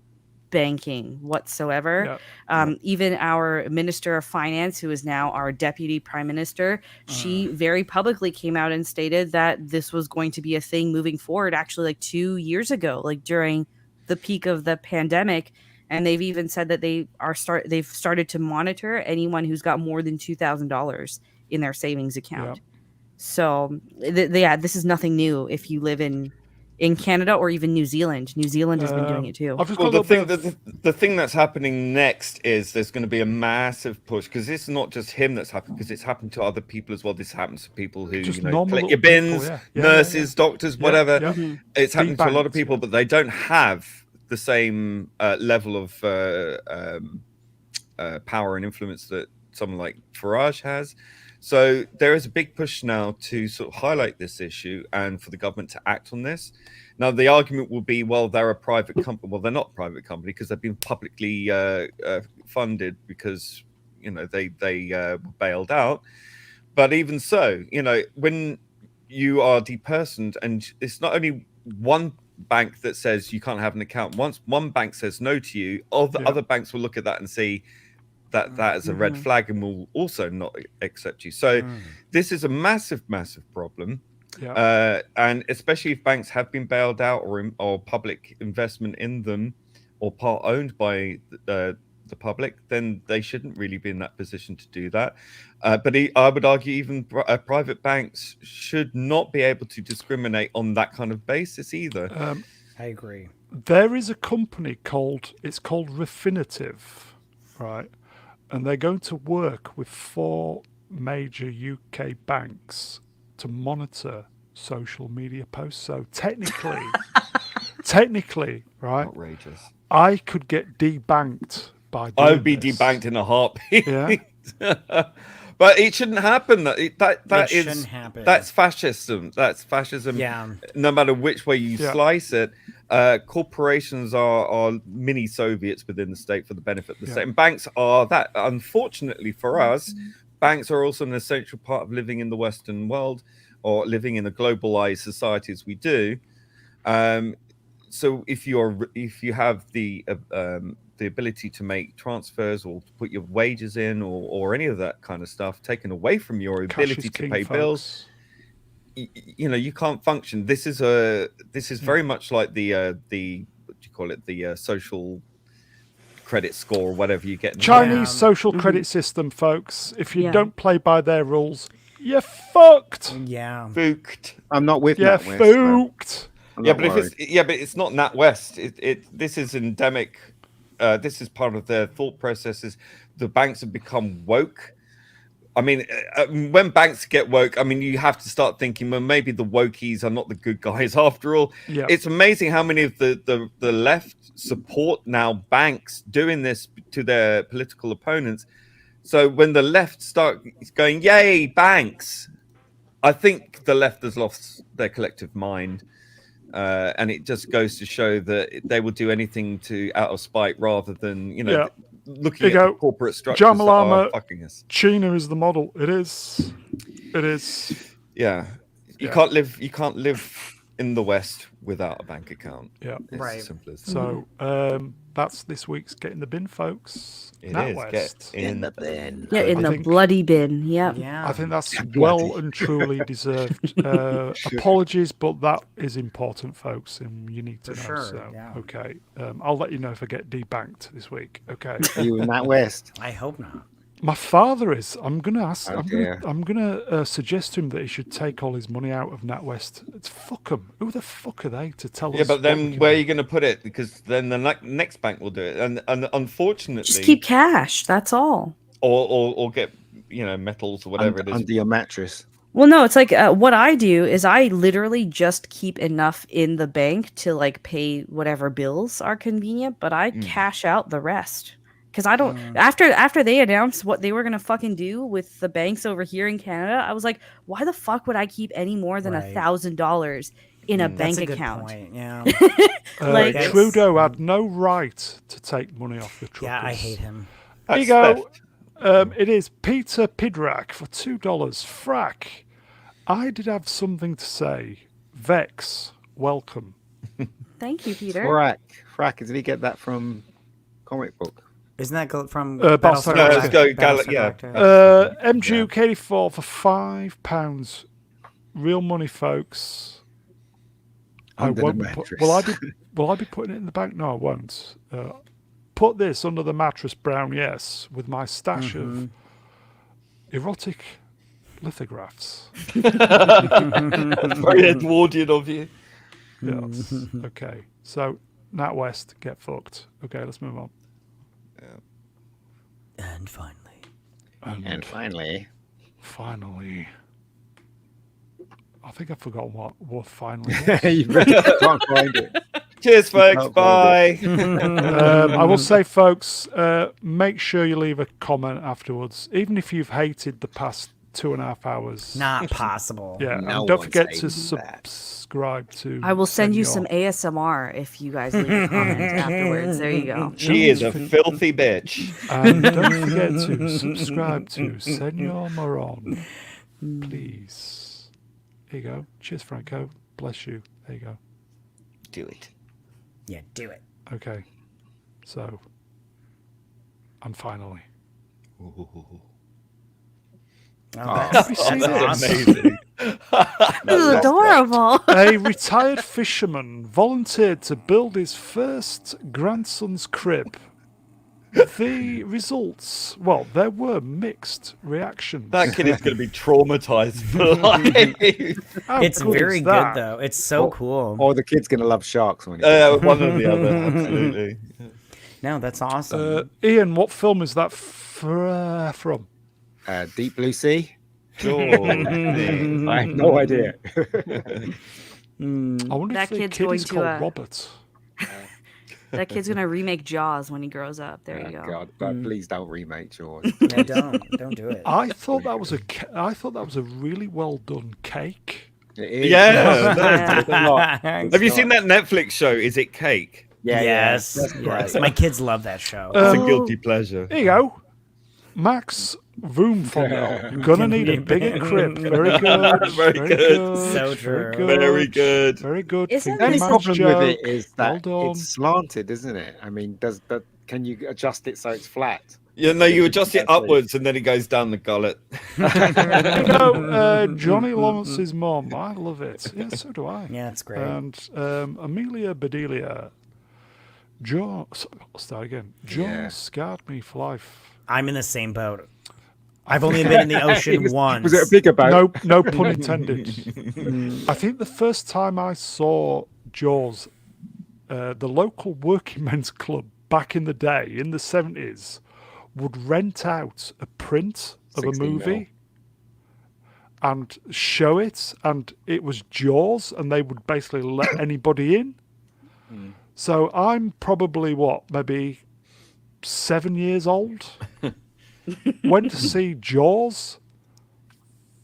Speaker 3: banking whatsoever.
Speaker 1: Yeah.
Speaker 3: Even our Minister of Finance, who is now our Deputy Prime Minister, she very publicly came out and stated that this was going to be a thing moving forward, actually like 2 years ago, like during the peak of the pandemic. And they've even said that they've started to monitor anyone who's got more than $2,000 in their savings account.
Speaker 1: Yeah.
Speaker 3: So yeah, this is nothing new if you live in Canada or even New Zealand. New Zealand has been doing it too.
Speaker 1: I've just
Speaker 2: Well,
Speaker 1: got a
Speaker 2: the
Speaker 1: little
Speaker 2: thing
Speaker 1: bit of-
Speaker 2: the thing that's happening next is there's going to be a massive push, because it's not just him that's happened, because it's happened to other people as well. This happens to people who
Speaker 1: Just
Speaker 2: you know
Speaker 1: normal
Speaker 2: collect your
Speaker 1: little people,
Speaker 2: bins,
Speaker 1: yeah.
Speaker 2: nurses, doctors, whatever.
Speaker 1: yeah.
Speaker 3: Mhm.
Speaker 2: It's happening to a lot of
Speaker 1: Debanked,
Speaker 2: people,
Speaker 1: yeah.
Speaker 2: but they don't have the same level of power and influence that someone like Farage has. So there is a big push now to sort of highlight this issue and for the government to act on this. Now, the argument will be, well, they're a private company. Well, they're not a private company because they've been publicly funded because, you know, they were bailed out. But even so, you know, when you are depersoned, and it's not only one bank that says you can't have an account. Once one bank says no to you, all the other banks will look at that and see that is a red flag and will also not accept you. So this is a massive problem.
Speaker 1: Yeah.
Speaker 2: And especially if banks have been bailed out or public investment in them or part owned by the public, then they shouldn't really be in that position to do that. But I would argue even private banks should not be able to discriminate on that kind of basis either.
Speaker 4: I agree.
Speaker 1: There is a company called Refinitiv, right? And they're going to work with 4 major UK banks to monitor social media posts. So technically, right,
Speaker 2: Outrageous.
Speaker 1: I could get debanked by doing
Speaker 2: I would be
Speaker 1: this.
Speaker 2: debanked in a heartbeat.
Speaker 1: Yeah.
Speaker 2: But it shouldn't happen. That
Speaker 4: It
Speaker 2: is
Speaker 4: shouldn't happen.
Speaker 2: that's fascism. That's fascism.
Speaker 4: Yeah.
Speaker 2: No matter which way you
Speaker 1: Yeah.
Speaker 2: slice it, corporations are mini Soviets within the state for the benefit of the
Speaker 1: Yeah.
Speaker 2: state, and banks are that. Unfortunately for us, banks are also an essential part of living in the Western world or living in a globalized society as we do. So if you have the ability to make transfers or to put your wages in or any of that kind of stuff taken away from your
Speaker 1: Cash
Speaker 2: ability
Speaker 1: is
Speaker 2: to
Speaker 1: king,
Speaker 2: pay bills,
Speaker 1: folks.
Speaker 2: you know, you can't function. This is very much like the what do you call it, the social credit score or whatever you get.
Speaker 1: Chinese social credit system, folks. If you don't play by their rules, you're fucked.
Speaker 4: Yeah.
Speaker 2: Fooked.
Speaker 5: I'm not with
Speaker 1: You're
Speaker 5: NatWest, though.
Speaker 1: fucked.
Speaker 5: I'm
Speaker 2: Yeah,
Speaker 5: not
Speaker 2: but
Speaker 5: worried.
Speaker 2: it's not NatWest. This is endemic. This is part of their thought processes. The banks have become woke. I mean, when banks get woke, I mean, you have to start thinking, well, maybe the wokies are not the good guys after all.
Speaker 1: Yeah.
Speaker 2: It's amazing how many of the left support now banks doing this to their political opponents. So when the left start going, yay, banks, I think the left has lost their collective mind. And it just goes to show that they will do anything out of spite rather than, you know, looking at the corporate structures that are fucking us.
Speaker 1: China is the model. It is.
Speaker 2: Yeah. You can't live in the West without a bank account.
Speaker 1: Yeah.
Speaker 2: It's
Speaker 4: Right.
Speaker 2: as simple as that.
Speaker 1: So that's this week's Get in the Bin, folks.
Speaker 2: It
Speaker 1: NatWest.
Speaker 2: is. Get in the bin.
Speaker 3: Yeah, in
Speaker 1: I
Speaker 3: the
Speaker 1: think-
Speaker 3: bloody bin. Yep.
Speaker 4: Yeah.
Speaker 1: I think that's well and truly deserved. Apologies, but that is important, folks, and you need to
Speaker 4: For
Speaker 1: know.
Speaker 4: sure,
Speaker 1: So,
Speaker 4: yeah.
Speaker 1: okay, I'll let you know if I get debanked this week. Okay.
Speaker 5: Are you in NatWest?
Speaker 4: I hope not.
Speaker 1: My father is. I'm gonna ask.
Speaker 5: Oh,
Speaker 1: I'm
Speaker 5: dear.
Speaker 1: gonna suggest to him that he should take all his money out of NatWest. It's fuck 'em. Who the fuck are they to tell us?
Speaker 2: Yeah, but
Speaker 1: what we
Speaker 2: then
Speaker 1: can
Speaker 2: where are
Speaker 1: do?
Speaker 2: you going to put it? Because then the next bank will do it, and unfortunately,
Speaker 3: Just keep cash. That's all.
Speaker 2: or get, you know, metals or whatever it is.
Speaker 5: Under your mattress.
Speaker 3: Well, no, it's like what I do is I literally just keep enough in the bank to like pay whatever bills are convenient, but I cash out the rest. because I don't. After they announced what they were gonna fucking do with the banks over here in Canada, I was like, why the fuck would I keep any more than
Speaker 4: Right.
Speaker 3: $1,000 in a bank
Speaker 4: That's a good
Speaker 3: account?
Speaker 4: point. Yeah.
Speaker 3: Like,
Speaker 4: That's-
Speaker 1: Trudeau had no right to take money off the truckers.
Speaker 4: Yeah, I hate him.
Speaker 1: There you go. It is Peter Pidrak for $2. Frack, I did have something to say. Vex, welcome.
Speaker 3: thank you, Peter.
Speaker 5: Frack, did he get that from comic book?
Speaker 4: Isn't that from
Speaker 1: Battlestar
Speaker 2: No, let's go
Speaker 4: Battlestar
Speaker 2: yeah.
Speaker 4: Galactica?
Speaker 1: M Duke 84 for £5. Real money, folks.
Speaker 5: Under the
Speaker 1: won't be
Speaker 5: mattress.
Speaker 1: will I be putting it in the bank? No, I won't. Put this under the mattress, Brown, yes, with my stash of erotic lithographs.
Speaker 2: That's very Edwardian of you.
Speaker 1: Yes. Okay. So, Nat West, get fucked. Okay, let's move on.
Speaker 4: And finally.
Speaker 5: And finally,
Speaker 1: I think I've forgotten what finally was.
Speaker 5: you can't find it.
Speaker 2: Cheers, folks.
Speaker 5: Can't
Speaker 2: Bye.
Speaker 1: I will say, folks, make sure you leave a comment afterwards, even if you've hated the past 2.5 hours.
Speaker 4: Not possible.
Speaker 1: Yeah,
Speaker 5: No
Speaker 1: and don't
Speaker 5: one's
Speaker 1: forget to
Speaker 5: hating that.
Speaker 1: subscribe to.
Speaker 3: I will send you some
Speaker 1: Senor.
Speaker 3: ASMR if you guys leave a comment afterwards. There you go.
Speaker 2: She is a filthy bitch.
Speaker 1: And don't forget to subscribe to Senor Moron, please. Here you go. Cheers, Franco. Bless you. There you go.
Speaker 2: Do it.
Speaker 4: Yeah, do it.
Speaker 1: Okay. So, and finally.
Speaker 4: That's
Speaker 1: you see this?
Speaker 2: Amazing.
Speaker 3: This is adorable.
Speaker 1: A retired fisherman volunteered to build his first grandson's crib. The results, well, there were mixed reactions.
Speaker 2: That kid is going to be traumatized for life.
Speaker 1: How
Speaker 4: It's
Speaker 1: good
Speaker 4: very
Speaker 1: is
Speaker 4: good
Speaker 1: that?
Speaker 4: though. It's so cool.
Speaker 5: Or the kid's gonna love sharks when he
Speaker 2: One or the other, absolutely.
Speaker 4: No, that's awesome.
Speaker 1: Ian, what film is that from?
Speaker 5: Deep Blue Sea.
Speaker 2: Sure.
Speaker 5: I have no idea.
Speaker 1: I wonder
Speaker 3: That
Speaker 1: if the
Speaker 3: kid's
Speaker 1: kid
Speaker 3: going
Speaker 1: is
Speaker 3: to,
Speaker 1: called Robert.
Speaker 3: That kid's gonna remake Jaws when he grows up. There you go.
Speaker 5: God, but please don't remake Jaws.
Speaker 4: Yeah, don't do it.
Speaker 1: I thought that was a really well done cake.
Speaker 5: It is.
Speaker 2: Yeah.
Speaker 3: Yeah.
Speaker 5: It's not.
Speaker 2: Have you seen that Netflix show? Is it Cake?
Speaker 5: Yeah,
Speaker 4: yes,
Speaker 5: that's
Speaker 4: yes.
Speaker 5: great.
Speaker 4: My kids love that show.
Speaker 2: It's
Speaker 1: Oh.
Speaker 2: a guilty pleasure.
Speaker 1: Here you go. Max Voomfogel. Gonna need a bigger crib. Very good.
Speaker 2: Very good.
Speaker 4: So
Speaker 1: Very
Speaker 4: true.
Speaker 1: good.
Speaker 2: Very good.
Speaker 1: Very good.
Speaker 3: Isn't
Speaker 5: The only
Speaker 3: Max
Speaker 5: problem with it
Speaker 1: joke.
Speaker 5: is
Speaker 1: Well
Speaker 5: that
Speaker 1: done.
Speaker 5: it's slanted, isn't it? I mean, does that? Can you adjust it so it's flat?
Speaker 2: Yeah, no, you adjust it upwards and then it goes down the gullet.
Speaker 1: There you go. Johnny Lawrence's mom. I love it. Yeah, so do I.
Speaker 4: Yeah, it's great.
Speaker 1: And Amelia Bedelia. John. I'll start again. John
Speaker 5: Yeah.
Speaker 1: scarred me for life.
Speaker 4: I'm in the same boat. I've only been in the ocean once.
Speaker 5: Was it a bigger boat?
Speaker 1: No pun intended. I think the first time I saw Jaws, the local working men's club back in the day, in the 70s, would rent out a print of a
Speaker 5: 16 mil.
Speaker 1: movie and show it, and it was Jaws, and they would basically let anybody in. So I'm probably, maybe 7 years old? Went to see Jaws?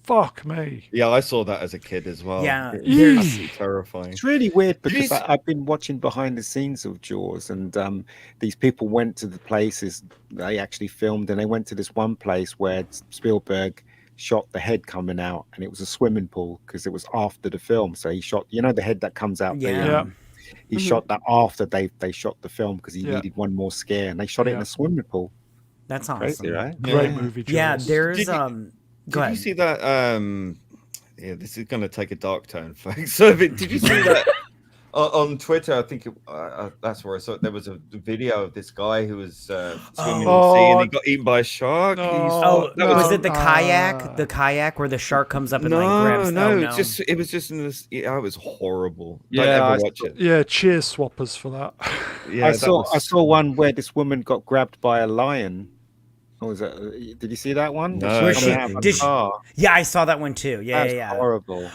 Speaker 1: Fuck me.
Speaker 2: Yeah, I saw that as a kid as well.
Speaker 4: Yeah,
Speaker 2: It's
Speaker 4: there's-
Speaker 2: absolutely terrifying.
Speaker 5: It's really weird because
Speaker 2: Jeez.
Speaker 5: I've been watching behind the scenes of Jaws, and these people went to the places they actually filmed, and they went to this one place where Spielberg shot the head coming out, and it was a swimming pool because it was after the film. So he shot, the head that comes out.
Speaker 4: Yeah.
Speaker 1: Yeah.
Speaker 5: He shot that after they shot the film because he
Speaker 1: Yeah.
Speaker 5: needed one more scare, and they shot it in
Speaker 1: Yeah.
Speaker 5: a swimming pool.
Speaker 4: That's awesome.
Speaker 5: Crazy, right?
Speaker 1: Great movie, Jaws.
Speaker 4: Yeah, there's
Speaker 2: Did you-
Speaker 4: Go
Speaker 2: Did
Speaker 4: ahead.
Speaker 2: you see that? Yeah, this is going to take a dark turn, folks. So, did you see that on Twitter? I think that's where I saw it. There was a video of this guy who was swimming in the sea and he got eaten by a shark.
Speaker 1: No.
Speaker 4: Oh,
Speaker 2: That
Speaker 4: was
Speaker 2: was-
Speaker 4: it the kayak? The kayak where the shark comes up and like
Speaker 2: No,
Speaker 4: grabs.
Speaker 2: no,
Speaker 4: oh,
Speaker 2: it was just in this. Yeah, it was horrible.
Speaker 5: Yeah,
Speaker 2: Don't
Speaker 5: I
Speaker 2: ever watch it.
Speaker 1: Yeah, cheers swappers for that.
Speaker 2: Yeah,
Speaker 5: I
Speaker 2: that
Speaker 5: saw
Speaker 2: was-
Speaker 5: I saw one where this woman got grabbed by a lion. Or was it? Did you see that one?
Speaker 6: No,
Speaker 5: Where
Speaker 4: Where
Speaker 5: she's
Speaker 4: she
Speaker 5: coming out of a
Speaker 4: did she,
Speaker 5: car?
Speaker 4: yeah, I saw that one too. Yeah,
Speaker 5: That's
Speaker 4: yeah, yeah.
Speaker 5: horrible.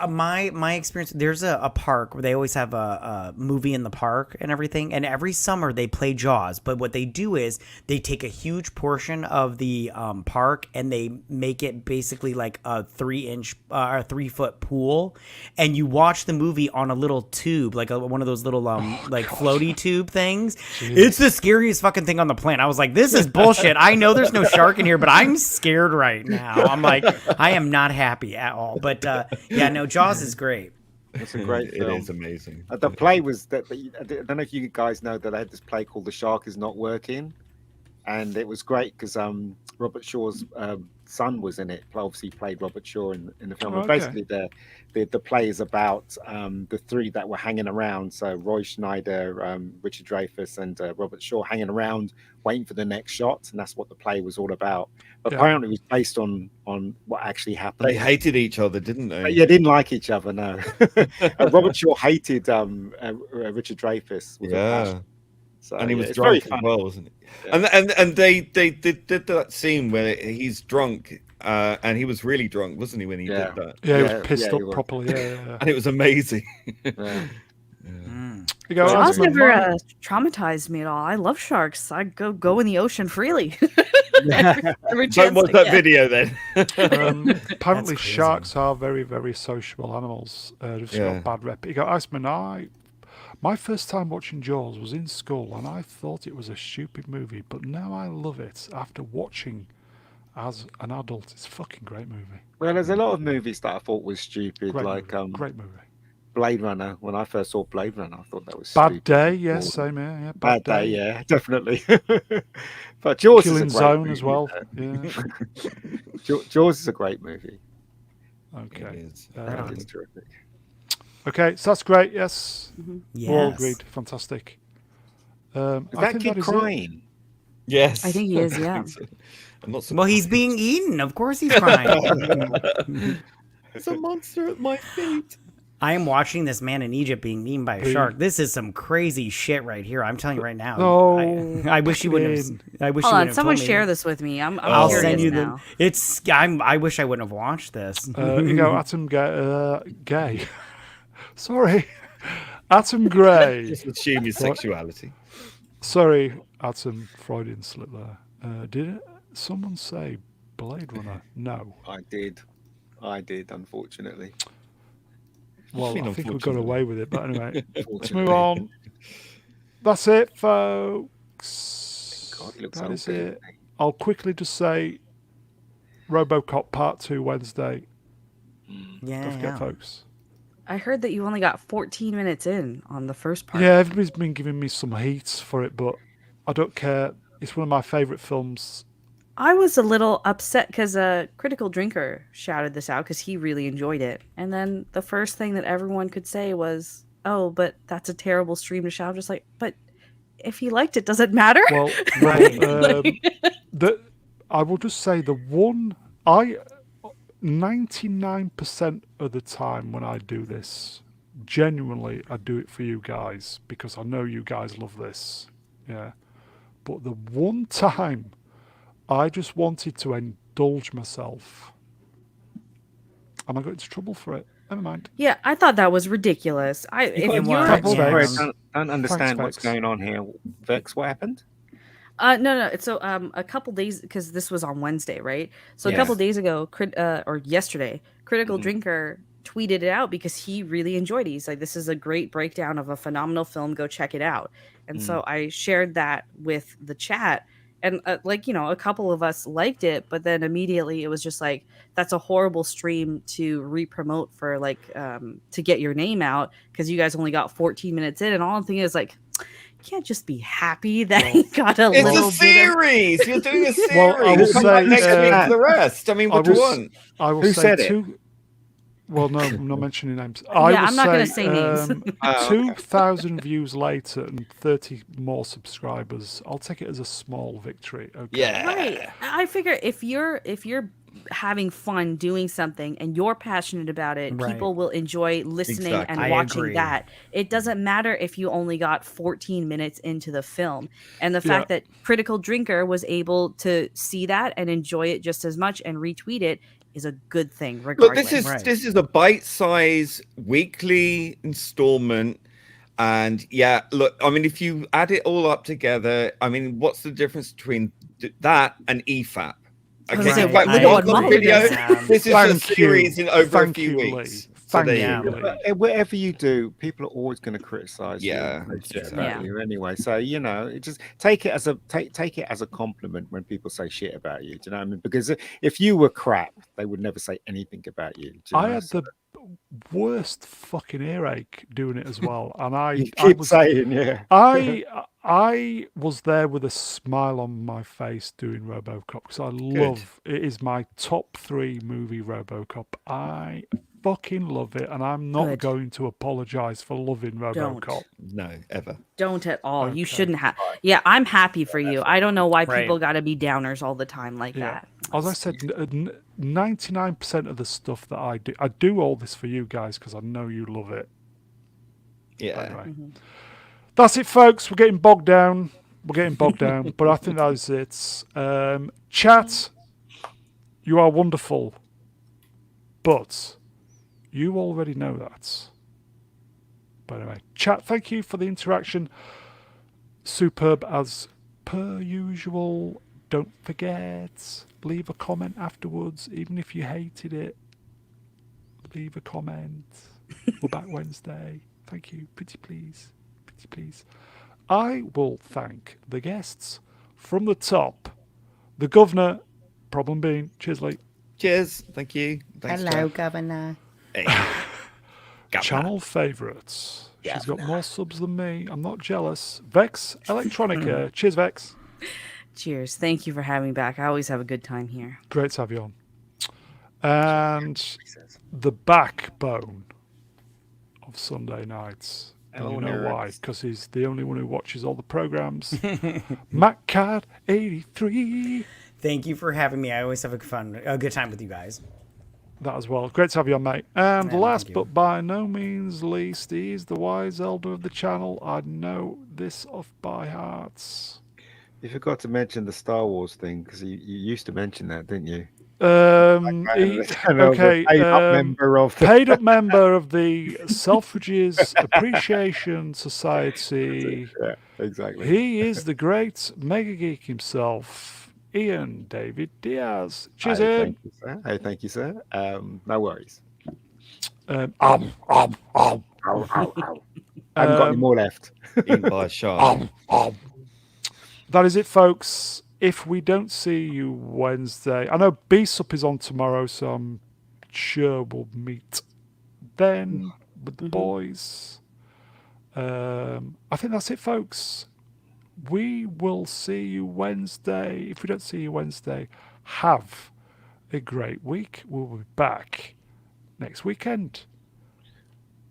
Speaker 4: My experience. There's a park where they always have a movie in the park and everything, and every summer they play Jaws. But what they do is they take a huge portion of the park and they make it basically like a 3-inch or 3-foot pool, and you watch the movie on a little tube, like one of those little like floaty tube things. It's the scariest fucking thing on the planet. I was like, this is bullshit. I know there's no shark in here, but I'm scared right now. I'm like, I am not happy at all. But yeah, no, Jaws is great.
Speaker 5: It's a great
Speaker 6: It
Speaker 5: film.
Speaker 6: is amazing.
Speaker 5: The play was that. I don't know if you guys know that they had this play called "The Shark Is Not Working," and it was great because Robert Shaw's son was in it. Obviously, played Robert Shaw in the film.
Speaker 1: Oh,
Speaker 5: And
Speaker 1: okay.
Speaker 5: basically, the play is about the three that were hanging around. So Roy Schneider, Richard Dreyfuss, and Robert Shaw hanging around, waiting for the next shot, and that's what the play was all about. But
Speaker 1: Yeah.
Speaker 5: apparently, it was based on what actually happened.
Speaker 6: They hated each other, didn't they?
Speaker 5: Yeah, didn't like each other. No, Robert Shaw hated Richard Dreyfuss. With a
Speaker 6: Yeah.
Speaker 5: passion. So,
Speaker 6: And he was
Speaker 5: it's very
Speaker 6: drunk as
Speaker 5: funny.
Speaker 6: well, wasn't he?
Speaker 5: Yeah.
Speaker 6: And they did that scene where he's drunk, and he was really drunk, wasn't he, when he
Speaker 5: Yeah.
Speaker 6: did that?
Speaker 1: Yeah, he
Speaker 5: Yeah,
Speaker 1: was pissed
Speaker 5: yeah, he
Speaker 1: up
Speaker 5: was.
Speaker 1: properly. Yeah.
Speaker 6: And it was amazing.
Speaker 5: Yeah.
Speaker 1: You go,
Speaker 3: Jaws
Speaker 1: Asmund,
Speaker 3: never
Speaker 1: mine-
Speaker 3: traumatized me at all. I love sharks. I go in the ocean freely. Every
Speaker 6: Don't
Speaker 3: chance
Speaker 6: watch
Speaker 3: I
Speaker 6: that
Speaker 3: get.
Speaker 6: video then.
Speaker 1: apparently,
Speaker 4: crazy.
Speaker 1: sharks are very, very sociable animals. They've
Speaker 6: Yeah.
Speaker 1: got bad rep. You go, Iceman, my first time watching Jaws was in school, and I thought it was a stupid movie, but now I love it after watching as an adult. It's a fucking great movie.
Speaker 5: Well, there's a lot of movies that I thought was stupid,
Speaker 1: Great
Speaker 5: like
Speaker 1: movie. Great movie.
Speaker 5: Blade Runner. When I first saw Blade Runner, I thought that was
Speaker 1: Bad
Speaker 5: stupid.
Speaker 1: Day, yes,
Speaker 5: Or
Speaker 1: same here. Yeah,
Speaker 5: Bad Day, yeah, definitely. But Jaws
Speaker 1: Killing
Speaker 5: is a great
Speaker 1: Zone
Speaker 5: movie,
Speaker 1: as well.
Speaker 5: though.
Speaker 1: Yeah.
Speaker 5: Jaws is a great movie.
Speaker 1: Okay.
Speaker 6: It is.
Speaker 5: That is terrific.
Speaker 1: Okay, so that's great. Yes,
Speaker 4: Yes.
Speaker 1: we're all agreed. Fantastic.
Speaker 5: Is
Speaker 1: I
Speaker 5: that
Speaker 1: think
Speaker 5: kid
Speaker 1: is it.
Speaker 5: crying?
Speaker 6: Yes.
Speaker 3: I think he is, yeah.
Speaker 6: I'm not
Speaker 4: Well, he's
Speaker 6: surprised.
Speaker 4: being eaten. Of course he's crying.
Speaker 6: There's a monster at my feet.
Speaker 4: I am watching this man in Egypt being eaten by a shark. This is some crazy shit right here. I'm telling you right now.
Speaker 1: No,
Speaker 4: I wish you wouldn't have.
Speaker 1: Ian.
Speaker 4: I wish
Speaker 3: Hold
Speaker 4: you
Speaker 3: on,
Speaker 4: wouldn't have
Speaker 3: someone
Speaker 4: told me.
Speaker 3: share this with me. I'm
Speaker 4: I'll
Speaker 3: curious
Speaker 4: send you
Speaker 3: now.
Speaker 4: the. It's. I wish I wouldn't have watched this.
Speaker 1: You go, Atom Gay. Sorry, Atom Gray.
Speaker 6: Just assume your sexuality.
Speaker 1: Sorry, Atom Freudian slip there. Did someone say Blade Runner? No.
Speaker 5: I did, unfortunately.
Speaker 1: Well,
Speaker 6: mean,
Speaker 1: I think we got
Speaker 6: unfortunately?
Speaker 1: away with it, but anyway, let's
Speaker 5: Unfortunately.
Speaker 1: move on. That's it, folks.
Speaker 5: God, he looks
Speaker 1: That
Speaker 5: old,
Speaker 1: is
Speaker 5: doesn't
Speaker 1: it.
Speaker 5: he?
Speaker 1: I'll quickly just say RoboCop Part 2 Wednesday.
Speaker 4: Yeah,
Speaker 1: Don't forget,
Speaker 4: yeah.
Speaker 1: folks.
Speaker 3: I heard that you only got 14 minutes in on the first part.
Speaker 1: Yeah, everybody's been giving me some heat for it, but I don't care. It's one of my favourite films.
Speaker 3: I was a little upset because Critical Drinker shouted this out because he really enjoyed it. And then the first thing that everyone could say was, oh, but that's a terrible stream to shout. I'm just like, but if he liked it, does it matter?
Speaker 1: Well, I will just say the one 99% of the time when I do this, genuinely, I do it for you guys because I know you guys love this. Yeah. But the one time I just wanted to indulge myself and I got into trouble for it. Never mind.
Speaker 3: Yeah, I thought that was ridiculous. If
Speaker 4: It
Speaker 3: you're
Speaker 4: was.
Speaker 1: Thanks,
Speaker 4: Yeah.
Speaker 1: Vex.
Speaker 5: Don't understand what's
Speaker 1: Vex.
Speaker 5: going on here. Vex, what happened?
Speaker 3: no. So a couple days because this was on Wednesday, right? So a
Speaker 5: Yes.
Speaker 3: couple days ago, or yesterday, Critical
Speaker 5: Mhm.
Speaker 3: Drinker tweeted it out because he really enjoyed it. He's like, "This is a great breakdown of a phenomenal film. Go check it out." And so I shared that with the chat, and a couple of us liked it, but then immediately it was just like, "That's a horrible stream to re-promote for to get your name out because you guys only got 14 minutes in." And all I'm thinking is like, you can't just be happy that he got a
Speaker 6: It's
Speaker 3: little
Speaker 6: a
Speaker 3: bit of.
Speaker 6: series. You're doing a series.
Speaker 1: Well, I will
Speaker 6: Come back
Speaker 1: say,
Speaker 6: next week for the rest. I mean, what do you want?
Speaker 1: I will
Speaker 5: Who
Speaker 1: say
Speaker 5: said it?
Speaker 1: two. Well, no, I'm not mentioning names. I
Speaker 3: Yeah,
Speaker 1: will
Speaker 3: I'm not gonna say names.
Speaker 1: 2,000 views later and 30 more subscribers. I'll take it as a small victory. Okay.
Speaker 6: Yeah.
Speaker 3: Right. I figure if you're having fun doing something and you're passionate about it,
Speaker 4: Right.
Speaker 3: people will enjoy listening
Speaker 6: Exactly.
Speaker 3: and
Speaker 4: I
Speaker 3: watching
Speaker 4: agree.
Speaker 3: that. It doesn't matter if you only got 14 minutes into the film. And the fact that Critical Drinker was able to see that and enjoy it just as much and retweet it is a good thing,
Speaker 6: Look,
Speaker 3: regardless.
Speaker 6: this is a bite-size weekly installment, and yeah, look, I mean, if you add it all up together, I mean, what's the difference between that and EFAP?
Speaker 3: I was gonna say,
Speaker 4: Right.
Speaker 3: look at
Speaker 4: I
Speaker 3: what
Speaker 4: agree.
Speaker 3: Mahler
Speaker 6: video.
Speaker 3: does.
Speaker 6: This is a
Speaker 1: Thank
Speaker 6: series
Speaker 1: you.
Speaker 6: in over a
Speaker 1: Thank
Speaker 6: few
Speaker 1: you,
Speaker 6: weeks.
Speaker 1: Lee.
Speaker 6: So
Speaker 1: Thank
Speaker 6: there
Speaker 1: you,
Speaker 6: you go.
Speaker 1: Lee.
Speaker 5: But whatever you do, people are always going to criticize
Speaker 6: Yeah,
Speaker 5: you and say shit
Speaker 6: exactly.
Speaker 5: about you anyway. So it just take it as a compliment when people say shit about you. Do you know what I mean? Because if you were crap, they would never say anything about you. Do you
Speaker 1: I
Speaker 5: know?
Speaker 1: had the worst fucking earache doing it as well, and I
Speaker 5: You
Speaker 1: I
Speaker 5: keep
Speaker 1: was
Speaker 5: saying, yeah.
Speaker 1: I was there with a smile on my face doing RoboCop because I love it. Is my top 3 movie RoboCop. I fucking love it, and I'm not
Speaker 3: Good.
Speaker 1: going to apologize for loving RoboCop.
Speaker 3: Don't.
Speaker 6: No, ever.
Speaker 3: Don't at all. You
Speaker 1: Okay.
Speaker 3: shouldn't have. Yeah, I'm happy for you. I don't know why
Speaker 4: Right.
Speaker 3: people got to be downers all the time like that.
Speaker 1: As I said, 99% of the stuff that I do all this for you guys because I know you love it.
Speaker 6: Yeah.
Speaker 1: Anyway, that's it, folks. We're getting bogged down. But I think that is it. Chat, you are wonderful, but you already know that. But anyway, chat, thank you for the interaction. Superb as per usual. Don't forget, leave a comment afterwards, even if you hated it. Leave a comment. We're back Wednesday. Thank you. Pretty please. Pretty please. I will thank the guests from the top. The governor, problem being, cheers, Lee.
Speaker 6: Cheers. Thank you. Thanks,
Speaker 4: Hello,
Speaker 6: Jeff.
Speaker 4: Governor.
Speaker 6: Hey.
Speaker 1: Channel favourites. She's got more subs than me. I'm not jealous. Vex Electronica. Cheers, Vex.
Speaker 3: Cheers. Thank you for having me back. I always have a good time here.
Speaker 1: Great to have you on. And the backbone of Sunday nights. And you know why? Because he's the only one who watches all the programs. MacCat83.
Speaker 4: Thank you for having me. I always have a good time with you guys.
Speaker 1: That as well. Great to have you on, mate. And
Speaker 4: Yeah,
Speaker 1: last
Speaker 4: thank you.
Speaker 1: but by no means least, he's the wise elder of the channel. I know this off by heart.
Speaker 5: You forgot to mention the Star Wars thing because you used to mention that, didn't you?
Speaker 1: Okay. Paid up member of the Selfridges Appreciation Society.
Speaker 5: Yeah, exactly.
Speaker 1: He is the great mega geek himself, Ian David Diaz. Cheers,
Speaker 5: Hey,
Speaker 1: Ian.
Speaker 5: thank you, sir. Hey, thank you, sir. No worries.
Speaker 1: Ow.
Speaker 5: I haven't got any more left.
Speaker 6: Eaten by a shark.
Speaker 1: That is it, folks. If we don't see you Wednesday, I know B-Sup is on tomorrow, so I'm sure we'll meet then with the boys. I think that's it, folks. We will see you Wednesday. If we don't see you Wednesday, have a great week. We'll be back next weekend.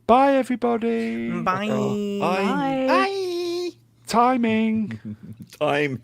Speaker 1: Bye, everybody.
Speaker 4: Bye.
Speaker 6: Bye.
Speaker 3: Bye.
Speaker 1: Timing.
Speaker 6: Time.